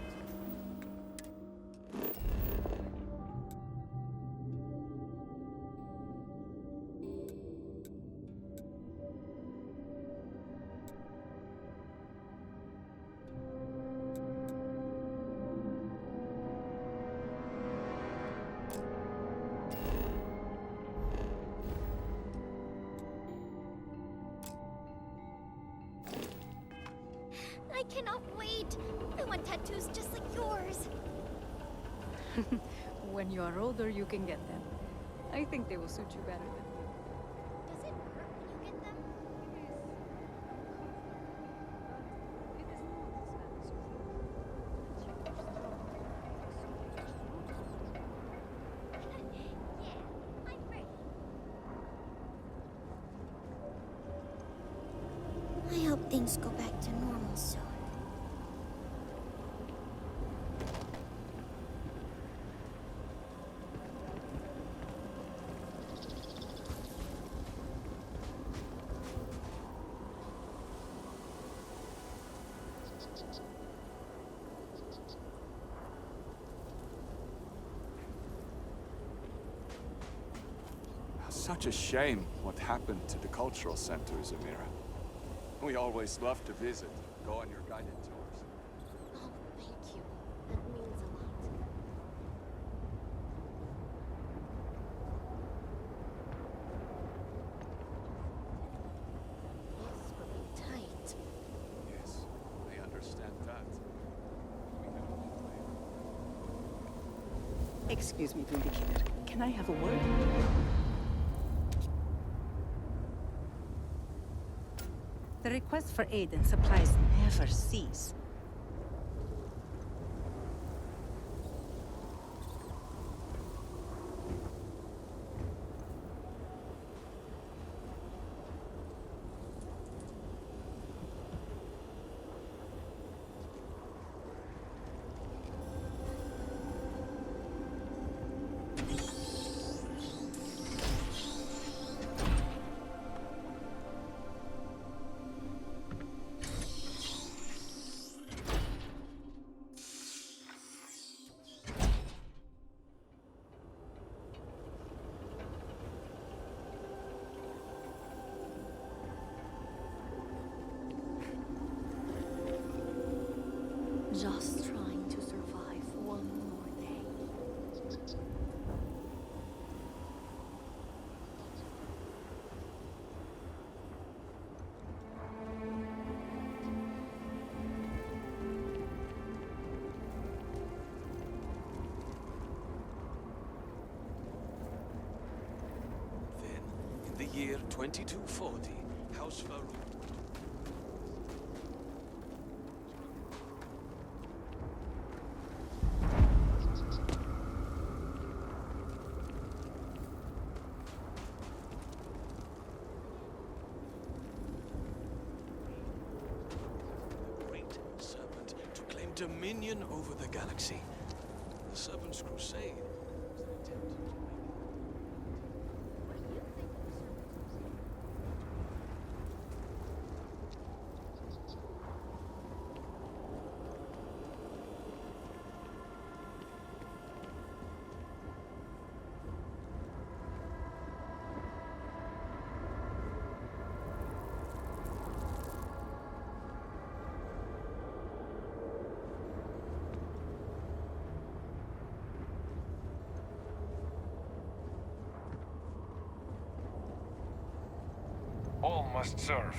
I cannot wait. I want tattoos just like yours. When you are older, you can get them. I think they will suit you better than me. Does it hurt when you get them? I hope things go back to normal soon. such a shame what happened to the cultural center, Zamira. We always love to visit. Go on your guided tours. Oh, thank you. That means a lot. Yes, but be tight. Yes, I understand that. Excuse me, Vindicator. Can I have a word? The requests for aid and supplies never cease. Just trying to survive one more day. Then, in the year 2240, House Farouk. Great Serpent to claim dominion over the galaxy. The Serpent's crusade was an attempt to All must serve.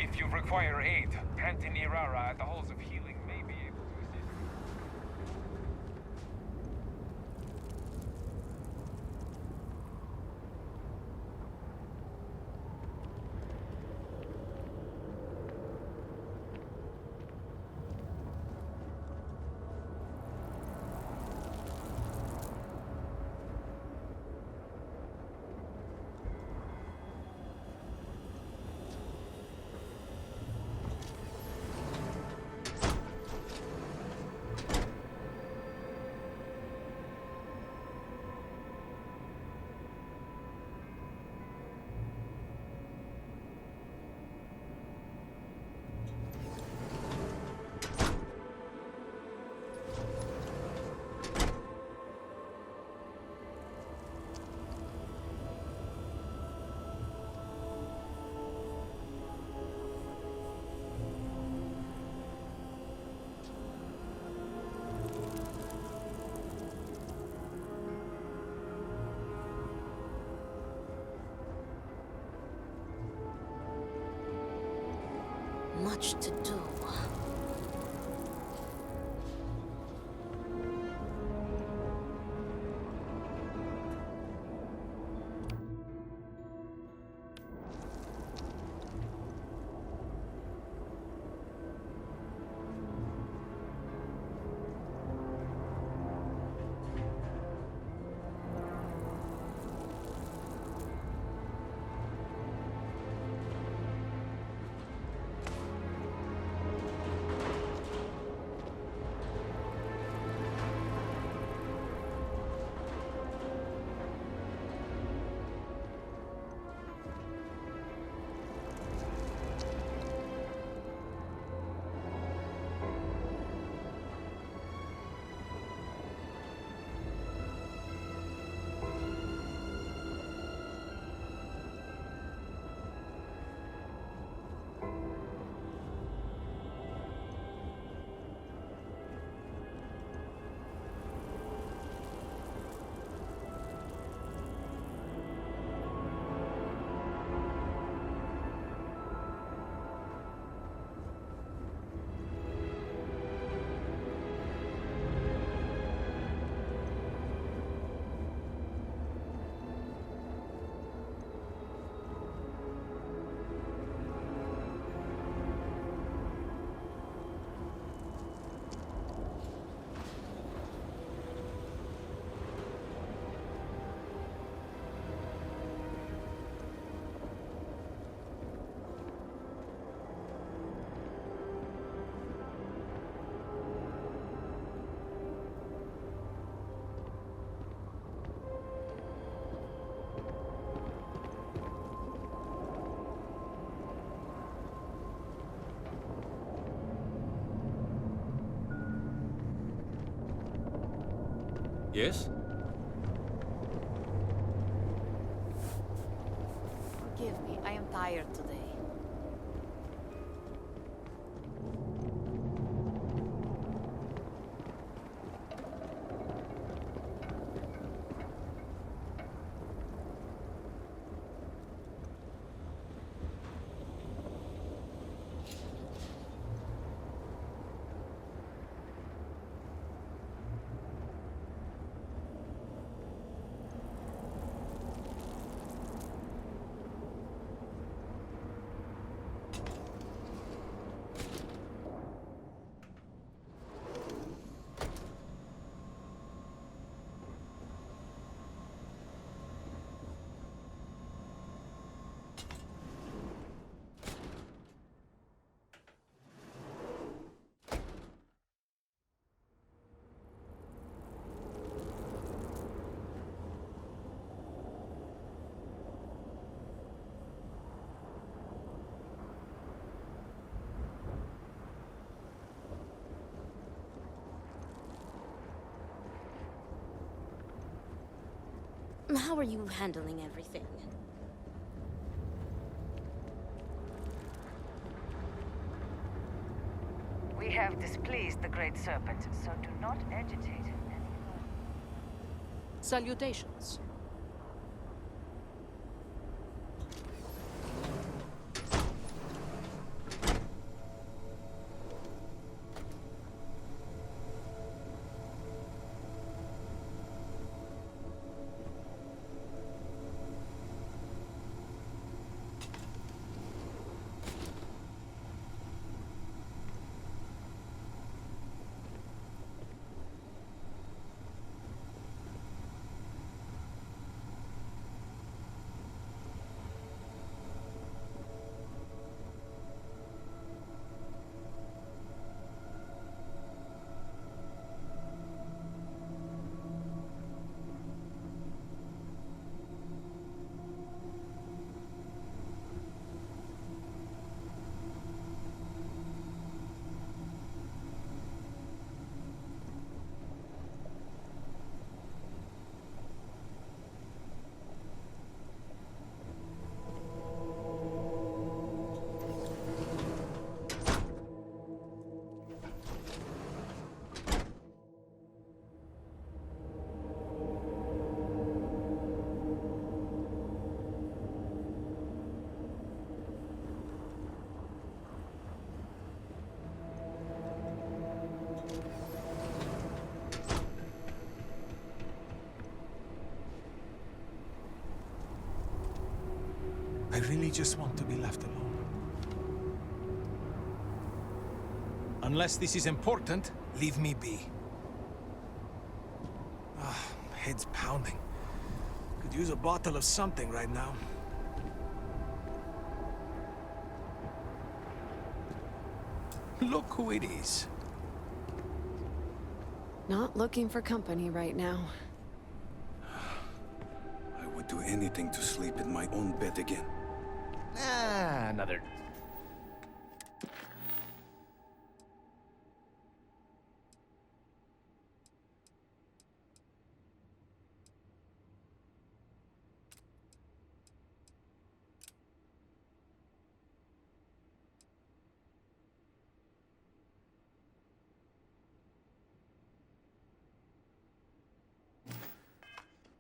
If you require aid, Pantin Irara at the Halls of Healing may be able to assist you. Much to do. Yes? Forgive me, I am tired today. How are you handling everything? We have displeased the Great Serpent, so do not agitate him any further. Salutations. I really just want to be left alone. Unless this is important, leave me be. Head's pounding. Could use a bottle of something right now. Look who it is. Not looking for company right now. I would do anything to sleep in my own bed again. Another.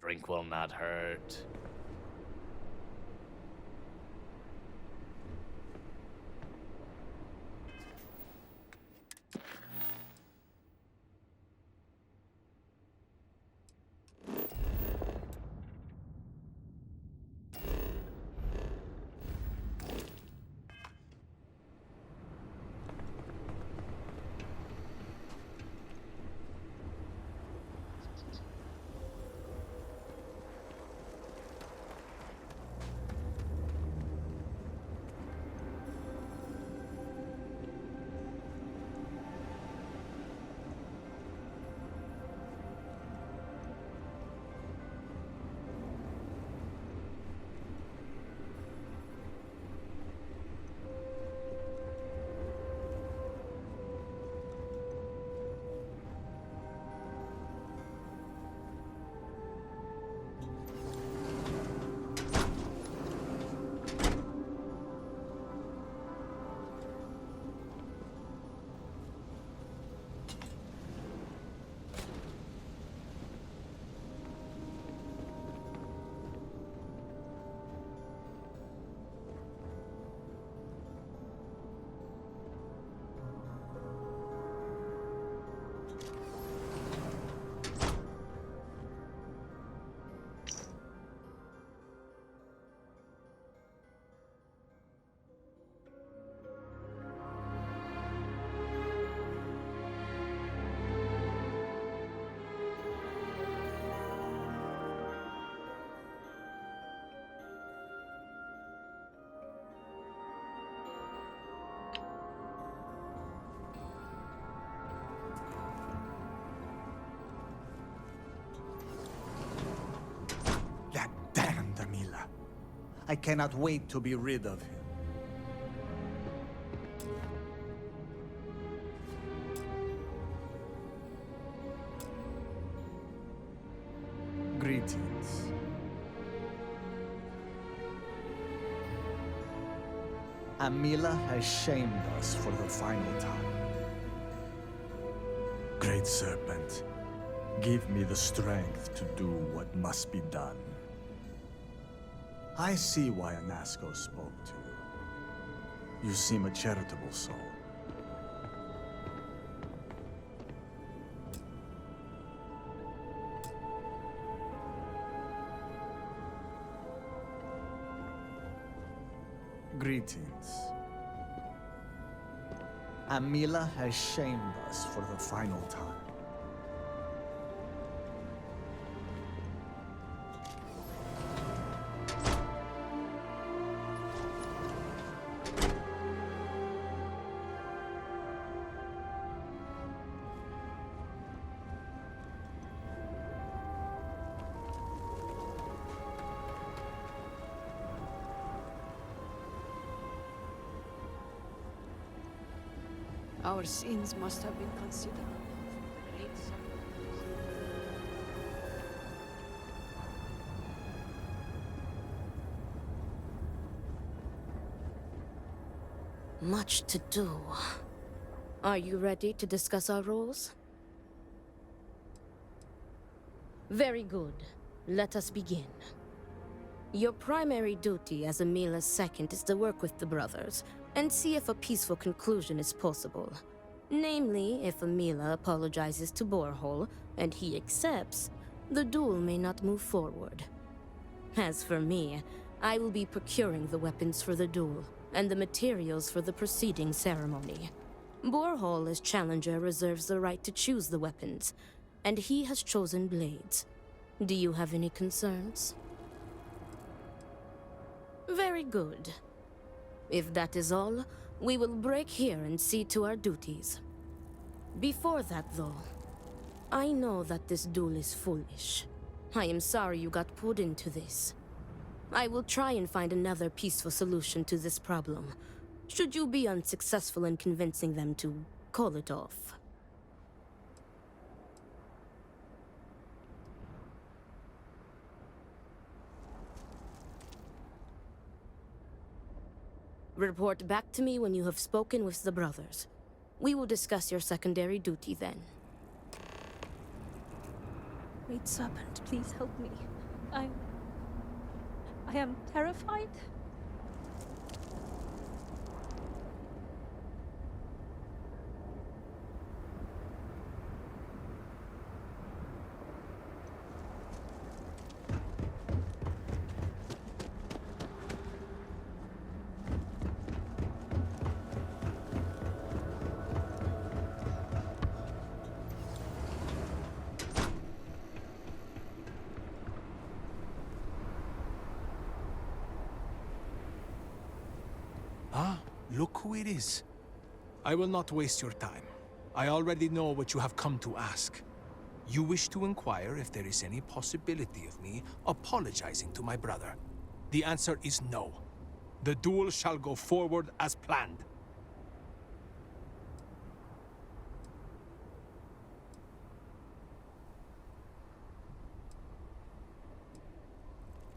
Drink will not hurt. I cannot wait to be rid of him. Greetings. Amila has shamed us for the final time. Great Serpent, give me the strength to do what must be done. I see why Anasco spoke to you. You seem a charitable soul. Greetings. Amila has shamed us for the final time. Our sins must have been considerable. The great Much to do. Are you ready to discuss our roles? Very good. Let us begin. Your primary duty as Amila's second is to work with the brothers and see if a peaceful conclusion is possible. Namely, if Amila apologizes to Borhol and he accepts, the duel may not move forward. As for me, I will be procuring the weapons for the duel and the materials for the preceding ceremony. Borhol, as challenger, reserves the right to choose the weapons, and he has chosen blades. Do you have any concerns? Very good. If that is all, we will break here and see to our duties. Before that, though, I know that this duel is foolish. I am sorry you got pulled into this. I will try and find another peaceful solution to this problem, should you be unsuccessful in convincing them to call it off. Report back to me when you have spoken with the brothers. We will discuss your secondary duty then. Great Serpent, please help me. I am terrified. Look who it is. I will not waste your time. I already know what you have come to ask. You wish to inquire if there is any possibility of me apologizing to my brother. The answer is no. The duel shall go forward as planned.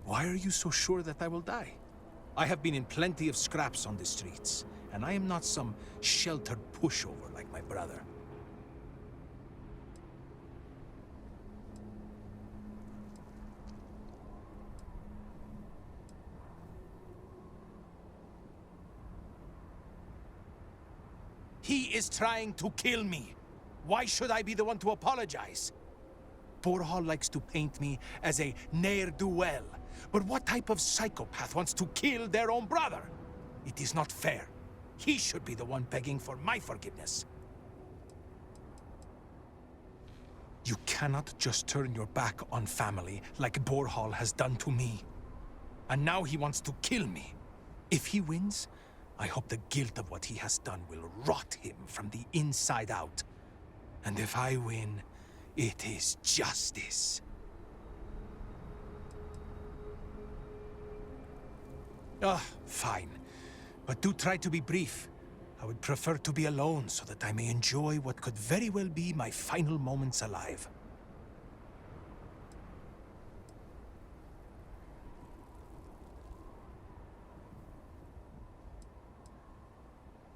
Why are you so sure that I will die? I have been in plenty of scraps on the streets, and I am not some sheltered pushover like my brother. He is trying to kill me. Why should I be the one to apologize? Borhal likes to paint me as a ne'er-do-well. But what type of psychopath wants to kill their own brother? It is not fair. He should be the one begging for my forgiveness. You cannot just turn your back on family like Borhal has done to me. And now he wants to kill me. If he wins, I hope the guilt of what he has done will rot him from the inside out. And if I win, it is justice. Fine. But do try to be brief. I would prefer to be alone so that I may enjoy what could very well be my final moments alive.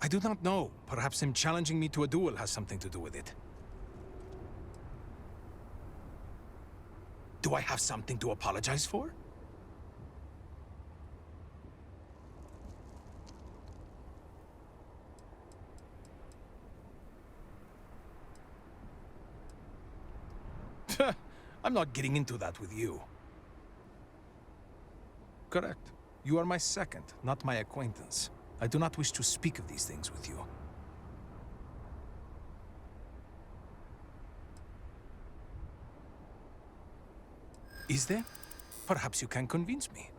I do not know. Perhaps him challenging me to a duel has something to do with it. Do I have something to apologize for? I'm not getting into that with you. Correct. You are my second, not my acquaintance. I do not wish to speak of these things with you. Is there? Perhaps you can convince me.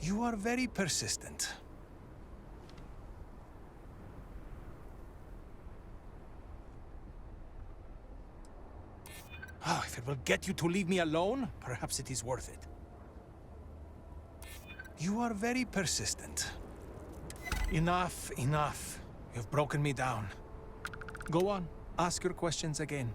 You are very persistent. Oh, if it will get you to leave me alone, perhaps it is worth it. You are very persistent. Enough, enough. You've broken me down. Go on, ask your questions again.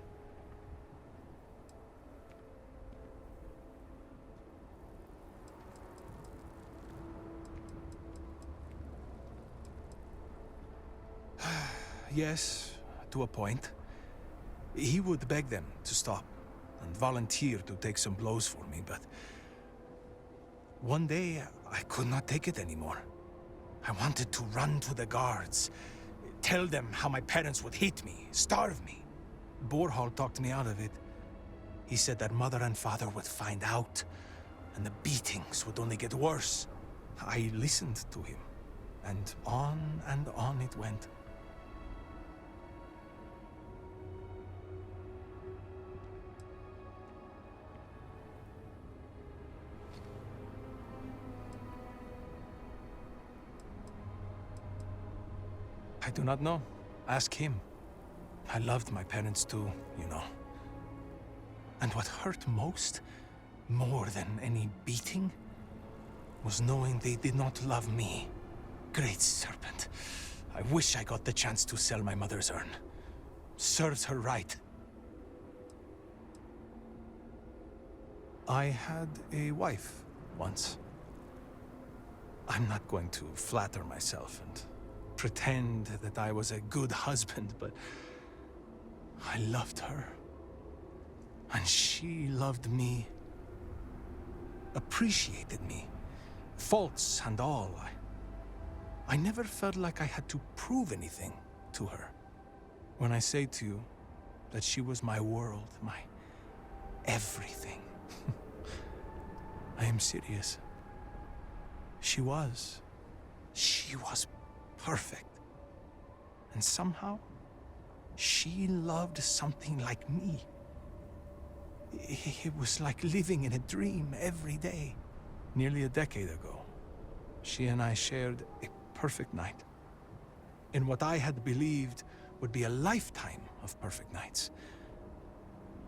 Yes, to a point. He would beg them to stop and volunteer to take some blows for me, but one day I could not take it anymore. I wanted to run to the guards, tell them how my parents would hate me, starve me. Borhall talked me out of it. He said that mother and father would find out, and the beatings would only get worse. I listened to him, and on it went. I do not know. Ask him. I loved my parents too, you know. And what hurt most, more than any beating, was knowing they did not love me. Great Serpent. I wish I got the chance to sell my mother's urn. Serves her right. I had a wife once. I'm not going to flatter myself and pretend that I was a good husband, but I loved her. And she loved me. Appreciated me. Faults and all. I never felt like I had to prove anything to her. When I say to you that she was my world, my everything, I am serious. She was perfect. And somehow, she loved something like me. It was like living in a dream every day. Nearly a decade ago, she and I shared a perfect night. In what I had believed would be a lifetime of perfect nights.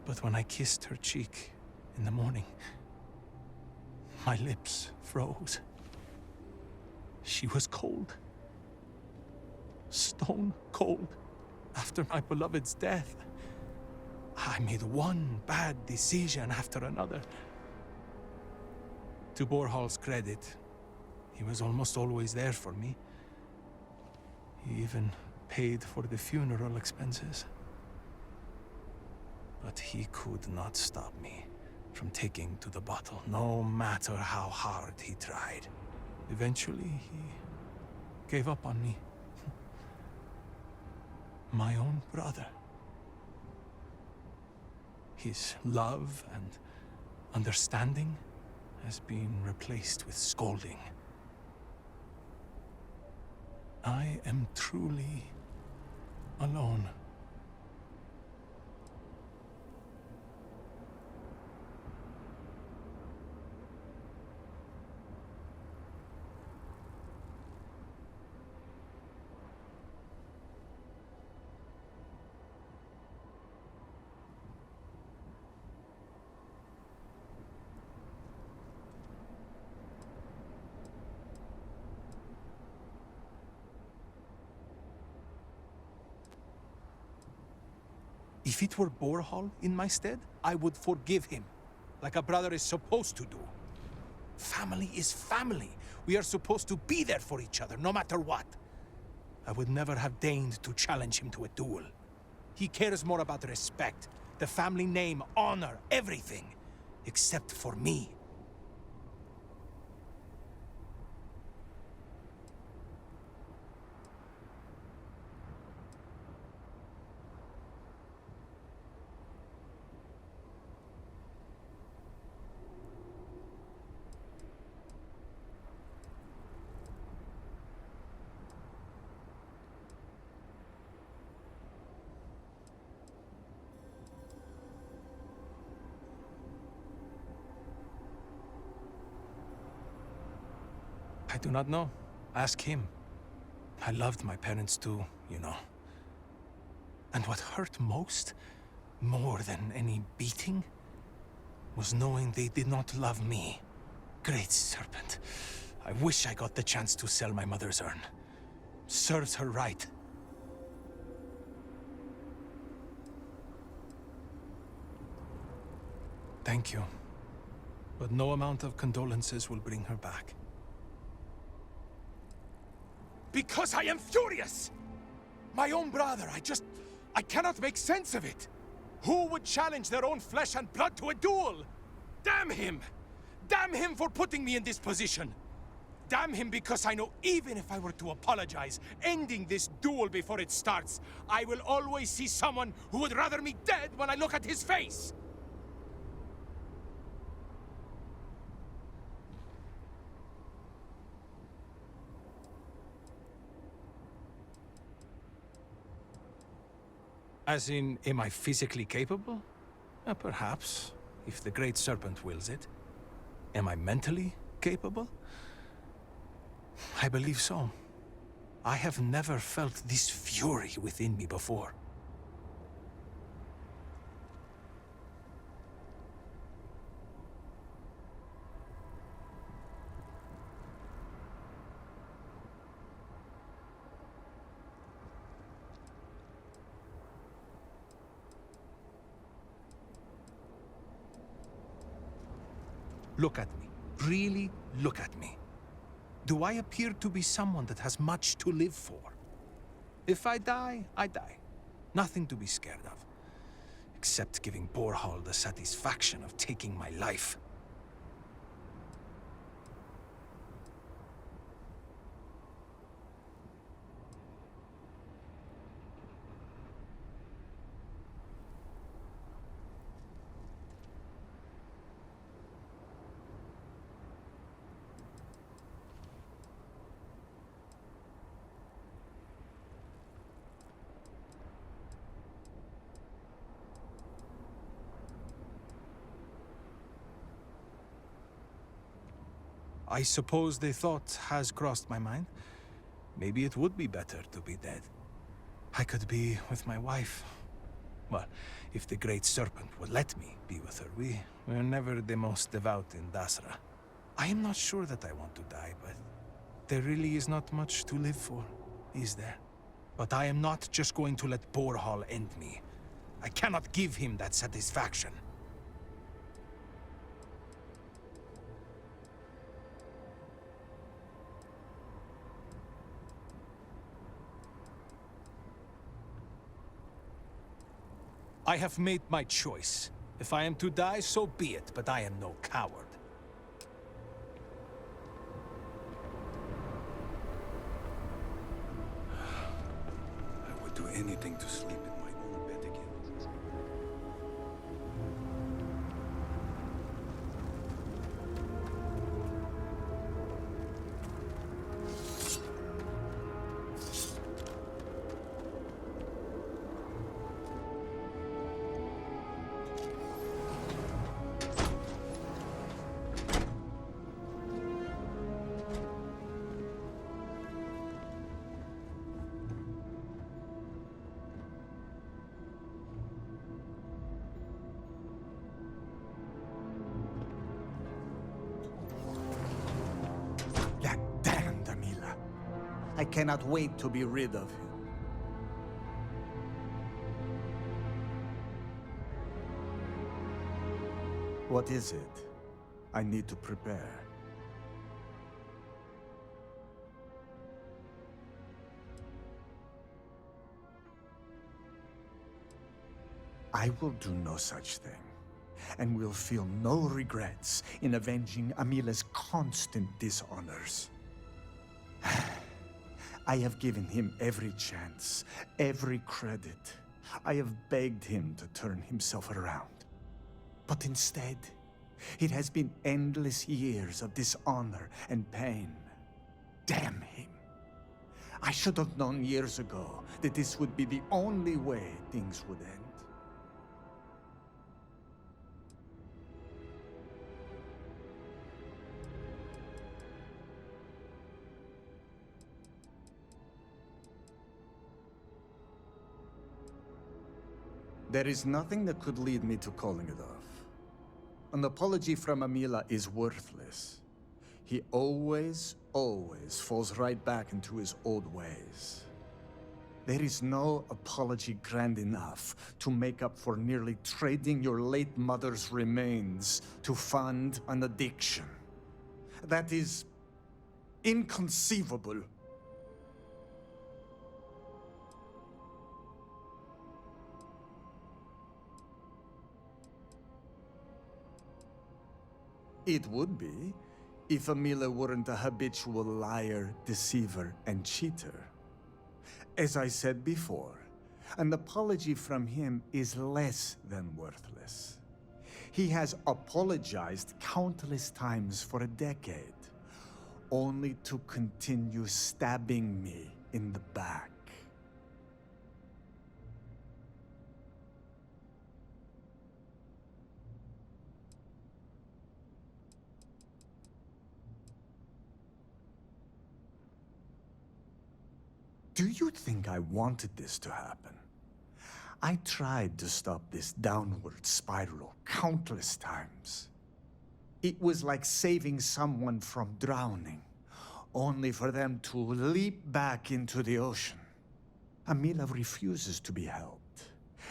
But when I kissed her cheek in the morning, my lips froze. She was cold. Stone cold. After my beloved's death, I made one bad decision after another. To Borhall's credit, he was almost always there for me. He even paid for the funeral expenses. But he could not stop me from taking to the bottle, no matter how hard he tried. Eventually, he gave up on me. My own brother. His love and understanding has been replaced with scolding. I am truly alone. If it were Borhall in my stead, I would forgive him, like a brother is supposed to do. Family is family. We are supposed to be there for each other, no matter what. I would never have deigned to challenge him to a duel. He cares more about respect, the family name, honor, everything, except for me. I do not know. Ask him. I loved my parents too, you know. And what hurt most, more than any beating, was knowing they did not love me. Great Serpent. I wish I got the chance to sell my mother's urn. Serves her right. Thank you. But no amount of condolences will bring her back. Because I am furious! My own brother, I cannot make sense of it. Who would challenge their own flesh and blood to a duel? Damn him! Damn him for putting me in this position! Damn him because I know even if I were to apologize, ending this duel before it starts, I will always see someone who would rather me dead when I look at his face! As in, am I physically capable? Perhaps, if the Great Serpent wills it. Am I mentally capable? I believe so. I have never felt this fury within me before. Look at me. Really look at me. Do I appear to be someone that has much to live for? If I die, I die. Nothing to be scared of. Except giving Borhall the satisfaction of taking my life. I suppose the thought has crossed my mind. Maybe it would be better to be dead. I could be with my wife. Well, if the Great Serpent would let me be with her, we're never the most devout in Dasra. I am not sure that I want to die, but there really is not much to live for, is there? But I am not just going to let Borhall end me. I cannot give him that satisfaction. I have made my choice. If I am to die, so be it, but I am no coward. I would do anything to sleep in my own bed again. I cannot wait to be rid of him. What is it? I need to prepare. I will do no such thing, and will feel no regrets in avenging Amila's constant dishonors. I have given him every chance, every credit. I have begged him to turn himself around. But instead, it has been endless years of dishonor and pain. Damn him. I should have known years ago that this would be the only way things would end. There is nothing that could lead me to calling it off. An apology from Amila is worthless. He always falls right back into his old ways. There is no apology grand enough to make up for nearly trading your late mother's remains to fund an addiction. That is inconceivable. It would be, if Amila weren't a habitual liar, deceiver, and cheater. As I said before, an apology from him is less than worthless. He has apologized countless times for a decade, only to continue stabbing me in the back. Do you think I wanted this to happen? I tried to stop this downward spiral countless times. It was like saving someone from drowning, only for them to leap back into the ocean. Amila refuses to be helped,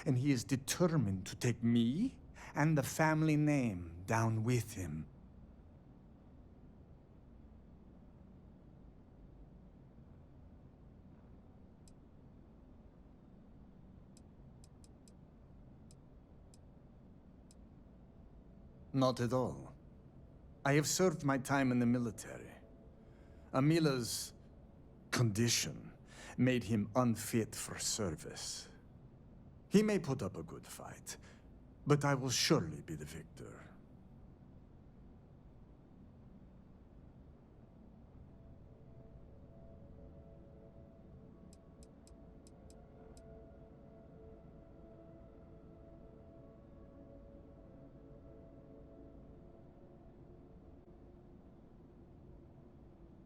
and he is determined to take me and the family name down with him. Not at all. I have served my time in the military. Amila's condition made him unfit for service. He may put up a good fight, but I will surely be the victor.